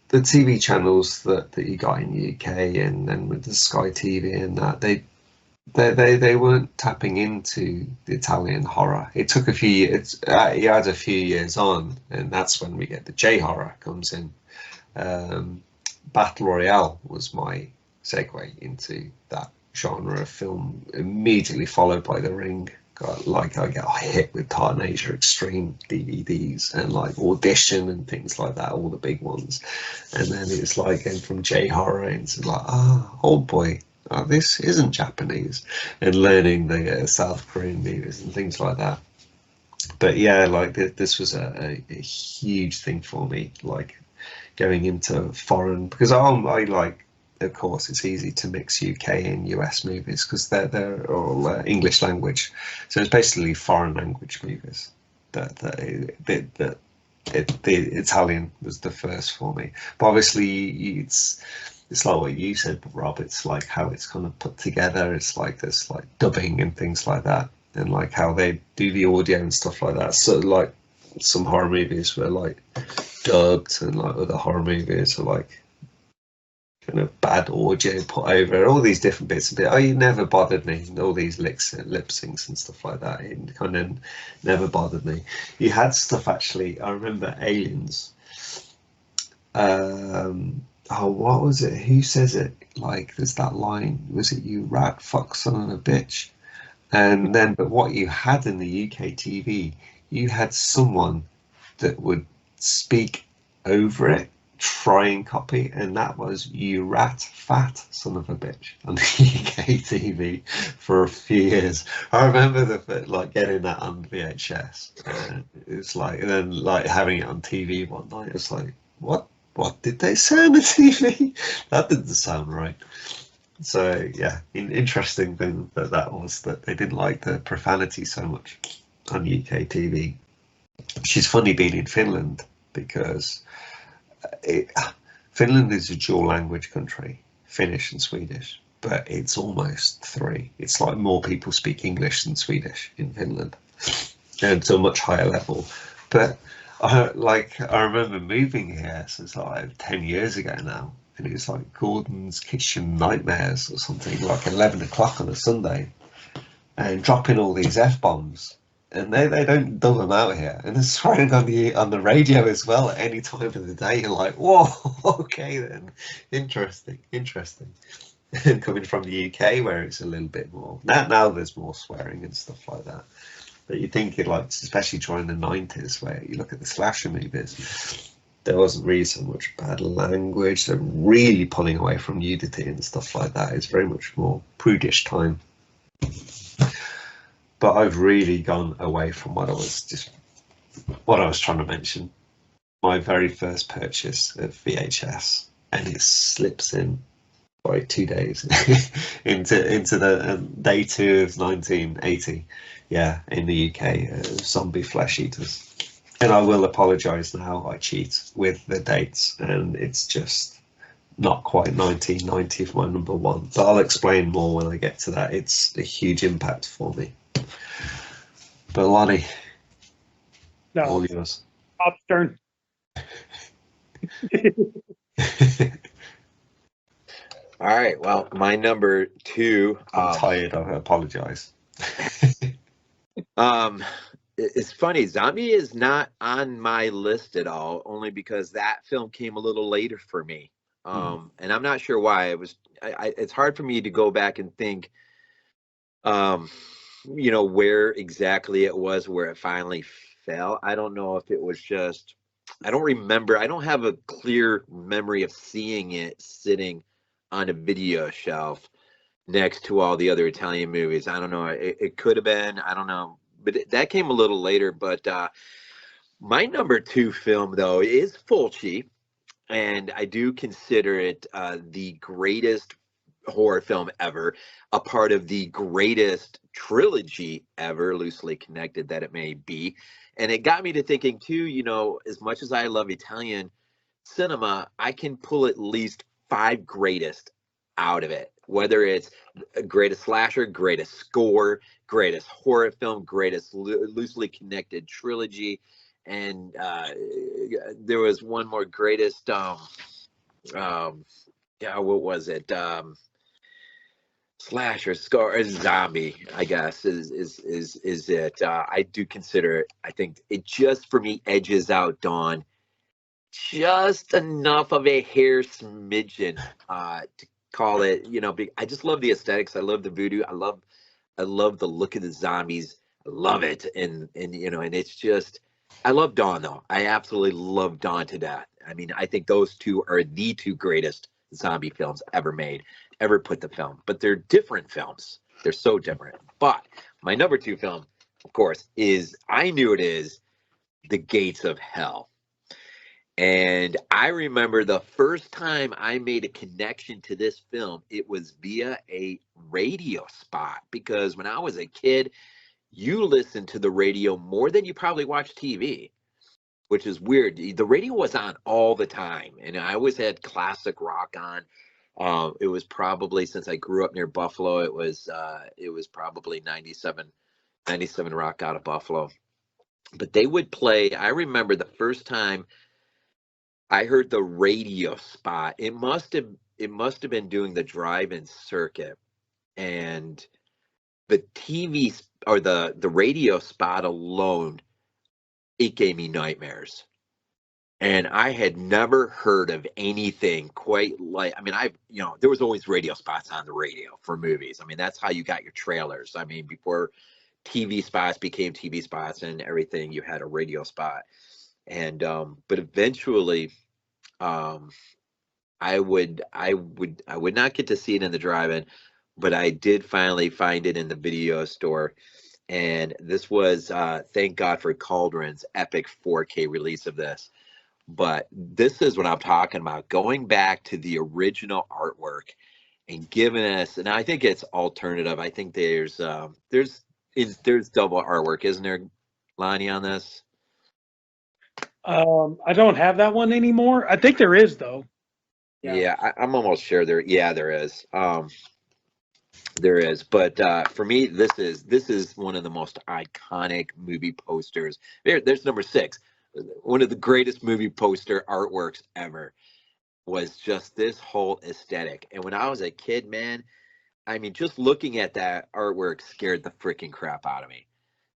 the TV channels that you got in the UK and with the Sky TV and that, they weren't tapping into the Italian horror. It took a few years. It had a few years on, and that's when we get the J horror comes in. Battle Royale was my segue into that genre of film, immediately followed by The Ring. I get hit with Tartan Asia Extreme DVDs and like Audition and things like that, all the big ones. And then it's like going from J horror into like, old boy, this isn't Japanese, and learning the South Korean movies and things like that. But yeah, like this was a huge thing for me, like going into foreign, because I like, of course, it's easy to mix UK and US movies because they're all English language, so it's basically foreign language movies. The Italian was the first for me, but obviously it's like what you said, Rob. It's like how it's kind of put together. It's like there's like dubbing and things like that, and like how they do the audio and stuff like that. So like some horror movies were like dubbed, and like other horror movies are like kind of bad audio put over, all these different bits. It never bothered me. All these lip syncs and stuff like that, it kind of never bothered me. You had stuff actually. I remember Aliens. What was it? Who says it? Like, there's that line. Was it "you rat fuck son of a bitch"? And then, but what you had in the UK TV, you had someone that would speak over it, try and copy, and that was "you rat fat son of a bitch" on the UK TV for a few years. I remember like getting that on VHS. It's like, and then like having it on TV one night. It's like, what did they say on the TV? That didn't sound right. So yeah, interesting thing that was that they didn't like the profanity so much on UK TV. Which is funny being in Finland, because Finland is a dual language country, Finnish and Swedish, but it's almost three. It's like more people speak English than Swedish in Finland, and to a much higher level. But I remember moving here since like 10 years ago now, and it was like Gordon's Kitchen Nightmares or something, like 11 o'clock on a Sunday, and dropping all these F-bombs. And they don't dub them out here, and they're swearing on the radio as well at any time of the day. You're like, whoa, okay then, interesting. And coming from the UK, where it's a little bit more now there's more swearing and stuff like that. But you think it, like, especially during the 90s, where you look at the slasher movies, there wasn't really so much bad language. They're really pulling away from nudity and stuff like that. It's very much more prudish time. But I've really gone away from what I was trying to mention. My very first purchase of VHS, and it slips in like 2 days into the day 2 of 1980. Yeah, in the UK, zombie flesh eaters. And I will apologise now. I cheat with the dates, and it's just not quite 1990 for my number one. But I'll explain more when I get to that. It's a huge impact for me. But Lonnie, No, all yours. Bob's turn. All right. Well, my number 2. I'm tired. I apologise. It's funny. Zombie is not on my list at all, only because that film came a little later for me. And I'm not sure why. It's hard for me to go back and think, where exactly it was where it finally fell. I don't know if it was just, I don't remember. I don't have a clear memory of seeing it sitting on a video shelf next to all the other Italian movies. I don't know. It could have been. I don't know. But that came a little later. But my number 2 film, though, is Fulci. And I do consider it the greatest horror film ever, a part of the greatest trilogy ever, loosely connected that it may be. And it got me to thinking, too, as much as I love Italian cinema, I can pull at least 5 greatest out of it, whether it's greatest slasher, greatest score, greatest horror film, greatest loosely connected trilogy. And there was one more greatest, what was it? Slasher, score, or zombie, I guess is it. I do consider it. I think it just for me edges out Dawn just enough of a hair smidgen to call it. I just love the aesthetics. I love the voodoo. I love the look of the zombies. I love it, and it's just. I love Dawn, though. I absolutely love Dawn to death. I mean, I think those two are the 2 greatest zombie films ever made, ever put to film. But they're different films. They're so different. But my number 2 film, of course, is I Knew It Is, The Gates of Hell. And I remember the first time I made a connection to this film, it was via a radio spot. Because when I was a kid, you listened to the radio more than you probably watched TV, which is weird. The radio was on all the time, and I always had classic rock on. It was probably, since I grew up near Buffalo, it was probably 97 rock out of Buffalo. But they would play. I remember the first time I heard the radio spot. It must have been doing the drive-in circuit, and the TV or the radio spot alone, it gave me nightmares. And I had never heard of anything quite like, there was always radio spots on the radio for movies. I mean, that's how you got your trailers. I mean, before TV spots became TV spots and everything, you had a radio spot. And but eventually I would not get to see it in the drive-in, but I did finally find it in the video store. And this was, thank God for Cauldron's epic 4K release of this. But this is what I'm talking about, going back to the original artwork and giving us, and I think it's alternative. I think there's double artwork, isn't there, Lonnie, on this? I don't have that one anymore. I think there is, though. Yeah, I'm almost sure there. Yeah, there is. There is, but for me, this is one of the most iconic movie posters. There's number 6. One of the greatest movie poster artworks ever was just this whole aesthetic. And when I was a kid, man, I mean, just looking at that artwork scared the freaking crap out of me.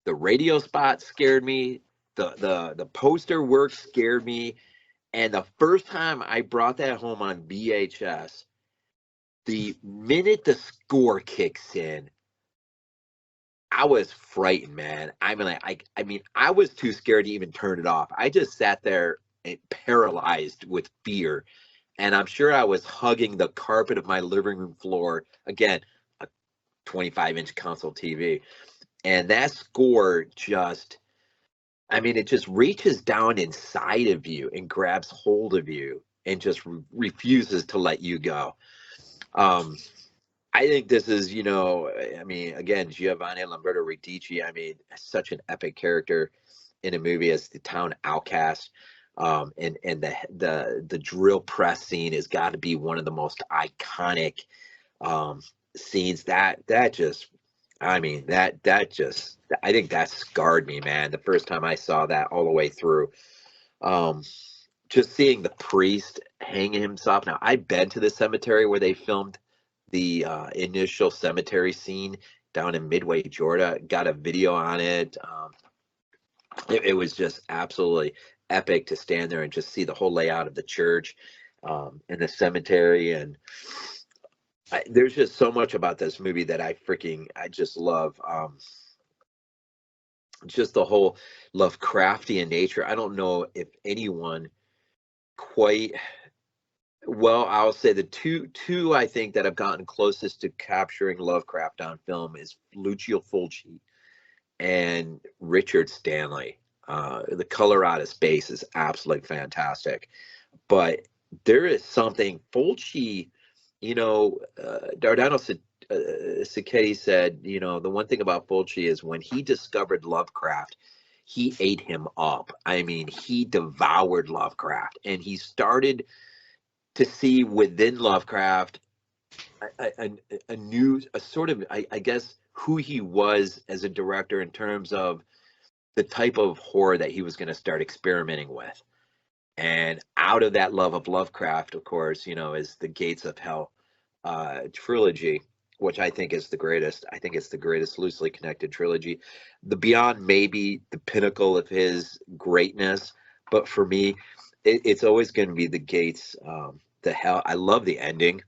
The radio spot scared me. The poster work scared me. And the first time I brought that home on VHS, the minute the score kicks in, I was frightened, man. I mean, I was too scared to even turn it off. I just sat there and paralyzed with fear. And I'm sure I was hugging the carpet of my living room floor. Again, a 25-inch console TV. And that score just, I mean, it just reaches down inside of you and grabs hold of you and just refuses to let you go. I think this is, I mean, again, Giovanni Lamberto Radici, I mean, such an epic character in a movie as the town outcast. And the drill press scene has got to be one of the most iconic scenes. That just, I mean, that just, I think that scarred me, man. The first time I saw that all the way through, just seeing the priest hanging himself. Now, I've been to the cemetery where they filmed the initial cemetery scene down in Midway, Georgia. Got a video on it. It was just absolutely epic to stand there and just see the whole layout of the church and the cemetery. And there's just so much about this movie that I just love. Just the whole Lovecraftian nature. I don't know if anyone quite, well, I'll say the two I think that have gotten closest to capturing Lovecraft on film is Lucio Fulci and Richard Stanley. The color out of space is absolutely fantastic. But there is something, Fulci, Dardano Sacchetti said, the one thing about Fulci is when he discovered Lovecraft, he ate him up. I mean, he devoured Lovecraft, and he started to see within Lovecraft a new, a sort of, I guess, who he was as a director in terms of the type of horror that he was going to start experimenting with. And out of that love of Lovecraft, of course, is the Gates of Hell trilogy, which I think is the greatest. I think it's the greatest loosely connected trilogy. The Beyond may be the pinnacle of his greatness, but for me, it's always going to be the Gates, the Hell. I love the ending.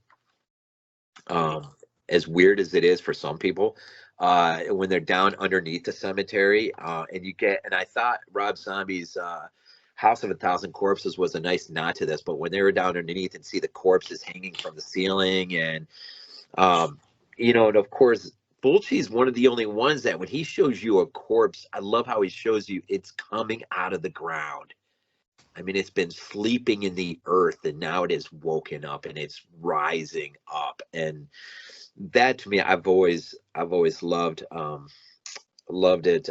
As weird as it is for some people, when they're down underneath the cemetery, and I thought Rob Zombie's House of a Thousand Corpses was a nice nod to this, but when they were down underneath and see the corpses hanging from the ceiling, and and of course Fulci's one of the only ones that when he shows you a corpse, I love how he shows you it's coming out of the ground. I mean, it's been sleeping in the earth and now it is woken up and it's rising up. And that, to me, I've always loved it.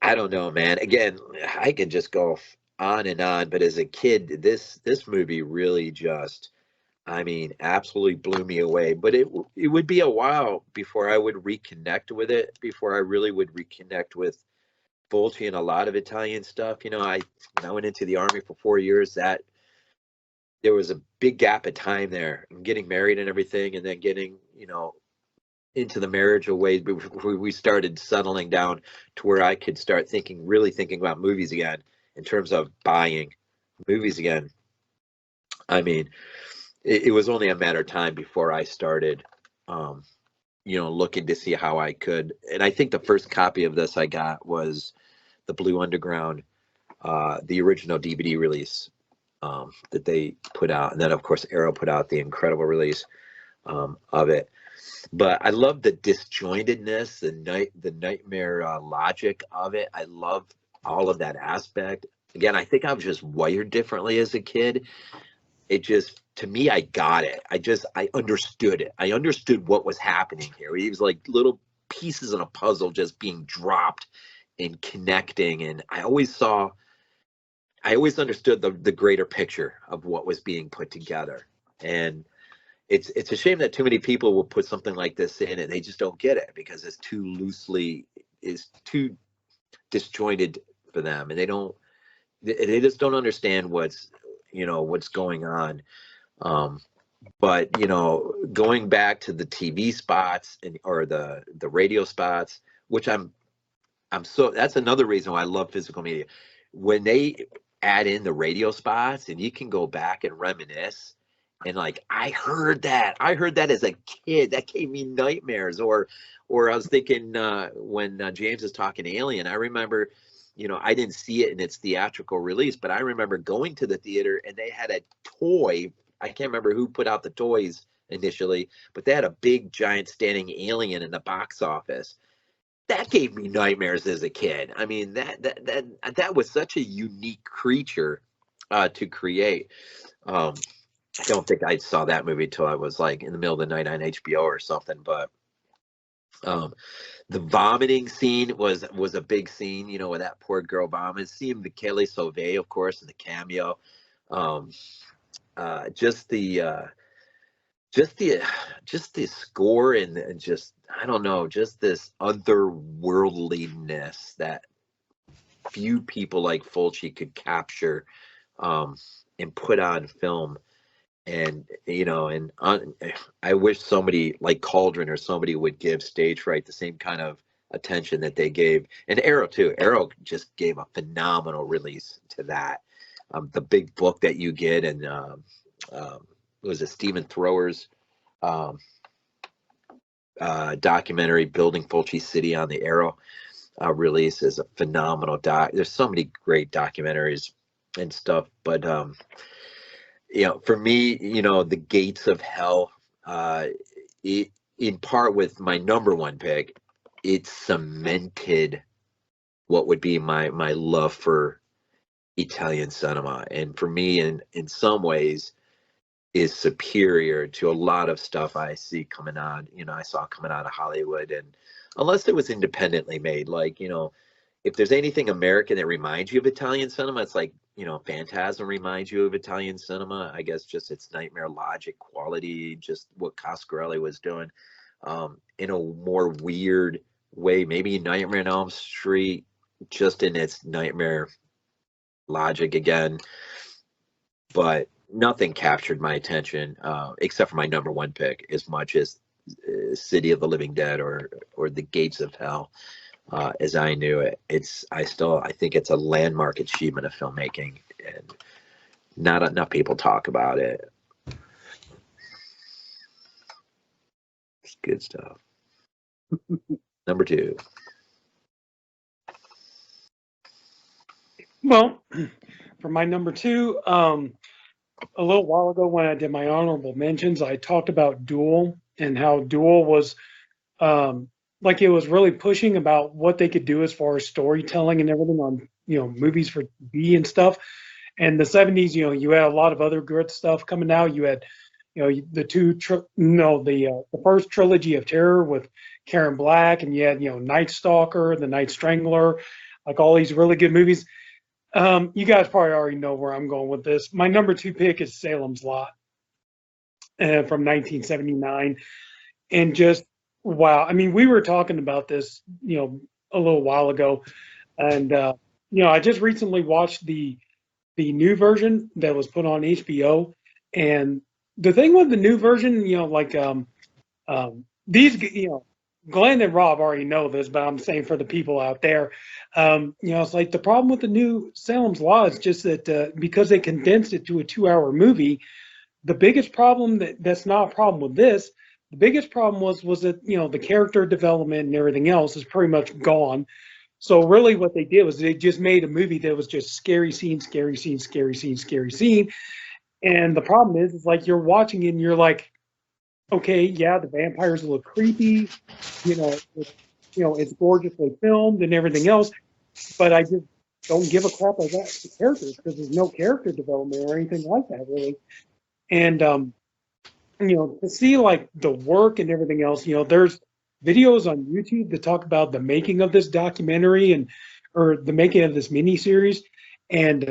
I don't know, man. Again, I could just go on and on, but as a kid, this movie really just, I mean, absolutely blew me away. But it would be a while before I would reconnect with it, before I really would reconnect with Fulci and a lot of Italian stuff. When I went into the Army for 4 years, that there was a big gap of time there. I'm getting married and everything, and then getting, into the marriage away before we started settling down to where I could start really thinking about movies again in terms of buying movies again. I mean, it was only a matter of time before I started, looking to see how I could. And I think the first copy of this I got was the Blue Underground, the original DVD release that they put out. And then, of course, Arrow put out the incredible release of it. But I love the disjointedness, the nightmare logic of it. I love all of that aspect. Again, I think I was just wired differently as a kid. It just, to me, I got it. I understood it. I understood what was happening here. It was like little pieces in a puzzle just being dropped and connecting. And I always saw, I always understood the greater picture of what was being put together. And it's a shame that too many people will put something like this in and they just don't get it because it's too disjointed for them, and they just don't understand what's going on. But going back to the TV spots or the radio spots, which that's another reason why I love physical media. When they add in the radio spots and you can go back and reminisce, and like I heard that as a kid, that gave me nightmares. Or I was thinking when James is talking Alien, I remember, I didn't see it in its theatrical release, but I remember going to the theater and they had a toy. I can't remember who put out the toys initially, but they had a big giant standing alien in the box office. That gave me nightmares as a kid. I mean, that was such a unique creature to create. I don't think I saw that movie till I was like in the middle of the night on HBO or something. But the vomiting scene was a big scene, with that poor girl vomiting. Seeing the Kelly Sauvé, of course, in the cameo. Just the score and just, I don't know, just this otherworldliness that few people like Fulci could capture and put on film. And I wish somebody like Cauldron or somebody would give stage fright the same kind of attention that they gave. And Arrow too. Arrow just gave a phenomenal release to that. The big book that you get, and was it Stephen Thrower's documentary, Building Fulci City, on the Arrow release, is a phenomenal doc. There's so many great documentaries and stuff, but for me, The Gates of Hell, in part with my number one pick, it cemented what would be my love for Italian cinema, and for me, in some ways, is superior to a lot of stuff I see coming on. I saw coming out of Hollywood, and unless it was independently made, like if there's anything American that reminds you of Italian cinema, it's like Phantasm reminds you of Italian cinema. I guess just its Nightmare Logic quality, just what Coscarelli was doing, in a more weird way. Maybe Nightmare on Elm Street, just in its Nightmare Logic again, but nothing captured my attention except for my number one pick as much as City of the Living Dead or The Gates of Hell. As I knew it, I think it's a landmark achievement of filmmaking, and not enough people talk about it. It's good stuff. Number two. Well, for my number two, a little while ago when I did my honorable mentions, I talked about Duel and how Duel was like it was really pushing about what they could do as far as storytelling and everything on movies for TV and stuff. And the 70s, you had a lot of other good stuff coming out. You had the first trilogy of terror with Karen Black, and you had Night Stalker, The Night Strangler, like all these really good movies. You guys probably already know where I'm going with this. My number two pick is Salem's Lot from 1979. And just, wow. I mean, we were talking about this, a little while ago. And, I just recently watched the new version that was put on HBO. And the thing with the new version, these, Glenn and Rob already know this, but I'm saying for the people out there, it's like the problem with the new Salem's Lot is just that because they condensed it to a 2-hour movie, the biggest problem that's not a problem with this, the biggest problem was that, the character development and everything else is pretty much gone. So really what they did was they just made a movie that was just scary scene, scary scene, scary scene, scary scene. And the problem is like you're watching it and you're like, okay, yeah, the vampires look creepy, it's gorgeously filmed and everything else, but I just don't give a crap about the characters because there's no character development or anything like that, really. And, to see like the work and everything else, there's videos on YouTube that talk about the making of this documentary or the making of this miniseries. and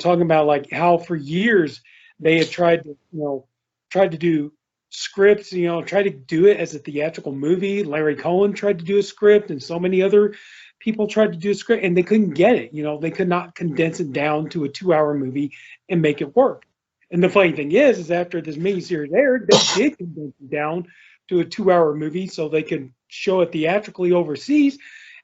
talking about like how for years they had tried to do scripts, tried to do it as a theatrical movie. Larry Cohen tried to do a script, and so many other people tried to do a script, and they couldn't get it. They could not condense it down to a 2-hour movie and make it work. And the funny thing is after this miniseries aired, they did condense it down to a 2-hour movie so they could show it theatrically overseas.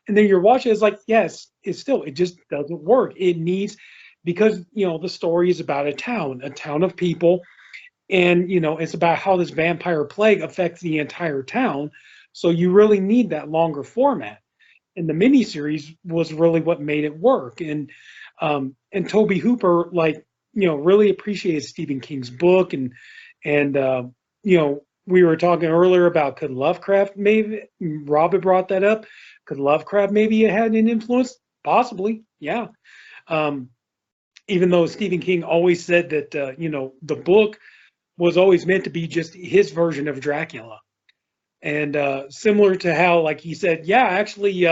And then you're watching, it's like, yes, it just doesn't work. It needs, because, the story is about a town of people. And, it's about how this vampire plague affects the entire town. So you really need that longer format. And the miniseries was really what made it work. And Tobe Hooper, really appreciated Stephen King's book. And we were talking earlier about could Lovecraft maybe, Robert brought that up. Could Lovecraft maybe have had an influence? Possibly, yeah. Even though Stephen King always said that, the book was always meant to be just his version of Dracula. And similar to how, like he said, yeah, actually,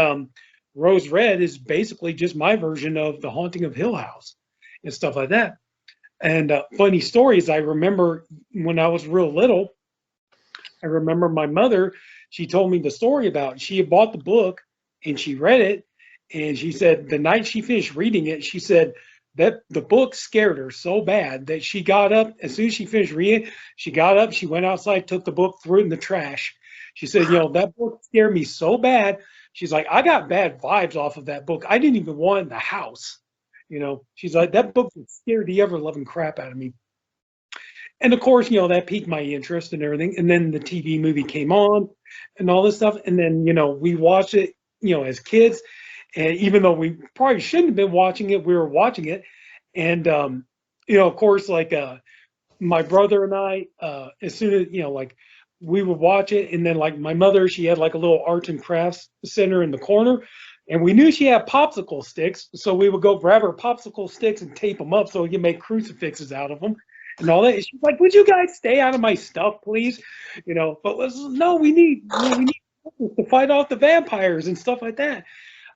Rose Red is basically just my version of The Haunting of Hill House and stuff like that. And funny stories, I remember when I was real little, I remember my mother, she told me the story about, she had bought the book and she read it. And she said the night she finished reading it, she said that the book scared her so bad that she got up, as soon as she finished reading it, she got up, she went outside, took the book, threw it in the trash. She said, that book scared me so bad. She's like, I got bad vibes off of that book. I didn't even want it in the house. She's like, that book scared the ever-loving crap out of me. And of course, that piqued my interest and everything. And then the TV movie came on and all this stuff. And then, we watched it, as kids. And even though we probably shouldn't have been watching it, we were watching it. And, of course, my brother and I, as soon as, we would watch it. And then, my mother, she had a little arts and crafts center in the corner. And we knew she had popsicle sticks. So we would go grab her popsicle sticks and tape them up so we could make crucifixes out of them and all that. And she's like, would you guys stay out of my stuff, please? But no, we need to fight off the vampires and stuff like that.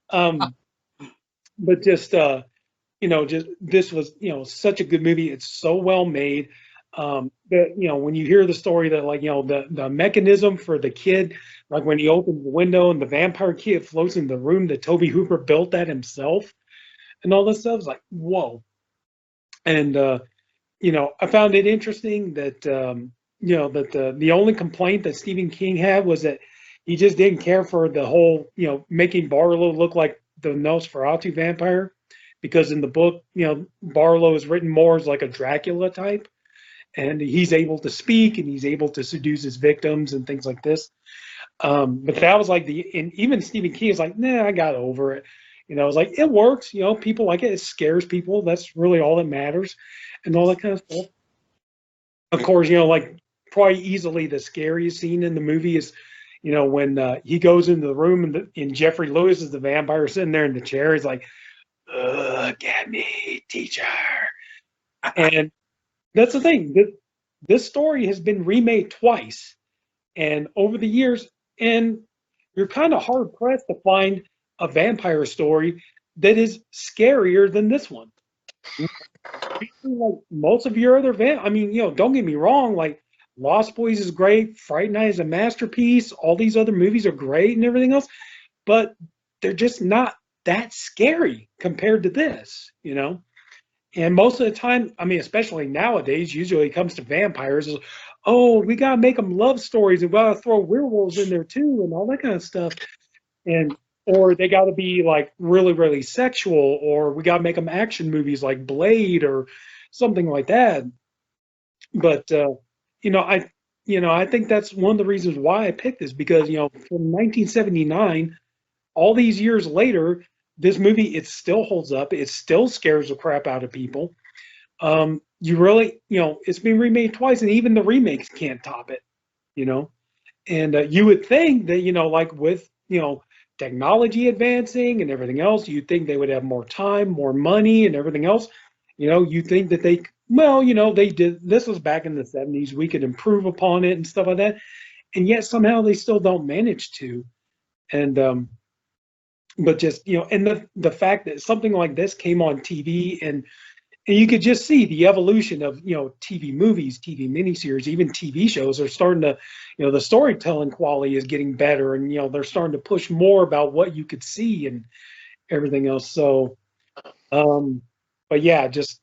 But just this was such a good movie. It's so well made. That when you hear the story that the mechanism for the kid, when he opens the window and the vampire kid floats in the room, that Tobe Hooper built that himself and all this stuff, is like, whoa. And I found it interesting that that the only complaint that Stephen King had was that he just didn't care for the whole, making Barlow look like the Nosferatu vampire, because in the book, Barlow is written more as like a Dracula type, and he's able to speak and he's able to seduce his victims and things like this. But that was and even Stephen King is like, nah, I got over it. It's like, it works, people like it. It scares people. That's really all that matters and all that kind of stuff. Of course, probably easily the scariest scene in the movie is, when he goes into the room and Jeffrey Lewis is the vampire sitting there in the chair. He's like, look at me, teacher. And that's the thing. This story has been remade twice. And over the years, and you're kind of hard pressed to find a vampire story that is scarier than this one. Most of your other don't get me wrong, Lost Boys is great, Fright Night is a masterpiece, all these other movies are great and everything else, but they're just not that scary compared to this, And most of the time, especially nowadays, usually it comes to vampires, oh, we gotta make them love stories and we gotta throw werewolves in there too and all that kind of stuff. Or they gotta be really, really sexual, or we gotta make them action movies like Blade or something like that. But I think that's one of the reasons why I picked this, because from 1979, all these years later, this movie, it still holds up. It still scares the crap out of people. You really, it's been remade twice, and even the remakes can't top it. And you would think that with technology advancing and everything else, you'd think they would have more time, more money, and everything else. You think that they did. This was back in the 70s. We could improve upon it and stuff like that, and yet somehow they still don't manage to. And but just, and the fact that something like this came on TV, and you could just see the evolution of, TV movies, TV miniseries, even TV shows are starting to, the storytelling quality is getting better, and they're starting to push more about what you could see and everything else. So, but yeah, just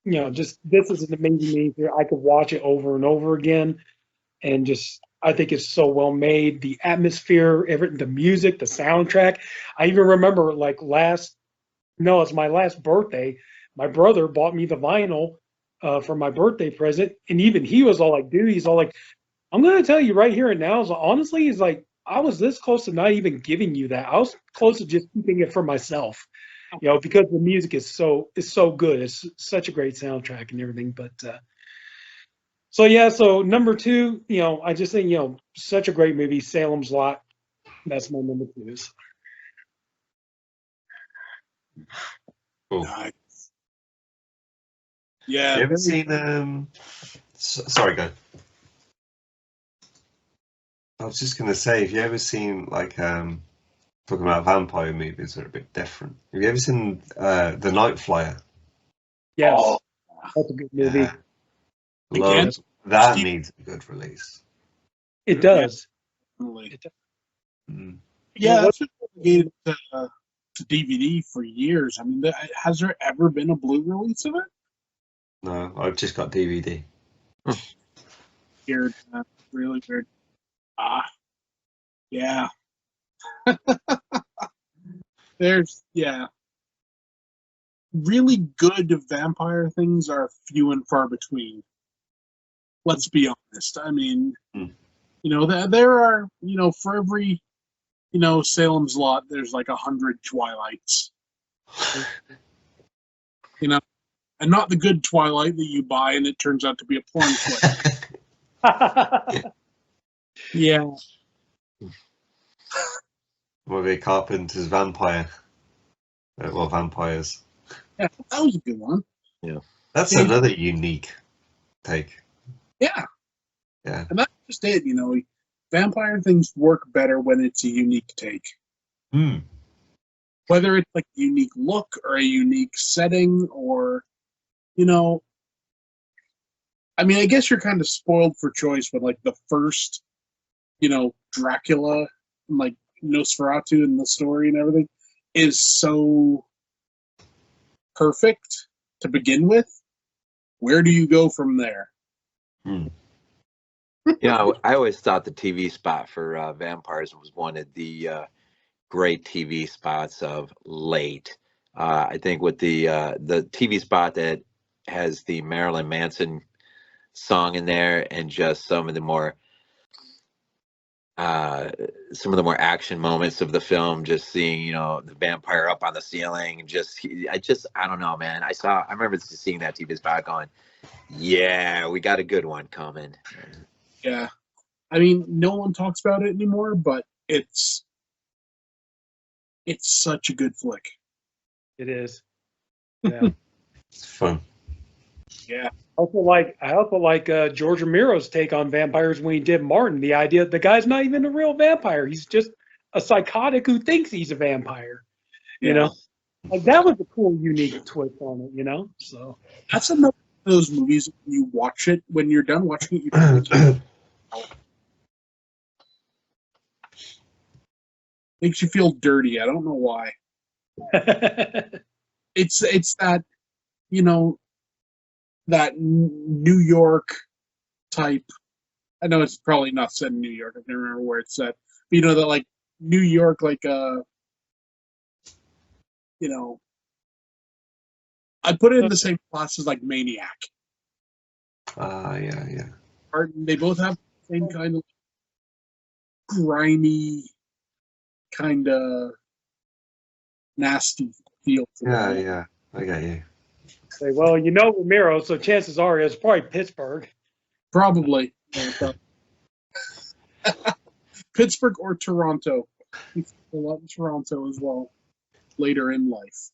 just this is an amazing movie. I could watch it over and over again, and just I think it's so well made. The atmosphere, the music, the soundtrack. I even remember like it's my last birthday. My brother bought me the vinyl for my birthday present, and even he was all like, "Dude," he's all like, "I'm gonna tell you right here and now." So honestly, he's like, "I was this close to not even giving you that. I was close to just keeping it for myself." Because the music is so good. It's such a great soundtrack and everything. But so yeah, so number two, I just think such a great movie, Salem's Lot. That's my number two. Cool. Nice. Yeah. You ever seen sorry, go. I was just gonna say, have you ever seen like talking about vampire movies that are a bit different? Have you ever seen The Night Flyer? Yes, Oh, that's a good movie. Yeah. Again, Love, that Steve- needs a good release. It does. definitely. It does. Mm. Yeah, Well, that's been relegated to DVD for years. I mean, has there ever been a blue release of it? No, I've just got DVD. Weird, really weird. Yeah. Really good vampire things are few and far between. Let's be honest. I mean, Mm. there are, for every, Salem's Lot, there's like 100 Twilights. And not the good Twilight that you buy and it turns out to be a porn flick. Yeah. Maybe Carpenter's Vampire. Well, vampires. Yeah, that was a good one. That's Yeah. another unique take. Yeah. Yeah. And that's just it, Vampire things work better when it's a unique take. Hmm. Whether it's like a unique look or a unique setting or, I mean, I guess you're kind of spoiled for choice when like the first, Dracula and like Nosferatu and the story and everything is so perfect to begin with. Where do you go from there? Hmm. I always thought the TV spot for vampires was one of the great TV spots of late. I think with the TV spot that has the Marilyn Manson song in there, and just some of the more action moments of the film, just seeing the vampire up on the ceiling, and I don't know, man. I remember seeing that TV spot going, yeah, we got a good one coming. Yeah. I mean, no one talks about it anymore, but it's such a good flick. It is. Yeah. It's fun. Yeah. I also like George Romero's take on vampires when he did Martin. The idea that the guy's not even a real vampire; he's just a psychotic who thinks he's a vampire. Yeah. Like that was a cool, unique twist on it. So That's another one of those movies. You watch it, when you're done watching it, you think makes you feel dirty. I don't know why. It's that, that New York type. I know it's probably not set in New York. I can't remember where it's set. But that like New York, like I put it in the same class as like Maniac. Yeah. They both have the same kind of grimy, kind of nasty feel to them. Yeah. I get you. say, well, Romero, so chances are it's probably Pittsburgh. Probably. Pittsburgh or Toronto. He's a lot in Toronto as well later in life.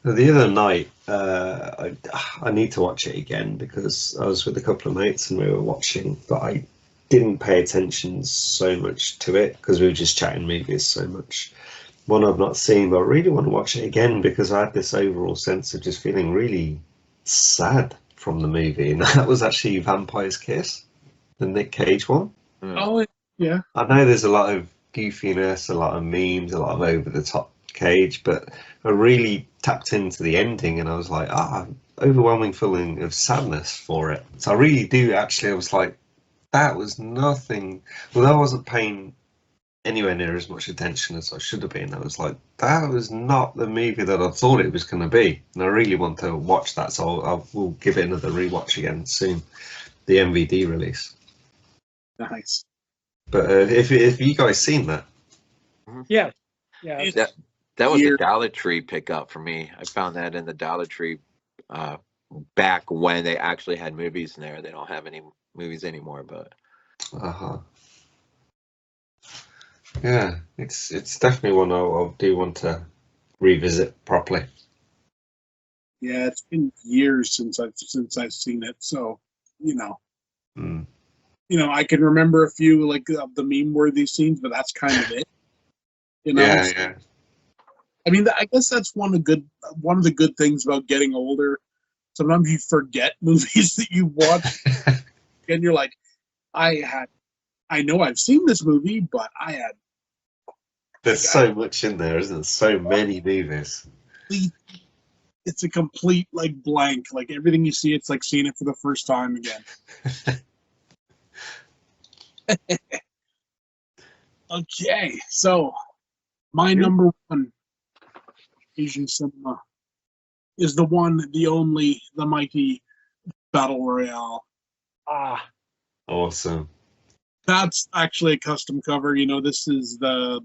The other night, I need to watch it again because I was with a couple of mates and we were watching, but I didn't pay attention so much to it because we were just chatting movies so much. One I've not seen, but I really want to watch it again because I had this overall sense of just feeling really sad from the movie, and that was actually Vampire's Kiss, the Nick Cage one. Oh, yeah. I know there's a lot of goofiness, a lot of memes, a lot of over-the-top Cage, but I really tapped into the ending, and I was like, overwhelming feeling of sadness for it. So I really do actually. I was like, that was nothing. Although I wasn't paying anywhere near as much attention as I should have been, I was like, that was not the movie that I thought it was going to be, and I really want to watch that. So I will give it another rewatch again soon, the MVD release. Nice. But if you guys seen that, Yeah. That was Year- a Dollar Tree pickup for me. I found that in the Dollar Tree back when they actually had movies in there. They don't have any movies anymore, but yeah, it's definitely one I do want to revisit properly. Yeah, it's been years since I've seen it, so I can remember a few like of the meme-worthy scenes, but that's kind of it. Yeah. I mean, I guess that's one of the good things about getting older. Sometimes you forget movies that you watch, and you're like, I know I've seen this movie, but I had. There's so much in there, isn't there? So many movies. It's a complete like blank. Like everything you see, it's like seeing it for the first time again. Okay, so my number one Asian cinema is the one, the only, the mighty Battle Royale. Awesome. That's actually a custom cover. This is the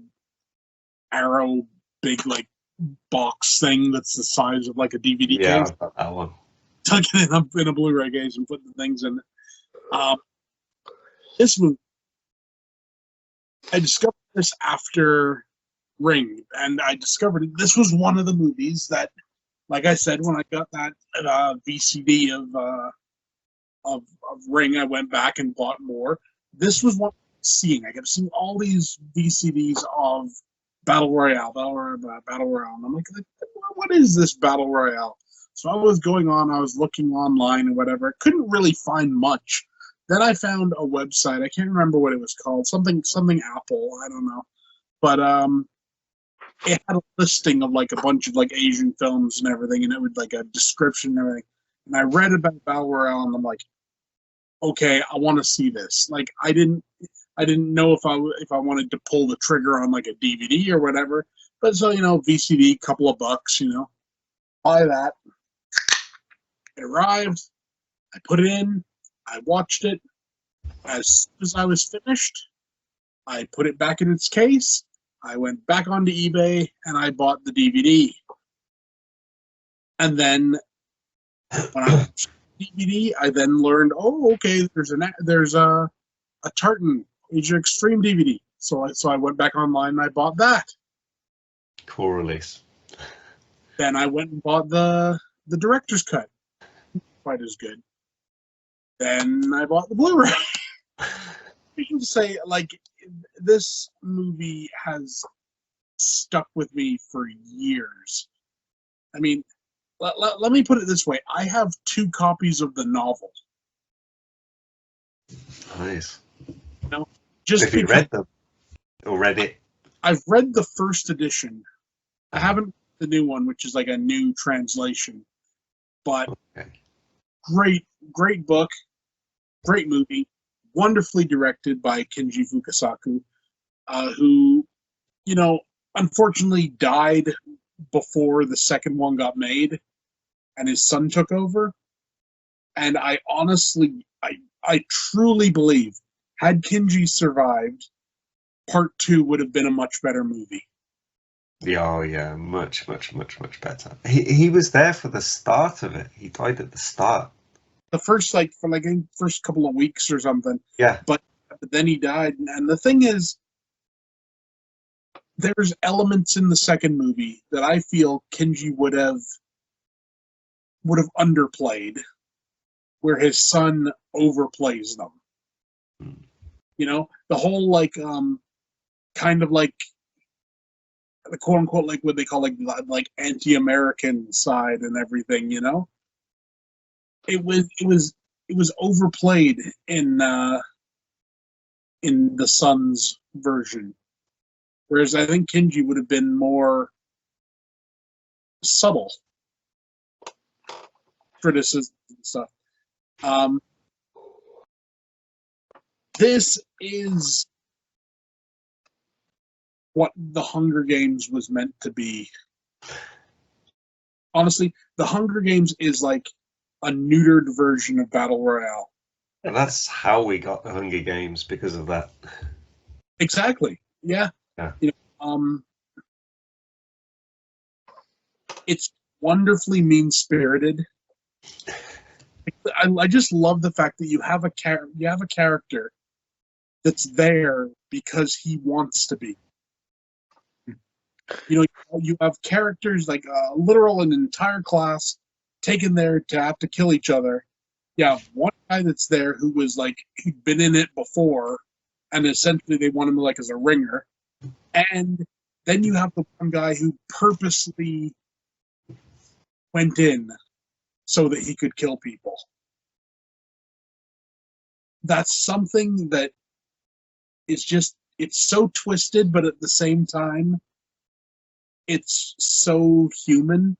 Arrow big like box thing that's the size of like a DVD Yeah, case. I've got that one. Tuck it in a Blu-ray case and put the things in it. This movie, I discovered this after Ring, and I discovered this was one of the movies that, like I said, when I got that VCD of Ring, I went back and bought more. This was one I was seeing. I kept seeing all these VCDs of Battle Royale, and I'm like, what is this Battle Royale? So I was I was looking online and whatever. Couldn't really find much. Then I found a website. I can't remember what it was called. Something Apple. I don't know. But it had a listing of like a bunch of like Asian films and everything, and it would like a description and everything. And I read about Battle Royale, and I'm like, okay, I want to see this. Like I didn't know if I wanted to pull the trigger on like a DVD or whatever. But so VCD, couple of bucks, buy that. It arrived. I put it in. I watched it. As soon as I was finished, I put it back in its case. I went back onto eBay and I bought the DVD. And then when I watched the DVD, I then learned, okay, there's a Tartan Asia Extreme DVD. So I went back online and I bought that. Cool release. Then I went and bought the director's cut. Quite as good. Then I bought the Blu-ray. You can say, like, this movie has stuck with me for years. I mean, let me put it this way. I have 2 copies of the novel. Nice. Just Have you read them? Or read it? I've read the first edition. I haven't read the new one, which is like a new translation. But great book, great movie, wonderfully directed by Kenji Fukasaku, who, unfortunately died before the second one got made, and his son took over. And I truly believe, had Kenji survived, Part 2 would have been a much better movie. Oh yeah, much better. He was there for the start of it. He died at the start. The first first couple of weeks or something. Yeah. But then he died, and the thing is, there's elements in the second movie that I feel Kenji would have underplayed, where his son overplays them. You know, the whole like kind of like the quote unquote like what they call like anti-American side and everything. You know, it was overplayed in the Sun's version, whereas I think Kinji would have been more subtle criticism and stuff. This is what the Hunger Games was meant to be. Honestly, the Hunger Games is like a neutered version of Battle Royale. And that's how we got the Hunger Games, because of that. Exactly. Yeah. Yeah. You know, it's wonderfully mean-spirited. I just love the fact that you have a character that's there because he wants to be. You know, you have characters like literal an entire class taken there to have to kill each other. You have one guy that's there who was like he'd been in it before, and essentially they want him like as a ringer. And then you have the one guy who purposely went in so that he could kill people. That's something that is just, it's so twisted, but at the same time, it's so human.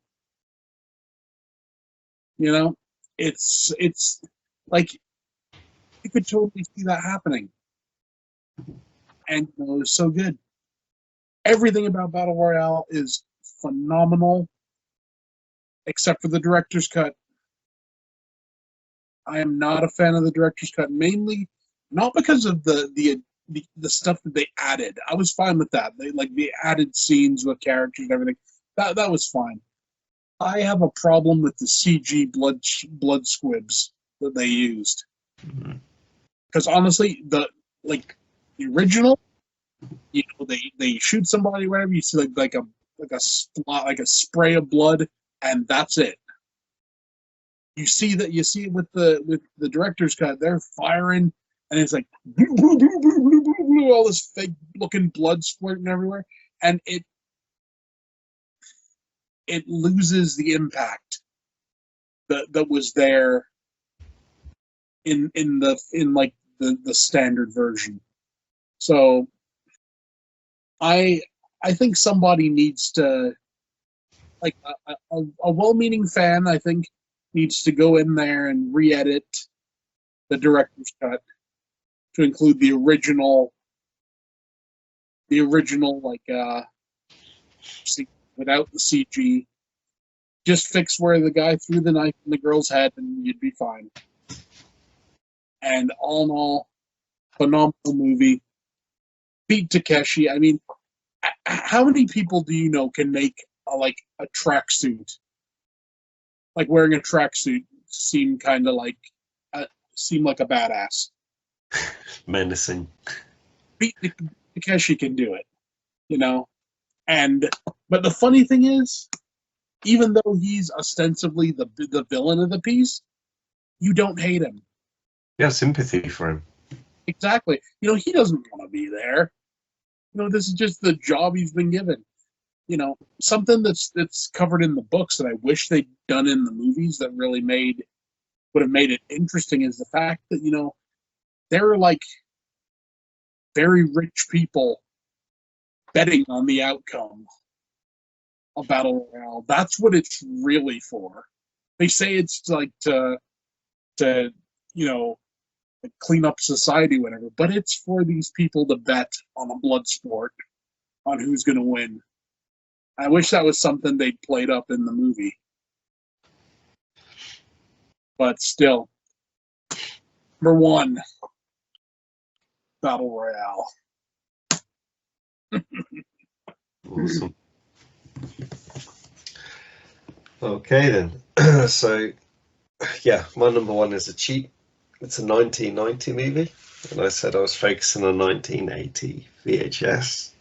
You know, it's like you could totally see that happening, and you know, it was so good. Everything about Battle Royale is phenomenal, except for the director's cut. I am not a fan of the director's cut, mainly not because of the stuff that they added. I was fine with that. They like the added scenes with characters and everything. That was fine. I have a problem with the CG blood squibs that they used. Because honestly, the original, you know, they shoot somebody, whatever, you see like a spray of blood, and that's it. You see it with the director's cut. They're firing, and it's like all this fake looking blood squirting everywhere, and it loses the impact that was there in like the standard version. So I think somebody needs to, like a well-meaning fan, I think, needs to go in there and re-edit the director's cut to include the original like without the CG. Just fix where the guy threw the knife in the girl's head and you'd be fine. And all in all, phenomenal movie. Beat Takeshi. I mean, how many people do you know can make a tracksuit? Like wearing a tracksuit seem kind of like seem like a badass. Menacing. Beat Takeshi can do it, you know. But the funny thing is, even though he's ostensibly the villain of the piece, you don't hate him. You have sympathy for him. Exactly. You know, he doesn't want to be there. You know, this is just the job he's been given. You know, something that's covered in the books that I wish they'd done in the movies that really would have made it interesting is the fact that, you know, there are like very rich people betting on the outcome of Battle Royale. That's what it's really for. They say it's like to you know, clean up society, whatever, but it's for these people to bet on a blood sport, on who's going to win. I wish that was something they played up in the movie. But still, number one, Battle Royale. Awesome. Okay then. So, yeah, my number one is a cheat. It's a 1990 movie, and I said I was focusing on 1980 VHS,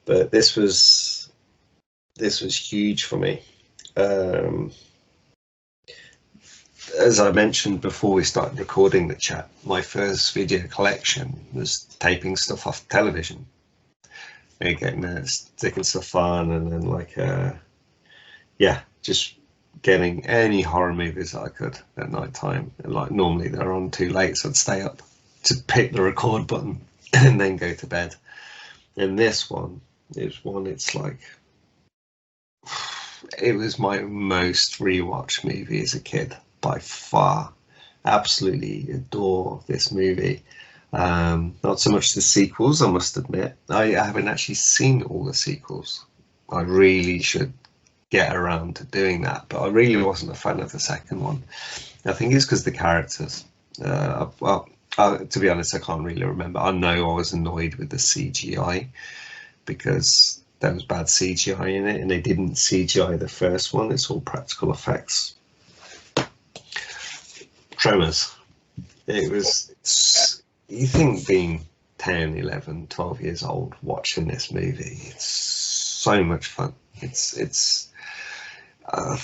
but this was huge for me. as I mentioned before we started recording the chat, my first video collection was taping stuff off television. And getting sticking stuff on, and then like yeah, just getting any horror movies that I could at night time. And like normally they're on too late, so I'd stay up to pick the record button and then go to bed. And this one is one, it's like, it was my most rewatched movie as a kid by far. Absolutely adore this movie. Not so much the sequels, I must admit. I haven't actually seen all the sequels. I really should get around to doing that, but I really wasn't a fan of the second one. I think it's because the characters. Well, to be honest, I can't really remember. I know I was annoyed with the CGI because there was bad CGI in it, and they didn't CGI the first one. It's all practical effects. Tremors. It was. You think being 10, 11, 12 years old watching this movie, it's so much fun. It's. I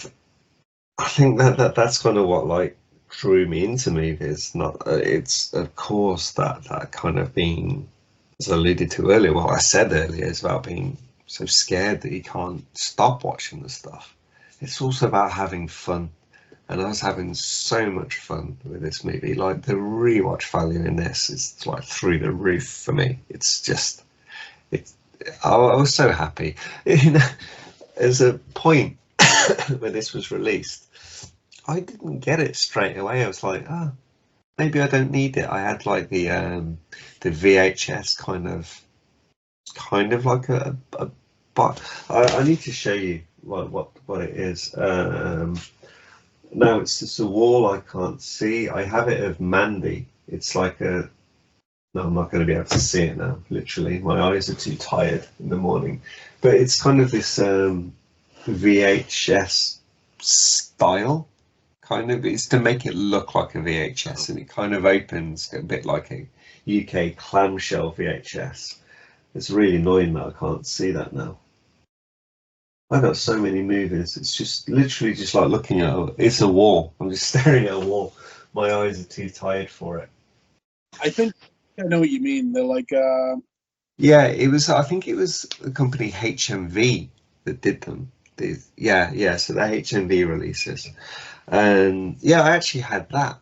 think that's kind of what like drew me into movies. Not it's of course that kind of being, as I alluded to earlier, what I said earlier is about being so scared that you can't stop watching the stuff. It's also about having fun, and I was having so much fun with this movie. Like the rewatch value in this is like through the roof for me. It's just, I was so happy. You know, there's a point where this was released, I didn't get it straight away. I was like, oh, maybe I don't need it. I had like the VHS kind of like a but I need to show you what it is. No, it's just a wall I can't see. I have it of Mandy. It's like a, no, I'm not going to be able to see it now, literally. My eyes are too tired in the morning. But it's kind of this VHS style, kind of. It's to make it look like a VHS, and it kind of opens a bit like a UK clamshell VHS. It's really annoying that I can't see that now. I've got so many movies. It's just literally just like looking at it's a wall. I'm just staring at a wall. My eyes are too tired for it. I think I know what you mean. They're like yeah, it was. I think it was the company HMV that did them. Yeah. So the HMV releases, and yeah, I actually had that,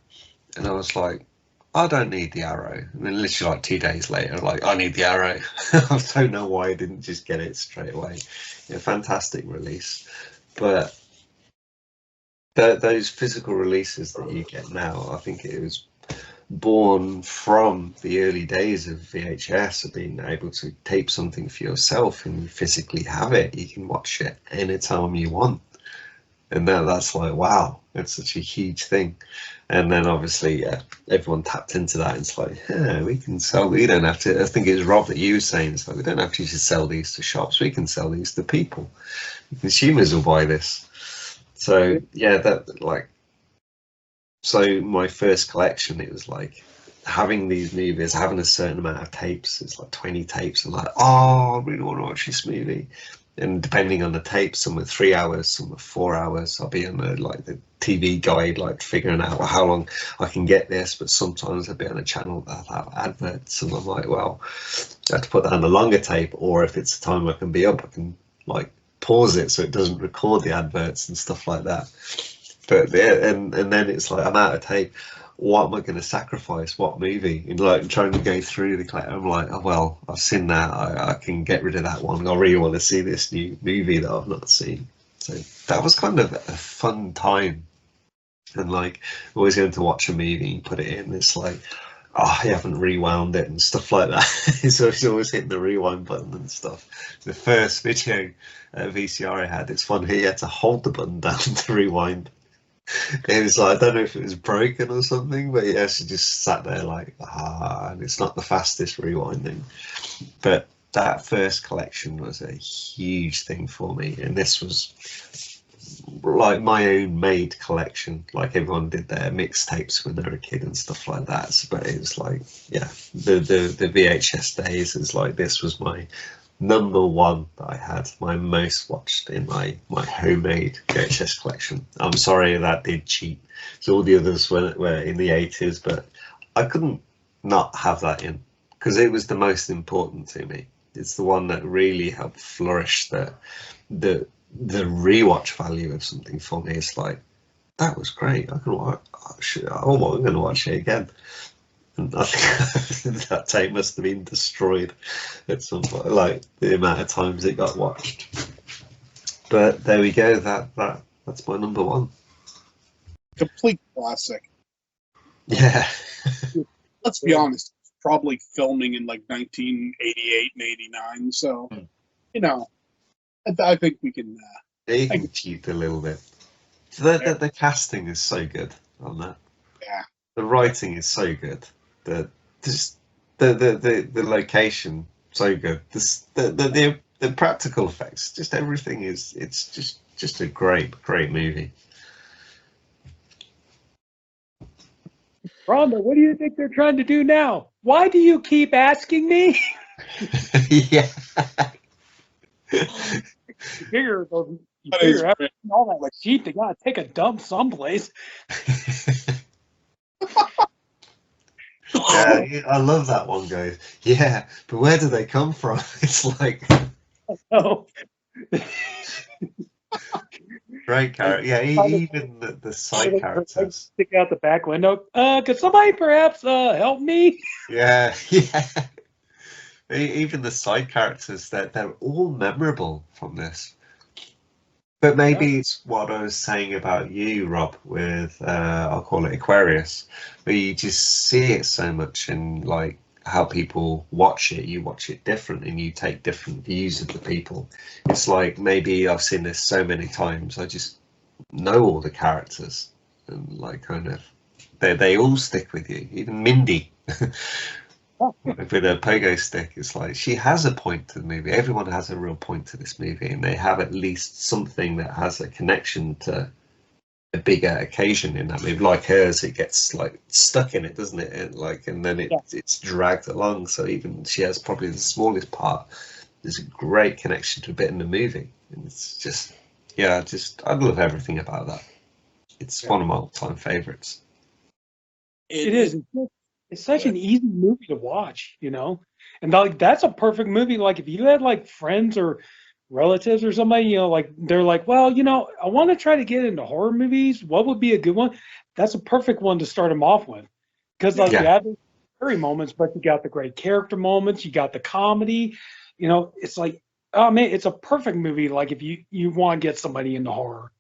and I was like, I don't need the Arrow. And then literally like 2 days later, like, I need the Arrow. I don't know why I didn't just get it straight away. Yeah, fantastic release. But those physical releases that you get now, I think it was born from the early days of VHS, of being able to tape something for yourself and physically have it. You can watch it anytime you want. And that's like, wow, it's such a huge thing. And then obviously, yeah, everyone tapped into that. And it's like, yeah, we can sell. We don't have to. I think it was Rob that you were saying. It's like, we don't have to just sell these to shops. We can sell these to people. Consumers will buy this. So yeah, that like. So my first collection, it was like having these movies, having a certain amount of tapes. It's like 20 tapes. And like, oh, I really want to watch this movie. And depending on the tape, some were 3 hours, some were 4 hours. I'll be on the TV guide, like figuring out how long I can get this. But sometimes I'll be on a channel that have adverts, and I'm like, well, I have to put that on a longer tape, or if it's the time I can be up, I can like pause it so it doesn't record the adverts and stuff like that. But yeah, and then it's like I'm out of tape. What am I going to sacrifice? What movie? And like trying to go through the collection, I'm like, oh well, I've seen that. I can get rid of that one. I really want to see this new movie that I've not seen. So that was kind of a fun time. And like always going to watch a movie, put it in. It's like, oh, I haven't rewound it and stuff like that. So it's always hitting the rewind button and stuff. The first video VCR I had, it's fun. He had to hold the button down to rewind. It was like, I don't know if it was broken or something, but yeah, she just sat there like, and it's not the fastest rewinding. But that first collection was a huge thing for me, and this was like my own made collection. Like everyone did their mixtapes when they were a kid and stuff like that. But it was like, yeah, the VHS days is like, this was my number one that I had, my most watched in my homemade VHS collection. I'm sorry that did cheat. So all the others were in the 80s, but I couldn't not have that in because it was the most important to me. It's the one that really helped flourish the rewatch value of something for me. It's like, that was great. I can watch. I'm going to watch it again. And I think that tape must have been destroyed at some point, like the amount of times it got watched. But there we go. That's my number one. Complete classic. Yeah. Let's be honest. It's probably filming in like 1988 and 89. So, I think we can. You can cheat a little bit. The casting is so good on that. Yeah. The writing is so good. The location so good. The practical effects, just everything it's just a great movie. Rhonda, what do you think they're trying to do now? Why do you keep asking me? Yeah. You figure after all that like sheet, they gotta take a dump someplace. Yeah, I love that one, guys. Yeah, but where do they come from? It's like Oh. great character. Yeah, even the side characters. Stick out the back window. Could somebody perhaps help me? Yeah. Even the side characters, they're all memorable from this. But maybe it's what I was saying about you, Rob, with I'll call it Aquarius, where you just see it so much in like how people watch it. You watch it different, and you take different views of the people. It's like maybe I've seen this so many times, I just know all the characters, and like kind of they all stick with you. Even Mindy. With a pogo stick, it's like she has a point to the movie. Everyone has a real point to this movie, and they have at least something that has a connection to a bigger occasion in that movie. Like hers, it gets like stuck in it, doesn't it? And then it's dragged along. So even she has probably the smallest part. There's a great connection to a bit in the movie, and it's just I love everything about that. It's one of my all-time favorites. It is. It's such an easy movie to watch, and like that's a perfect movie. Like if you had like friends or relatives or somebody, like they're like, well, I want to try to get into horror movies. What would be a good one? That's a perfect one to start them off with, because like you have the scary moments, but you got the great character moments. You got the comedy. It's like, oh man, it's a perfect movie. Like if you want to get somebody into horror,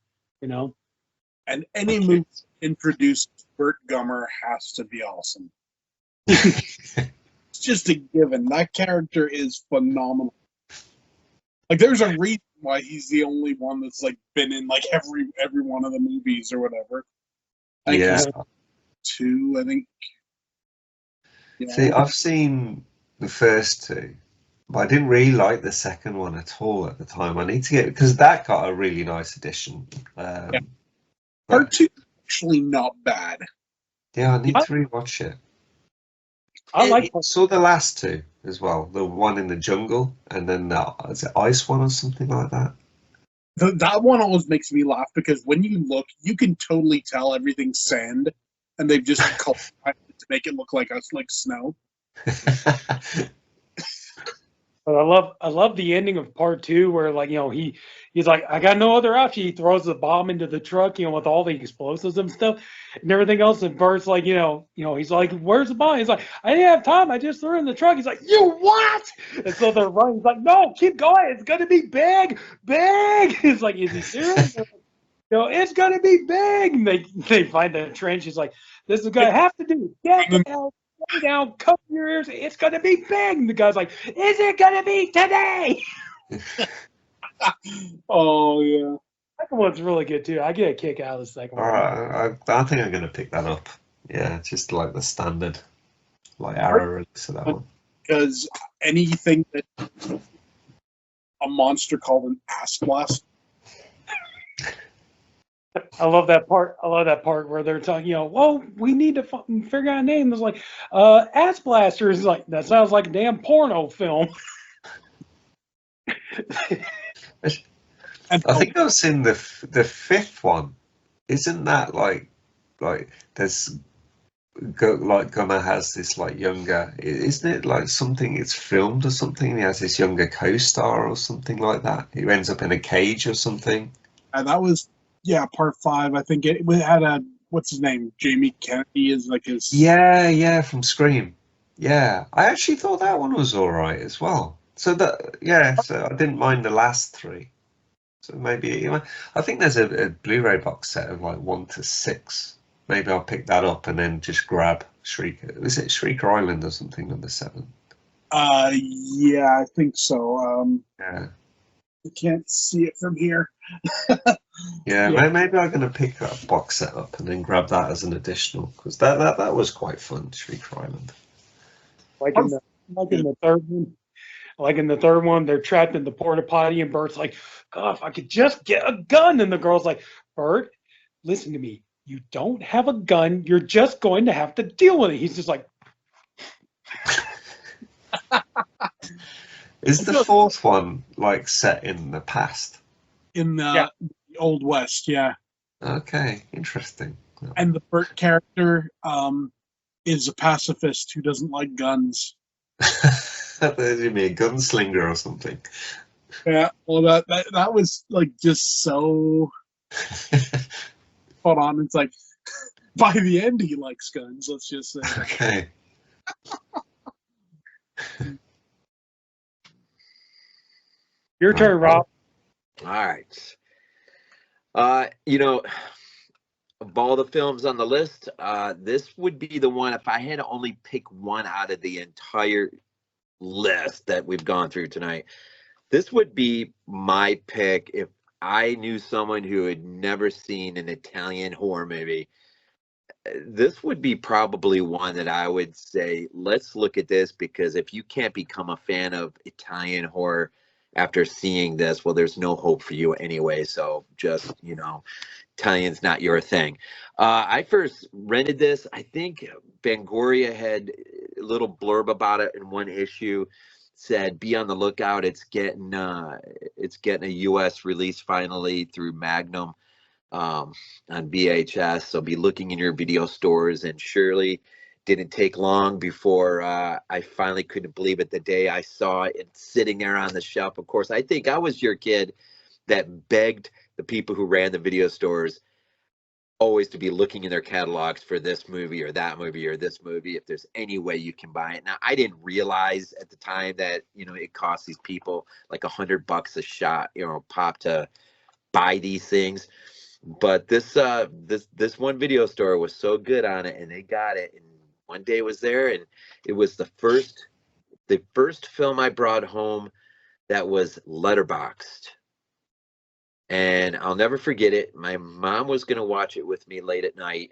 And any movie introduced Burt Gummer has to be awesome. It's just a given. That character is phenomenal. Like, there's a reason why he's the only one that's like been in like every one of the movies or whatever. He's two, I think. See, I've seen the first two, but I didn't really like the second one at all at the time. I need to get, because that got a really nice addition. Part two is actually not bad. Yeah, I need to rewatch it. I saw the last two as well. The one in the jungle, and then the is it ice one or something like that. That one always makes me laugh because when you look, you can totally tell everything's sand, and they've just colored it to make it look like snow. But I love the ending of part two where like he's like, I got no other option. He throws the bomb into the truck, with all the explosives and stuff and everything else. And Bert's like, he's like, where's the bomb? He's like, I didn't have time. I just threw it in the truck. He's like, you what? And so they're running. He's like, no, keep going. It's gonna be big. He's like, is he serious? It's gonna be big. And they find the trench. He's like, this is gonna have to do. Get the hell down, cover your ears. It's gonna be big. And the guy's like, is it gonna be today? Oh yeah. Second one's really good too. I get a kick out of the second one. All right, I think I'm gonna pick that up. Yeah, just like the standard, like arrow release of that one. Because anything that a monster called an ass blast. I love that part. Where they're talking, well, we need to figure out a name. It's like, Ass Blaster is like, that sounds like a damn porno film. And I think I've seen the fifth one. Isn't that like there's like Gunnar has this like younger, isn't it like something it's filmed or something? He has this younger co-star or something like that. He ends up in a cage or something. that was part 5. I think it had a what's his name, Jamie Kennedy is like his. Yeah, from Scream. Yeah, I actually thought that one was all right as well. So so I didn't mind the last 3. So maybe I think there's a Blu-ray box set of like 1 to 6. Maybe I'll pick that up and then just grab Shrieker. Is it Shrieker Island or something number 7? Yeah, I think so. Yeah. I can't see it from here. Yeah, Yeah. maybe I'm gonna pick that box set up and then grab that as an additional because that was quite fun, Shrieker Island. Like in the third one. Like in the third one, they're trapped in the porta potty, and Bert's like, "God, if I could just get a gun." And the girl's like, "Bert, listen to me. You don't have a gun. You're just going to have to deal with it." He's just like, Is the fourth one like set in the past? In the Old West, yeah. Okay, interesting. And the Bert character is a pacifist who doesn't like guns. You mean a gunslinger or something? Yeah, well, that was like just so spot on. It's like by the end he likes guns. Let's just say. Okay. "Your turn, Rob." All right. Of all the films on the list, this would be the one, if I had to only pick one out of the entire list that we've gone through tonight, this would be my pick if I knew someone who had never seen an Italian horror movie. This would be probably one that I would say, let's look at this, because if you can't become a fan of Italian horror after seeing this, well, there's no hope for you anyway. So just, Italian's not your thing. I first rented this. I think Fangoria had a little blurb about it in one issue. Said, be on the lookout. It's getting a U.S. release finally through Magnum on VHS. So be looking in your video stores. And surely didn't take long before I finally couldn't believe it the day I saw it sitting there on the shelf. Of course, I think I was your kid that begged the people who ran the video stores always to be looking in their catalogs for this movie or that movie or this movie, if there's any way you can buy it. Now, I didn't realize at the time that, it cost these people like $100 a shot, pop to buy these things. But this one video store was so good on it, and they got it. And one day it was there, and it was the first film I brought home that was letterboxed. And I'll never forget it. My mom was going to watch it with me late at night,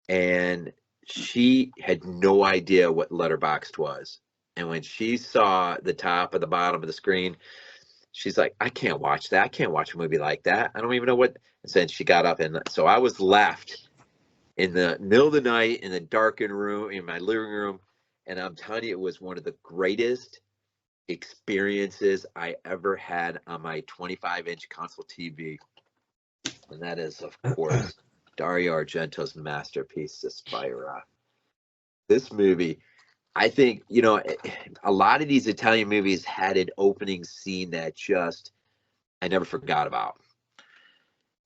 and she had no idea what letterboxed was. And when she saw the top or the bottom of the screen, she's like, I can't watch that. I can't watch a movie like that. I don't even know what. And then she got up, and so I was left in the middle of the night in the darkened room, in my living room. And I'm telling you, it was one of the greatest experiences I ever had on my 25-inch console TV. And that is, of course, Dario Argento's masterpiece, Suspiria. This movie, I think, a lot of these Italian movies had an opening scene that just I never forgot about.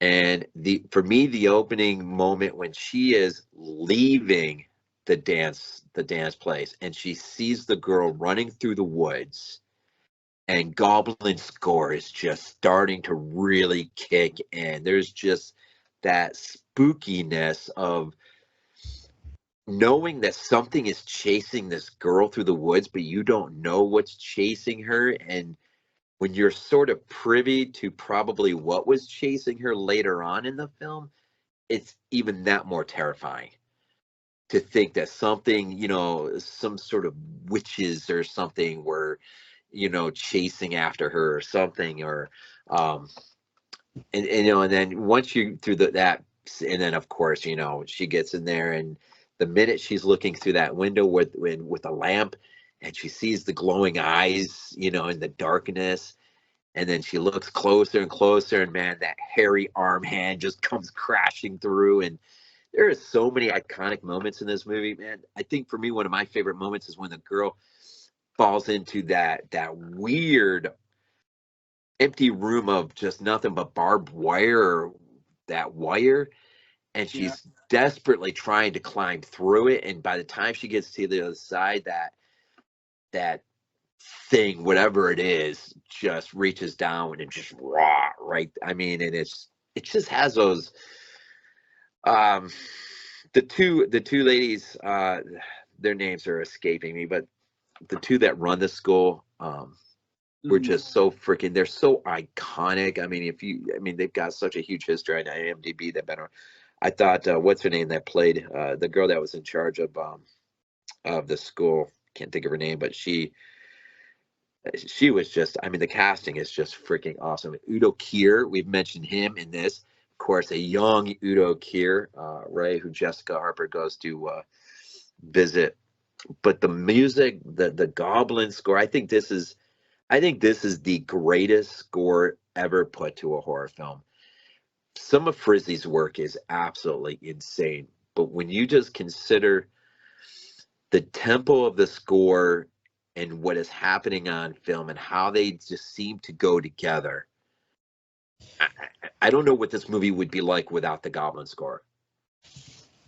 And for me, the opening moment when she is leaving the dance place and she sees the girl running through the woods, and Goblin score is just starting to really kick in. There's just that spookiness of knowing that something is chasing this girl through the woods, but you don't know what's chasing her. And when you're sort of privy to probably what was chasing her later on in the film, it's even that more terrifying to think that something, some sort of witches or something were, chasing after her or something, or, and then once you through that, and then of course, she gets in there, and the minute she's looking through that window with a lamp, and she sees the glowing eyes, in the darkness, And then she looks closer and closer, and man, that hairy arm hand just comes crashing through. And there are so many iconic moments in this movie, man. I think for me, one of my favorite moments is when the girl falls into that weird empty room of just nothing but barbed wire, that wire, and Yeah. she's desperately trying to climb through it. And by the time she gets to the other side, that thing, whatever it is, just reaches down and just raw, right? I mean, and it just has those um the two ladies, their names are escaping me, but the two that run the school, were Mhm. just so freaking, they're so iconic. I mean, they've got such a huge history on IMDb. That better. I thought, what's her name that played the girl that was in charge of the school? Can't think of her name, but she was just. I mean, the casting is just freaking awesome. Udo Kier, we've mentioned him in this. Of course, a young Udo Kier, right, who Jessica Harper goes to visit. But the music, the Goblin score, I think this is the greatest score ever put to a horror film. Some of Frizzy's work is absolutely insane, but when you just consider the tempo of the score and what is happening on film and how they just seem to go together, I don't know what this movie would be like without the Goblin score.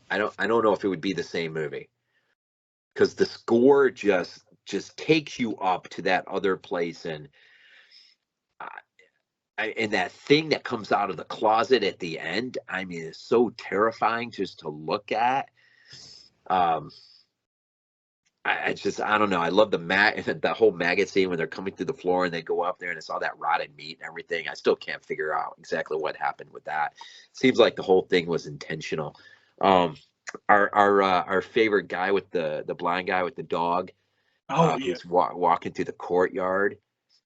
I don't know if it would be the same movie, because the score just takes you up to that other place. And and that thing that comes out of the closet at the end, I mean, it's so terrifying just to look at. Um, I don't know. I love the whole maggot scene when they're coming through the floor and they go up there and it's all that rotted meat and everything. I still can't figure out exactly what happened with that. Seems like the whole thing was intentional. Um, our favorite guy with the blind guy with the dog, Oh yeah. who's walking through the courtyard,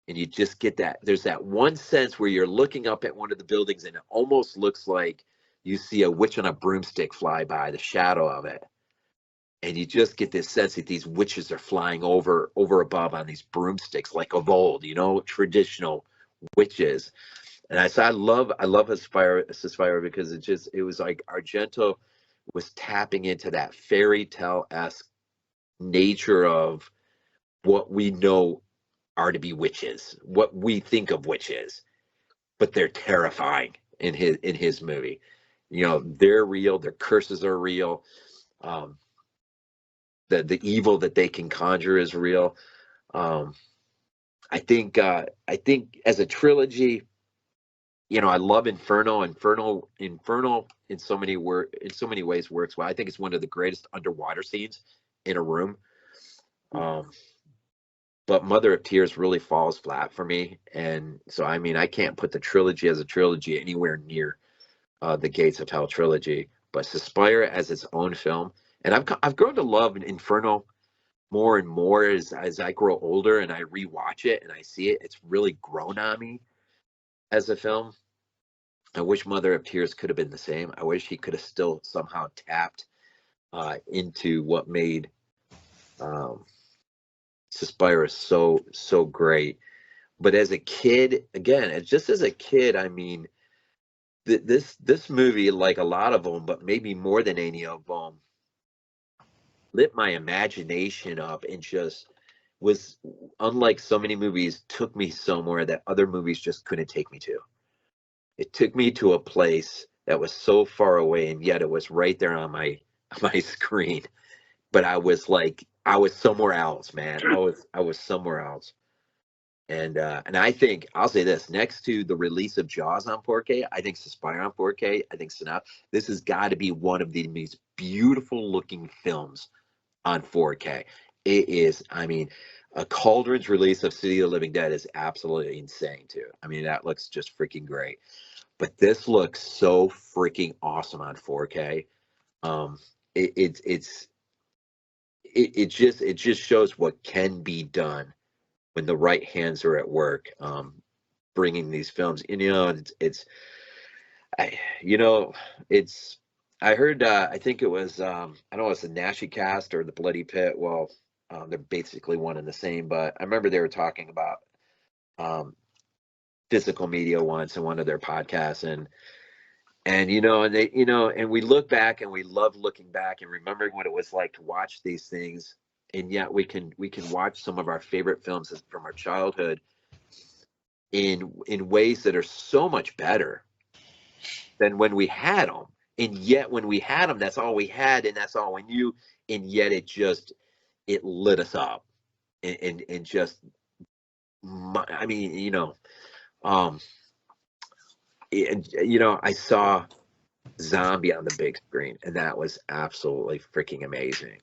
and you just get that. There's that one sense where you're looking up at one of the buildings and it almost looks like you see a witch on a broomstick fly by, the shadow of it. And you just get this sense that these witches are flying over above on these broomsticks like of old, traditional witches. And I love Suspiro because it was like Argento was tapping into that fairy tale-esque nature of what we know are to be witches, what we think of witches, but they're terrifying in his movie. They're real. Their curses are real. Um, the evil that they can conjure is real. Um, I think as a trilogy, I love Inferno. Inferno in so many ways works well. I think it's one of the greatest underwater scenes in a room. Um, but Mother of Tears really falls flat for me, and so I mean I can't put the trilogy as a trilogy anywhere near the Gates of Hell trilogy. But Suspire as its own film, and I've grown to love Inferno more and more as I grow older and I rewatch it and I see it. It's really grown on me as a film. I wish Mother of Tears could have been the same. I wish he could have still somehow tapped into what made um, Suspira so great. But as a kid, again, just as a kid, I mean, this movie, like a lot of them, but maybe more than any of them, lit my imagination up and just was, unlike so many movies, took me somewhere that other movies just couldn't take me to. It took me to a place that was so far away, and yet it was right there on my my screen. But I was somewhere else, man. I was somewhere else. And I think I'll say this: next to the release of Jaws on 4K, I think Suspire on 4K, I think Synapse, this has got to be one of the most beautiful looking films on 4K. It is, I mean, a Cauldron's release of City of the Living Dead is absolutely insane too. I mean, that looks just freaking great. But this looks so freaking awesome on 4K. Um, it, it it's it just shows what can be done when the right hands are at work, bringing these films. And I, you know, it's. I heard. I think it was. I don't know. It's the Nashi Cast or the Bloody Pit. Well, they're basically one and the same. But I remember they were talking about um, physical media once in one of their podcasts, and you know, and they, you know, and we look back and we love looking back and remembering what it was like to watch these things, and yet we can watch some of our favorite films from our childhood in ways that are so much better than when we had them, and yet when we had them, that's all we had, and that's all we knew, and yet it lit us up, and just, I mean, you know, um, and you know, I saw Zombie on the big screen, and that was absolutely freaking amazing.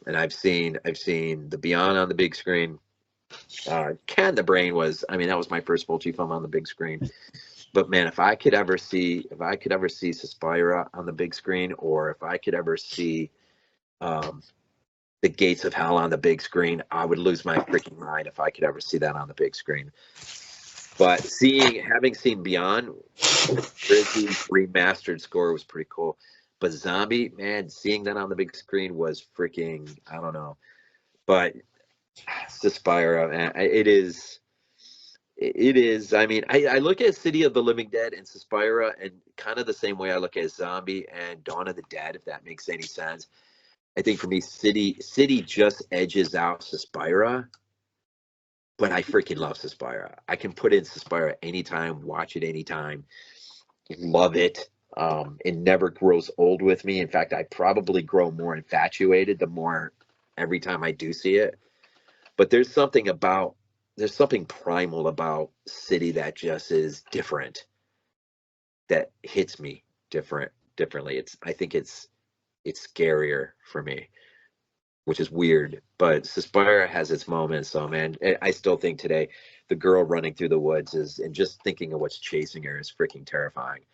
And I've seen The Beyond on the big screen. Cat in the Brain was, I mean, that was my first Fulci film on the big screen. But man, if I could ever see Suspiria on the big screen, or if I could ever see The Gates of Hell on the big screen, I would lose my freaking mind if I could ever see that on the big screen. But having seen Beyond, Rizzy's remastered score was pretty cool. But Zombie, man, seeing that on the big screen was freaking, I don't know. But Suspiria, man, it is. I mean, I look at City of the Living Dead and Suspiria and kind of the same way I look at Zombie and Dawn of the Dead, if that makes any sense. I think for me, City just edges out Suspiria, but I freaking love Suspiria. I can put in Suspiria anytime, watch it anytime, love it. It never grows old with me. In fact, I probably grow more infatuated the more every time I do see it. But there's something primal about City that just is different, that hits me differently. I think it's scarier for me, which is weird. But Suspiria has its moments. So man, I still think today the girl running through the woods and just thinking of what's chasing her is freaking terrifying.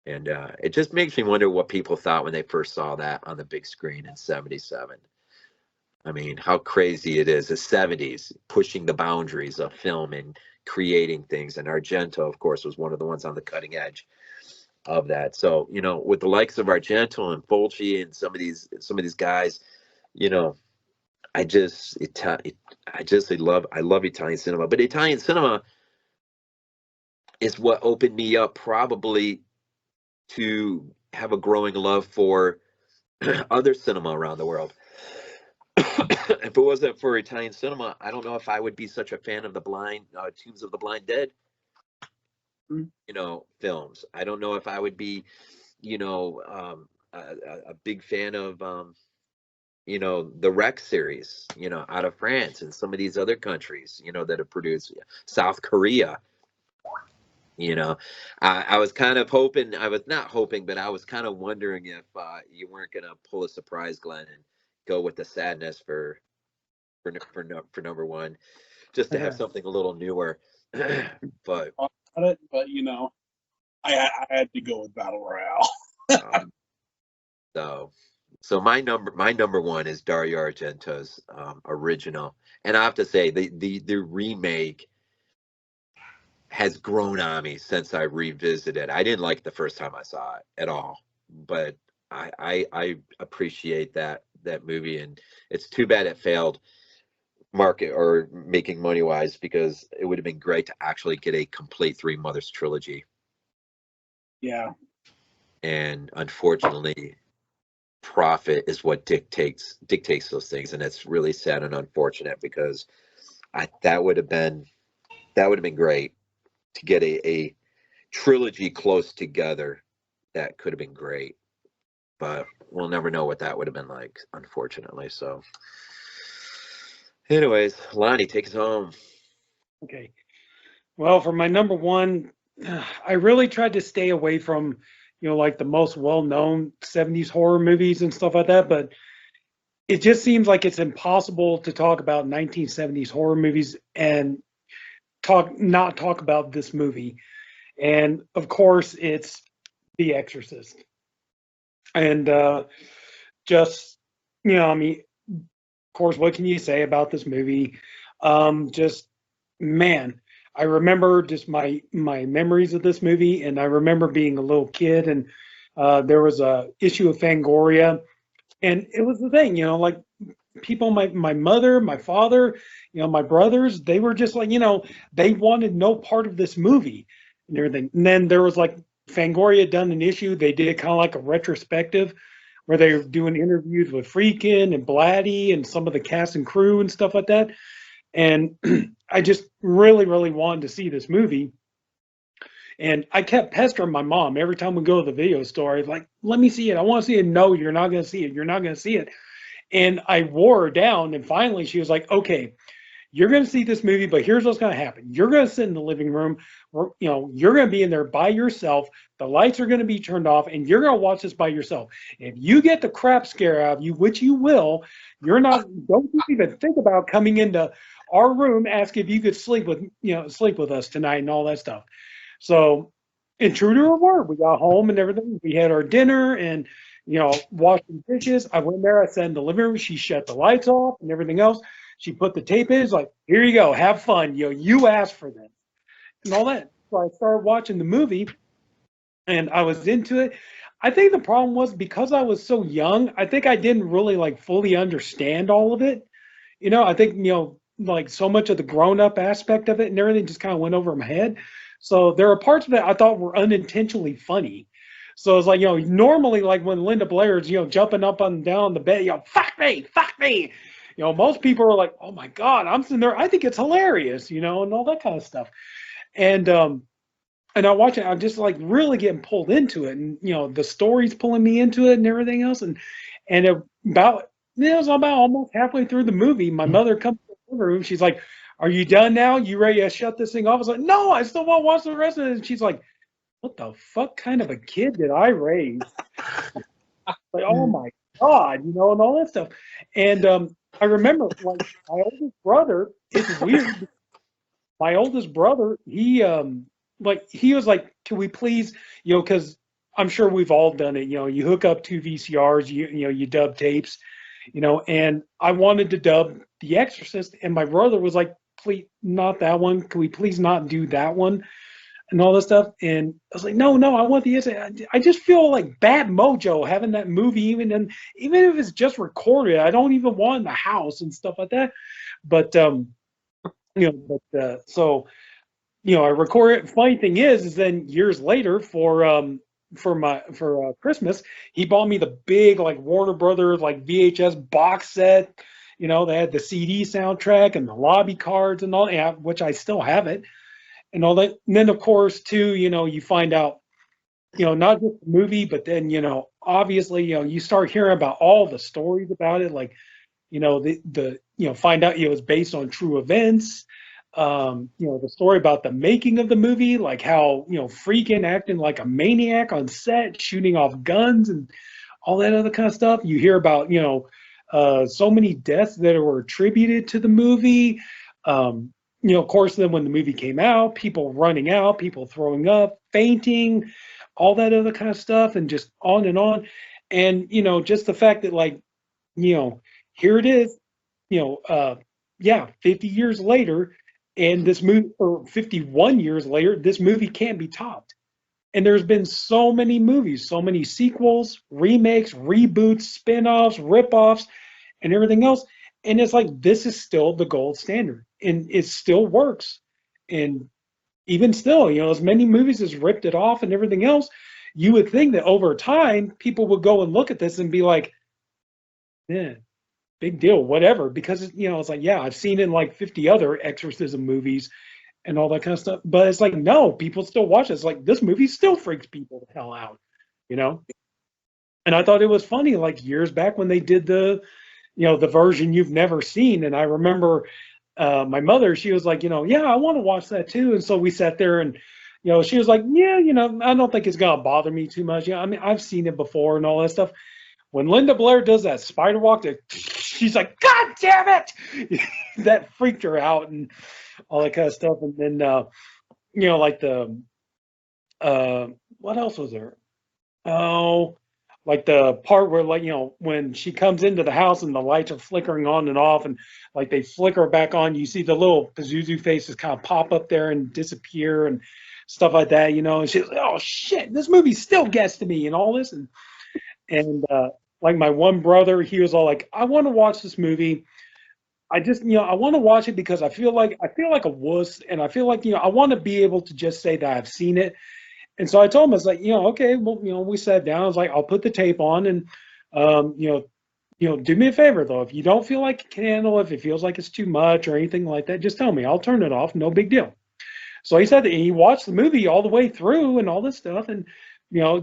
And it just makes me wonder what people thought when they first saw that on the big screen in '77. I mean, how crazy it is. The '70s pushing the boundaries of film and creating things. And Argento, of course, was one of the ones on the cutting edge of that. So, you know, with the likes of Argento and Fulci and some of these guys, you know, I love Italian cinema. But Italian cinema is what opened me up probably to have a growing love for other cinema around the world. If it wasn't for Italian cinema, I don't know if I would be such a fan of the Tombs of the Blind Dead, you know, films. I don't know if I would be, you know, a big fan of, you know, the Rex series, you know, out of France and some of these other countries, you know, that have produced South Korea. You know, I was kind of hoping, I was not hoping, but I was kind of wondering if you weren't going to pull a surprise, Glenn, and go with the sadness for number one, just to have something a little newer. But you know, I had to go with Battle Royale. So my number one is Dario Argento's original, and I have to say the remake has grown on me since I revisited. I didn't like it the first time I saw it at all, but I appreciate that movie, and it's too bad it failed market or making money wise, because it would have been great to actually get a complete Three Mothers trilogy. Yeah. And unfortunately, profit is what dictates those things, and it's really sad and unfortunate, because that would have been great to get a trilogy close together. That could have been great, but we'll never know what that would have been like, unfortunately. So anyways, Lonnie, take us home. Okay. Well, for my number one, I really tried to stay away from, you know, like the most well-known '70s horror movies and stuff like that, but it just seems like it's impossible to talk about 1970s horror movies and not talk about this movie. And of course, it's The Exorcist. And just, you know, I mean, of course, what can you say about this movie? Just, man, I remember just my memories of this movie, and I remember being a little kid, and there was a issue of Fangoria, and it was the thing, you know, like people, my mother, my father, my brothers, they were just like, they wanted no part of this movie and everything. And then there was like Fangoria had done an issue. They did kind of like a retrospective where they were doing interviews with Freakin' and Blatty and some of the cast and crew and stuff like that. And I just really, really wanted to see this movie. And I kept pestering my mom every time we go to the video store. Like, let me see it. I want to see it. No, you're not going to see it. You're not going to see it. And I wore her down. And finally, she was like, okay, you're going to see this movie, but here's what's going to happen. You're going to sit in the living room. You're going to be in there by yourself. The lights are going to be turned off, and you're going to watch this by yourself. If you get the crap scare out of you, which you will, don't even think about coming into our room, ask if you could sleep with us tonight and all that stuff. So, and true to her word, we got home and everything. We had our dinner and, washing dishes. I went there. I sat in the living room. She shut the lights off and everything else. She put the tape in. It's like, here you go. Have fun. You asked for this and all that. So I started watching the movie and I was into it. I think the problem was because I was so young, I think I didn't really like fully understand all of it. I think, like so much of the grown up aspect of it and everything just kind of went over my head. So there are parts of it I thought were unintentionally funny. So it's like, normally like when Linda Blair's, jumping up and down the bed, fuck me. Most people are like, oh my God, I'm sitting there. I think it's hilarious, and all that kind of stuff. And I watch it, I'm just like really getting pulled into it. And, the story's pulling me into it and everything else. And it was about almost halfway through the movie. My mother comes to the room. She's like, are you done now? You ready to shut this thing off? I was like, no, I still want to watch the rest of it. And she's like, what the fuck kind of a kid did I raise? Like, oh my God, and all that stuff. And I remember like my oldest brother, it's weird. My oldest brother, he was like, can we please, because I'm sure we've all done it, you hook up two VCRs, you dub tapes, and I wanted to dub The Exorcist, and my brother was like, please, not that one. Can we please not do that one? And all this stuff. And I was like, no, I want the Exorcist. I just feel like bad mojo having that movie, even if it's just recorded. I don't even want it in the house and stuff like that. But so I record it. Funny thing is then years later for Christmas, he bought me the big like Warner Brothers like VHS box set. They had the CD soundtrack and the lobby cards and all that, which I still have it and all that. And then of course too, you find out, not just the movie, but then, obviously, you start hearing about all the stories about it, like, find out it was based on true events. The story about the making of the movie, like how, Freakin' acting like a maniac on set, shooting off guns and all that other kind of stuff. You hear about, so many deaths that were attributed to the movie. Of course, then when the movie came out, people running out, people throwing up, fainting, all that other kind of stuff, and just on and on. And, just the fact that like, here it is, 50 years later, and this movie, or 51 years later, this movie can't be topped. And there's been so many movies, so many sequels, remakes, reboots, spin-offs, rip-offs, and everything else. And it's like, this is still the gold standard. And it still works. And even still, as many movies as ripped it off and everything else, you would think that over time, people would go and look at this and be like, yeah, big deal, whatever. Because, it's like, yeah, I've seen it in like 50 other exorcism movies and all that kind of stuff. But it's like, no, people still watch it. It's like, this movie still freaks people the hell out, And I thought it was funny, like years back when they did the version you've never seen. And I remember my mother, she was like, yeah, I want to watch that too. And so we sat there and, she was like, yeah, I don't think it's going to bother me too much. I mean, I've seen it before and all that stuff. When Linda Blair does that spider walk, she's like, God damn it! That freaked her out and all that kind of stuff. And then, like the, what else was there? Oh, like the part where, like, when she comes into the house and the lights are flickering on and off and like they flicker back on, you see the little Pazuzu faces kind of pop up there and disappear and stuff like that, and she's like, oh shit, this movie still gets to me and all this. And like my one brother, he was all like, I want to watch this movie. I just, I want to watch it because I feel like a wuss, and I feel like, I want to be able to just say that I've seen it. And so I told him, I was like, okay, well, we sat down. I was like, I'll put the tape on, and do me a favor though. If you don't feel like you can handle it, if it feels like it's too much or anything like that, just tell me. I'll turn it off. No big deal. So he said that he watched the movie all the way through and all this stuff, and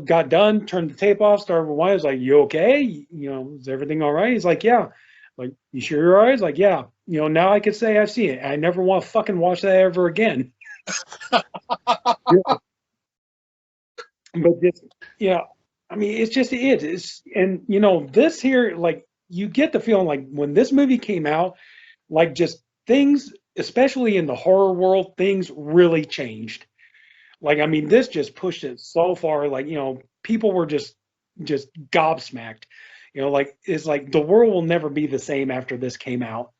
got done, turned the tape off, started rewinding. I was like, "You okay? Is everything all right?" He's like, "Yeah." Like, "You sure you're all right?" He's like, "Yeah." Now I could say I've seen it. I never want to fucking watch that ever again. But just, I mean, it's just it is, and this here, like, you get the feeling like when this movie came out, like, just things, especially in the horror world, things really changed. Like, I mean, this just pushed it so far. Like, people were just gobsmacked. Like, it's like the world will never be the same after this came out.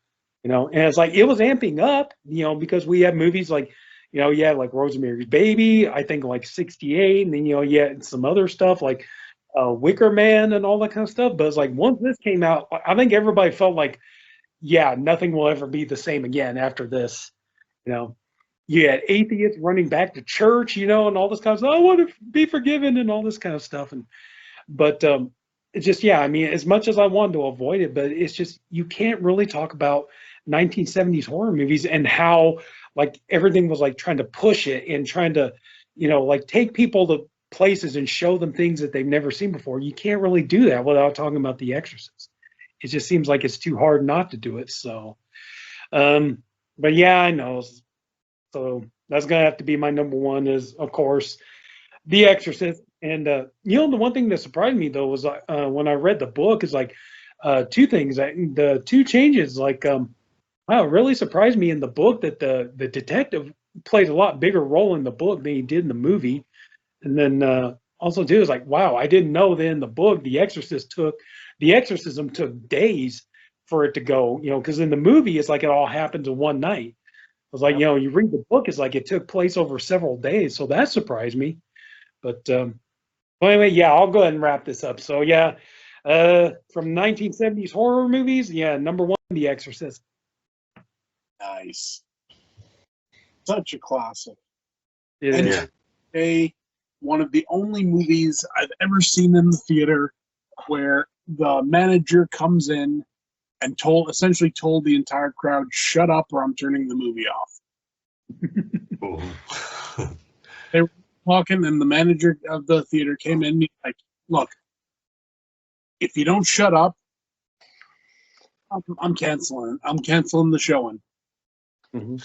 And it's like it was amping up. Because we have movies like, you had like Rosemary's Baby, I think like '68, and then you had some other stuff like Wicker Man and all that kind of stuff. But it's like once this came out, I think everybody felt like, yeah, nothing will ever be the same again after this. You had atheists running back to church, and all this kind of stuff. I want to be forgiven and all this kind of stuff. But it's just, yeah, I mean, as much as I wanted to avoid it, but it's just, you can't really talk about 1970s horror movies and how like everything was like trying to push it and trying to, like take people to places and show them things that they've never seen before. You can't really do that without talking about The Exorcist. It just seems like it's too hard not to do it. So, but yeah, I know. So that's gonna have to be my number one. Is of course The Exorcist. And the one thing that surprised me though was when I read the book is like two things. The two changes, like wow, it really surprised me in the book that the detective played a lot bigger role in the book than he did in the movie. And then also too is like, wow, I didn't know that in the book the exorcism took days for it to go. Because in the movie it's like it all happens in one night. I was like, you read the book, it's like it took place over several days, so that surprised me. But well, anyway, yeah, I'll go ahead and wrap this up. So yeah, from 1970s horror movies, yeah, number one, The Exorcist. Nice. Such a classic. Yeah. And one of the only movies I've ever seen in the theater where the manager comes in and essentially told the entire crowd, "Shut up or I'm turning the movie off." They were talking, and the manager of the theater came in and he's like, "Look, if you don't shut up, I'm canceling. I'm canceling the showing. Mm-hmm.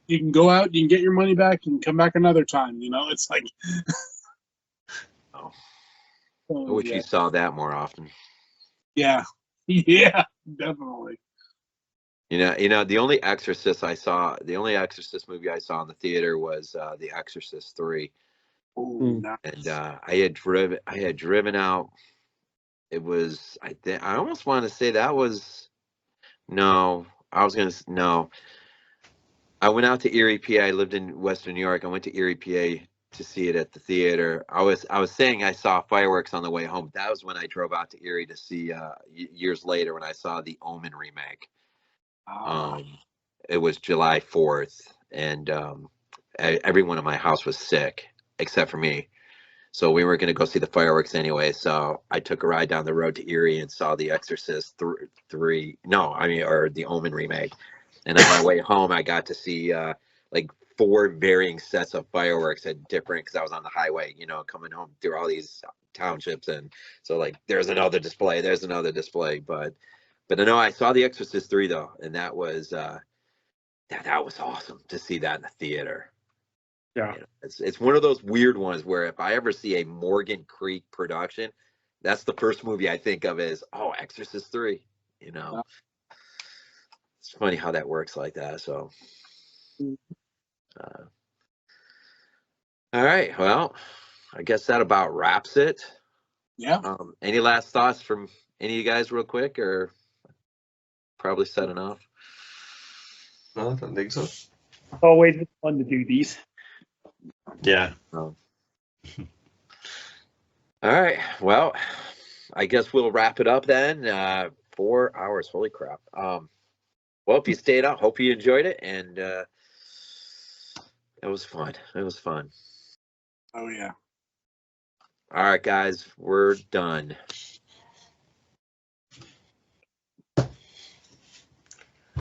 You can go out, you can get your money back, and come back another time." It's like, Oh, oh, I wish yeah. you saw that more often. Yeah, yeah, definitely. The only Exorcist movie I saw in the theater was The Exorcist 3. Oh, nice. And I had driven out. It was, I almost want to say that was, no, no. I went out to Erie, PA. I lived in Western New York. I went to Erie, PA to see it at the theater. I was saying I saw fireworks on the way home. That was when I drove out to Erie to see years later when I saw the Omen remake. It was July 4th, and everyone in my house was sick except for me. So we were going to go see the fireworks anyway. So I took a ride down the road to Erie and saw The Exorcist 3. No, I mean, or the Omen remake. And on my way home, I got to see like 4 varying sets of fireworks at different, because I was on the highway, coming home through all these townships. And so like, there's another display. But I know I saw The Exorcist 3 though. And that was that was awesome to see that in the theater. Yeah. It's one of those weird ones where if I ever see a Morgan Creek production, that's the first movie I think of is, Exorcist 3. It's funny how that works like that. So, all right. Well, I guess that about wraps it. Yeah. Any last thoughts from any of you guys, real quick, or probably said enough? No, I don't think so. Always fun to do these. Yeah. All right. Well, I guess we'll wrap it up then. 4 hours. Holy crap. Well, if you stayed up, hope you enjoyed it, and it was fun. It was fun. Oh yeah. All right, guys, we're done.